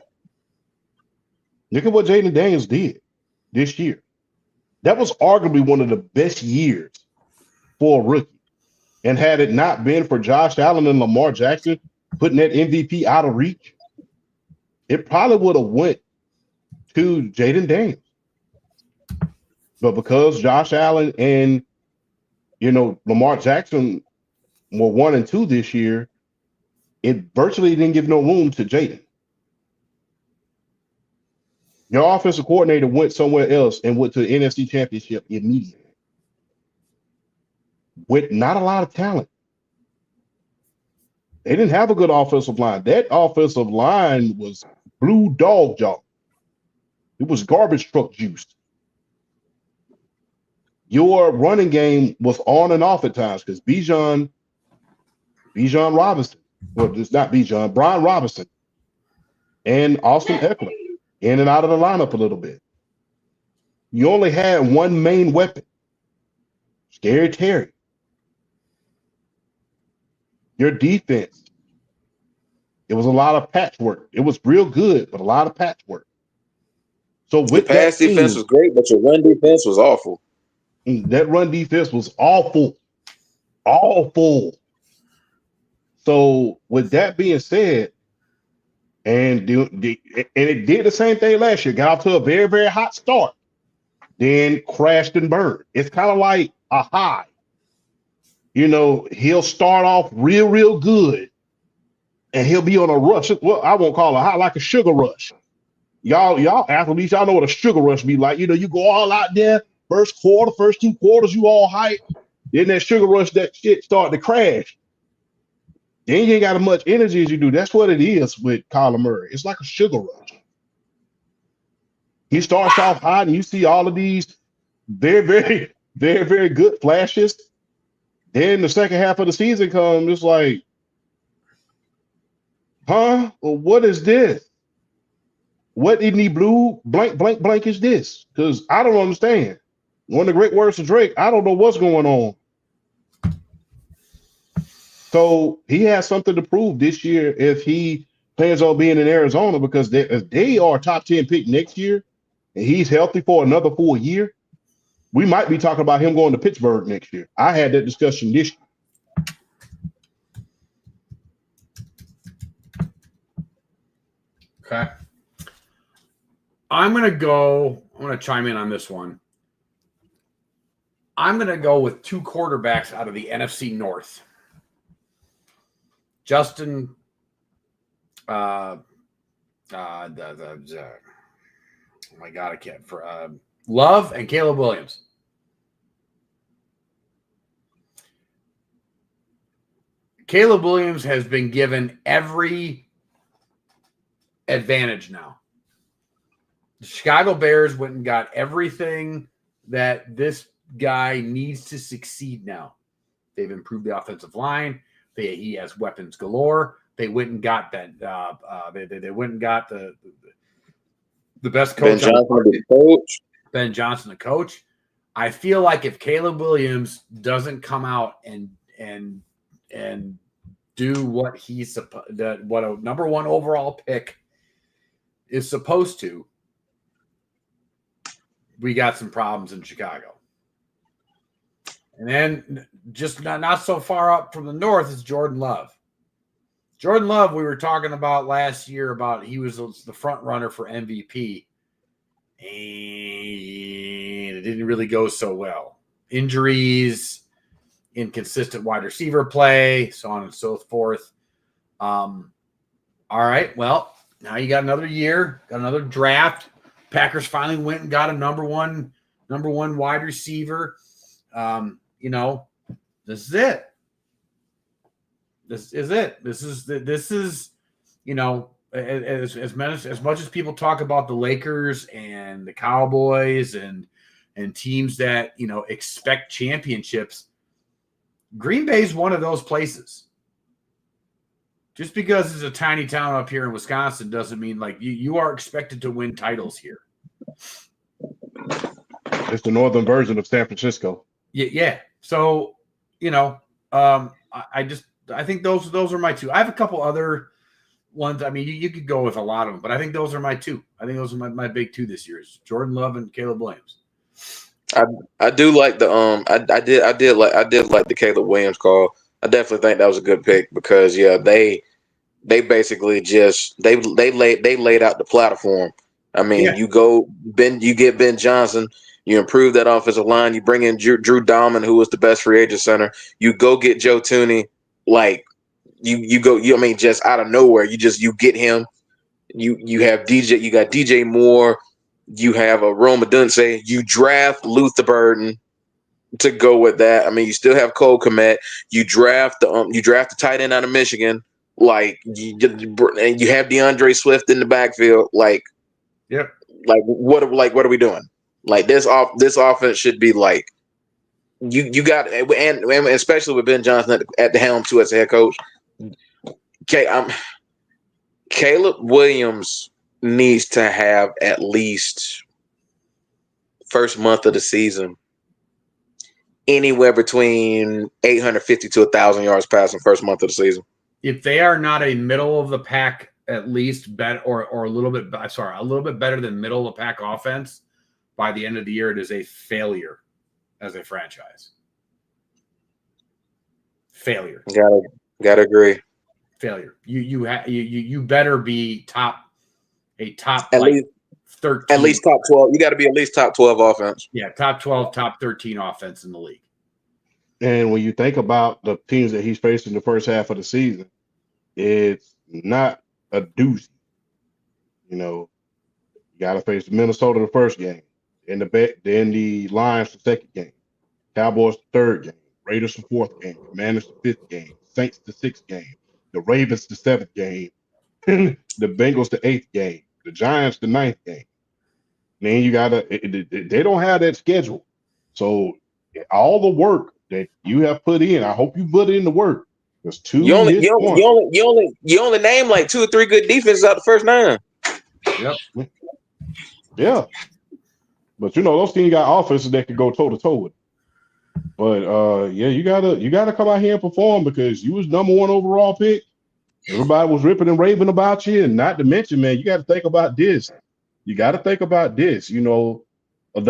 Look at what Jaden Daniels did this year. That was arguably one of the best years for a rookie. And had it not been for Josh Allen and Lamar Jackson putting that MVP out of reach, it probably would have went to Jaden Daniels. But because Josh Allen and, Lamar Jackson were 1 and 2 this year, it virtually didn't give no room to Jaden. Your offensive coordinator went somewhere else and went to the NFC Championship immediately with not a lot of talent. They didn't have a good offensive line. That offensive line was blue dog jaw. It was garbage truck juice. Your running game was on and off at times because Bijan Robinson, well, it's not Bijan, Brian Robinson, and Austin Eckler in and out of the lineup a little bit. You only had one main weapon, Scary Terry. Your defense, it was a lot of patchwork. It was real good, but a lot of patchwork. So with the pass defense was great, but your run defense was awful. That run defense was awful. Awful. So with that being said, and it did the same thing last year. Got off to a very, very hot start, then crashed and burned. It's kind of like a high. He'll start off real, real good, and he'll be on a rush. Well, I won't call it a high, like a sugar rush. Y'all athletes, y'all know what a sugar rush be like. You go all out there, first 2 quarters, you all hype. Then that sugar rush, that shit start to crash. Then you ain't got as much energy as you do. That's what it is with Kyler Murray. It's like a sugar rush. He starts off hot, and you see all of these very, very, very, very good flashes. Then the second half of the season comes, it's like, huh? Well, what is this? What in the blue blank, blank, blank is this? Because I don't understand. One of the great words of Drake, I don't know what's going on. So he has something to prove this year if he plans on being in Arizona, because they are a top 10 pick next year and he's healthy for another full year. We might be talking about him going to Pittsburgh next year. I had that discussion this year. Okay. I'm going to chime in on this one. I'm going to go with two quarterbacks out of the NFC North. Justin, oh my God, I can't. Love and Caleb Williams. Caleb Williams has been given every advantage now. The Chicago Bears went and got everything that this guy needs to succeed now. They've improved the offensive line. He has weapons galore. They went and got that. They went and got the best coach. Ben Johnson, the coach. I feel like if Caleb Williams doesn't come out and do what what a number one overall pick is supposed to, we got some problems in Chicago. And then just not so far up from the north is Jordan Love. Jordan Love, we were talking about last year about he was the front runner for MVP. And it didn't really go so well. Injuries, inconsistent wide receiver play, so on and so forth. All right, well, now you got another year, got another draft. Packers finally went and got a number one wide receiver. This is it. This is it. This is as much as people talk about the Lakers and the Cowboys and teams that expect championships, Green Bay is one of those places. Just because it's a tiny town up here in Wisconsin doesn't mean like you are expected to win titles here. It's the northern version of San Francisco. Yeah. So, I think those are my two. I have a couple other ones. I mean, you could go with a lot of them, but I think those are my two. I think those are my big two this year: is Jordan Love and Caleb Williams. I do like the I did like the Caleb Williams call. I definitely think that was a good pick because they basically just they laid out the platform. I mean, you get Ben Johnson, you improve that offensive line, you bring in Drew Dalman, who was the best free agent center. You go get Joe Tooney, just out of nowhere, you get him. You have DJ, you got DJ Moore, you have a Roma Dunce, you draft Luther Burden to go with that. I mean, you still have Cole Kmet, you draft the tight end out of Michigan, and you have DeAndre Swift in the backfield, Yep. What are we doing? This offense should be you got, and especially with Ben Johnson at the helm too as a head coach. Caleb Williams needs to have at least first month of the season anywhere between 850 to 1,000 yards passing first month of the season. If they are not a middle of the pack, at least better or a little bit better than middle of the pack offense by the end of the year, it is a failure as a franchise. Failure. Gotta agree. Failure. You better be top at least 13. At least top 12. You got to be at least top 12 offense. Yeah, top 12, top 13 offense in the league. And when you think about the teams that he's faced in the first half of the season, it's not a doozy. You got to face Minnesota the first game, then the Lions the second game, Cowboys the third game, Raiders the fourth game, Commanders the fifth game, Saints the sixth game, the Ravens the seventh game, the Bengals the eighth game, the Giants the ninth game. Then you they don't have that schedule. So all the work that you have put in, I hope you put in the work. There's you only name like 2 or 3 good defenses out the first 9. Yep. Yeah. But those teams got offenses that can go toe to toe with it. But you gotta come out here and perform because you was number 1 overall pick. Everybody was ripping and raving about you, and not to mention, man, you got to think about this. There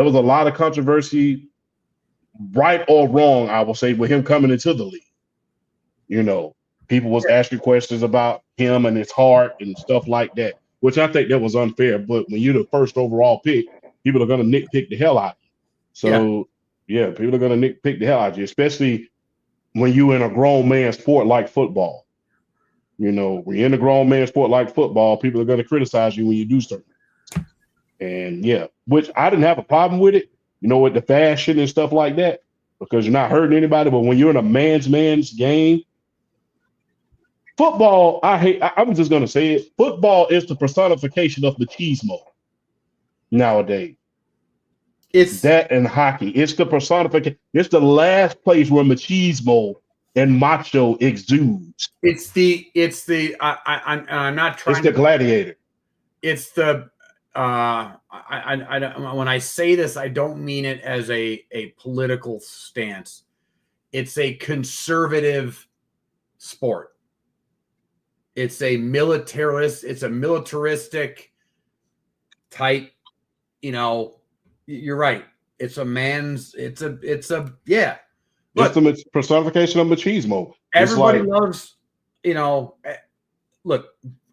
was a lot of controversy, right or wrong, I will say, with him coming into the league. People was asking questions about him and his heart and stuff like that. which I think that was unfair. But when you're the first overall pick, people are going to nitpick the hell out of you. So, yeah, people are going to nitpick the hell out of you, especially when you're in a grown man sport like football. You know, when you're in a grown man sport like football, people are going to criticize you when you do something. And yeah, which I didn't have a problem with it, you know, with the fashion and stuff like that, because you're not hurting anybody. But when you're in a man's game, football, I'm just going to say it. Football is the personification of machismo nowadays. It's that and hockey. It's the personification. It's the last place where machismo and macho exudes. I'm not trying. It's the gladiator. It's the when I say this, I don't mean it as a political stance. It's a conservative sport. It's a militaristic type, you know, you're right. It's a yeah. Look, it's the personification of machismo. Everybody loves, you know, look,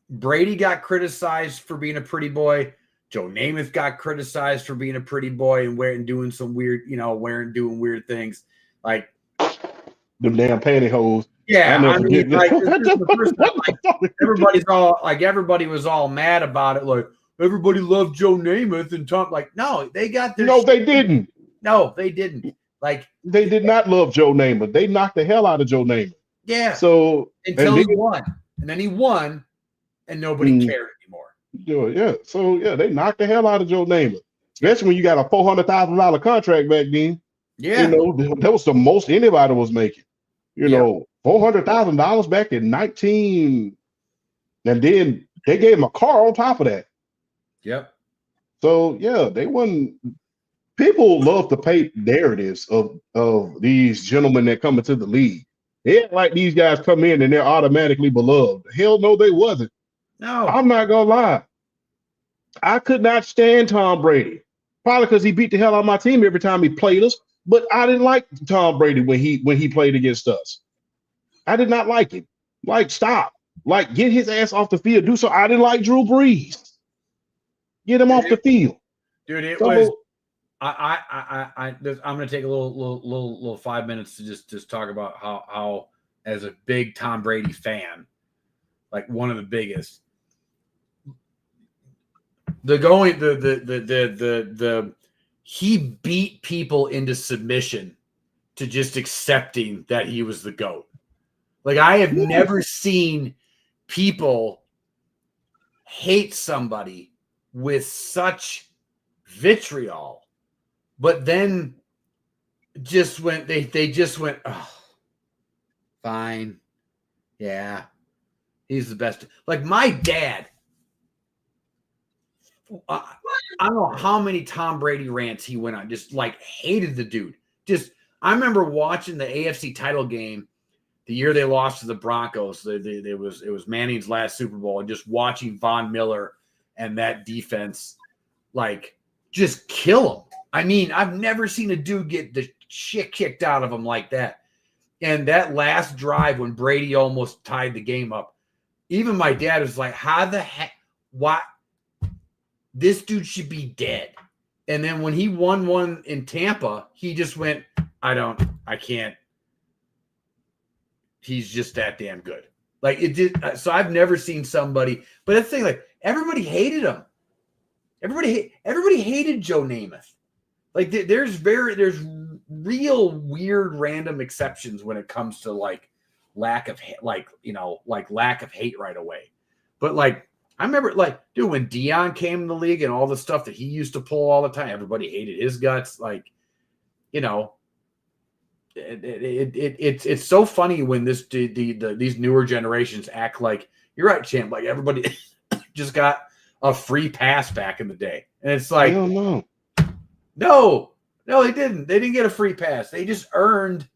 Brady got criticized for being a pretty boy. Joe Namath got criticized for being a pretty boy and doing some weird, you know, doing weird things. Like them damn pantyhose. Yeah, I mean, like, the first time, like, everybody was all mad about it. Like, everybody loved Joe Namath and Tom. Like, no, they got their they didn't. No, they didn't. Like, they did not love Joe Namath. They knocked the hell out of Joe Namath. Yeah. So until he won, and then he won, and nobody cared anymore. Yeah. So yeah, they knocked the hell out of Joe Namath, especially when you got a $400,000 contract back then. Yeah. You know, that was the most anybody was making. You know, $400,000 back in 19, and then they gave him a car on top of that. Yep. So yeah, they wouldn't. People love to paint narratives of these gentlemen that come into the league. They act like these guys come in and they're automatically beloved. Hell no, they wasn't. No, I'm not gonna lie. I could not stand Tom Brady, probably because he beat the hell out of my team every time he played us. But I didn't like Tom Brady when he played against us. I did not like him. Like, stop. Like, get his ass off the field. Do so. I didn't like Drew Brees. Get him off the field, dude. It was. I'm going to take a little 5 minutes to just talk about how as a big Tom Brady fan, like one of the biggest, he beat people into submission to just accepting that he was the GOAT. Like, I have never seen people hate somebody with such vitriol, but then just went, they just went, oh, fine. Yeah, he's the best. Like, my dad, I don't know how many Tom Brady rants he went on, just like hated the dude. I remember watching the AFC title game the year they lost to the Broncos. It was Manning's last Super Bowl, and just watching Von Miller and that defense, like, just kill him. I mean, I've never seen a dude get the shit kicked out of him like that. And that last drive when Brady almost tied the game up, even my dad was like, how the heck, why? This dude should be dead. And then when he won one in Tampa, he just went, I can't. He's just that damn good. Like, it did. So I've never seen somebody, but that's the thing, like, everybody hated him. Everybody hated Joe Namath. Like, there's real weird random exceptions when it comes to like lack of hate right away. But like, I remember, like, dude, when Dion came in the league and all the stuff that he used to pull all the time, everybody hated his guts. Like, you know, it's so funny when these newer generations act like, you're right, champ. Like, everybody just got a free pass back in the day, and it's like, no, they didn't. They didn't get a free pass. They just earned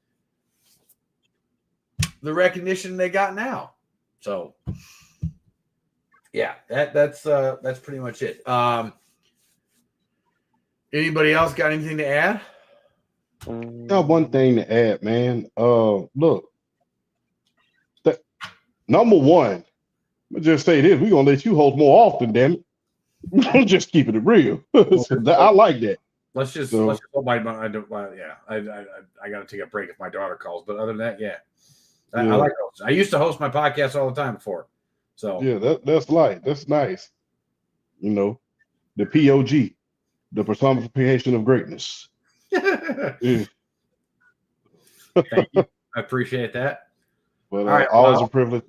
the recognition they got now. So. Yeah, that's pretty much it. Anybody else got anything to add? Got one thing to add, man. Look, number one, just say this: we're gonna let you host more often, damn it. I'm just keeping it real. I like that. Let's just hope I don't. Yeah, I got to take a break if my daughter calls. But other than that, yeah, I like those. I used to host my podcast all the time before. So yeah, that's light. That's nice. You know, the POG, the personification of greatness. Thank you. I appreciate that. But always a privilege.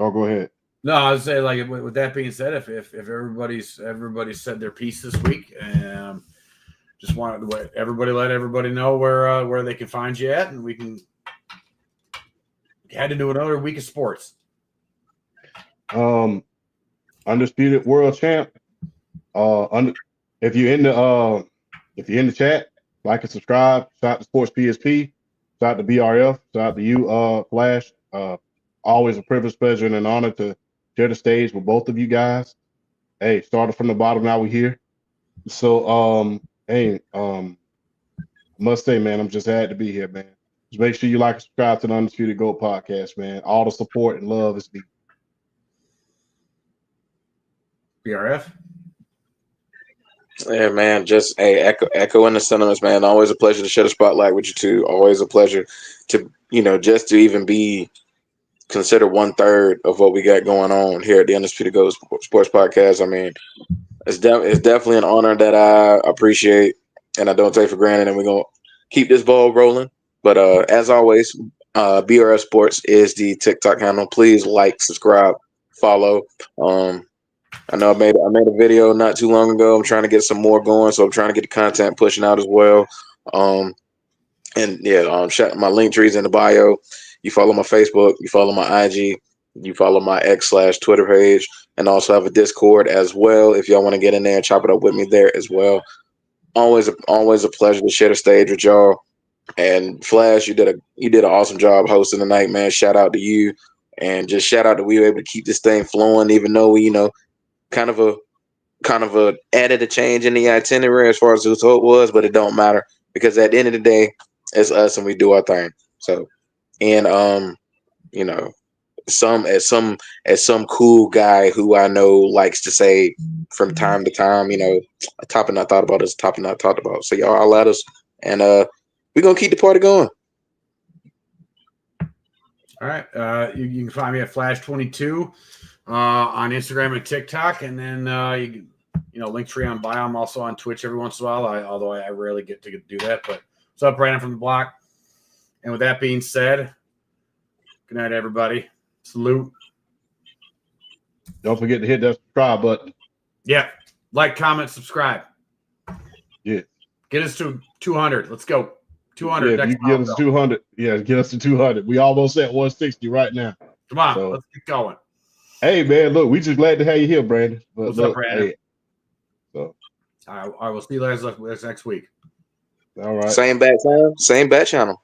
Oh, go ahead. No, I would say, like, with that being said, if everybody's said their piece this week, just wanted to let everybody know where they can find you at, and we can head into another week of sports. Undisputed world champ. If you're in the chat, like and subscribe. Shout out to Sports PSP. Shout out to BRF. Shout out to you, Flash. Always a privilege, pleasure, and an honor to share the stage with both of you guys. Hey, started from the bottom, now we're here. So, must say, man, I'm just glad to be here, man. Just make sure you like and subscribe to the Undisputed GOAT podcast, man. All the support and love is needed. BRF? Yeah, man, just echoing the sentiments, man. Always a pleasure to share the spotlight with you two. Always a pleasure to, just to even be considered 1/3 of what we got going on here at the Undisputed GOAT Sports Podcast. I mean, it's definitely an honor that I appreciate and I don't take for granted, and we're gonna keep this ball rolling. But as always, BRF Sports is the TikTok handle. Please like, subscribe, follow. I know I made a video not too long ago. I'm trying to get some more going, so I'm trying to get the content pushing out as well. And yeah, my link tree's in the bio. You follow my Facebook, you follow my IG, you follow my X/Twitter page, and also have a Discord as well. If y'all want to get in there and chop it up with me there as well. Always a pleasure to share the stage with y'all. And Flash, you did an awesome job hosting tonight, man. Shout out to you, and just shout out that we were able to keep this thing flowing, even though we, kind of a added a change in the itinerary as far as who it was, but it don't matter because at the end of the day, it's us and we do our thing. So, and some cool guy who I know likes to say from time to time, a topic not thought about is a topic not talked about. So y'all let us, and we're gonna keep the party going. All right, you can find me at Flash22 on Instagram and TikTok, and then Linktree on bio. I'm also on Twitch every once in a while, although I rarely get to do that. But what's up, Brandon from the block? And with that being said, good night, everybody. Salute. Don't forget to hit that subscribe button. Yeah. Like, comment, subscribe. Yeah. Get us to 200. Let's go. 200. Yeah, you get us to 200. Yeah, get us to 200. We almost at 160 right now. Come on. Let's keep going. Hey, man, look, we just glad to have you here, Brandon. But what's up, Brandon? Hey, so. I will see you guys next week. All right. Same bat time, same bat channel.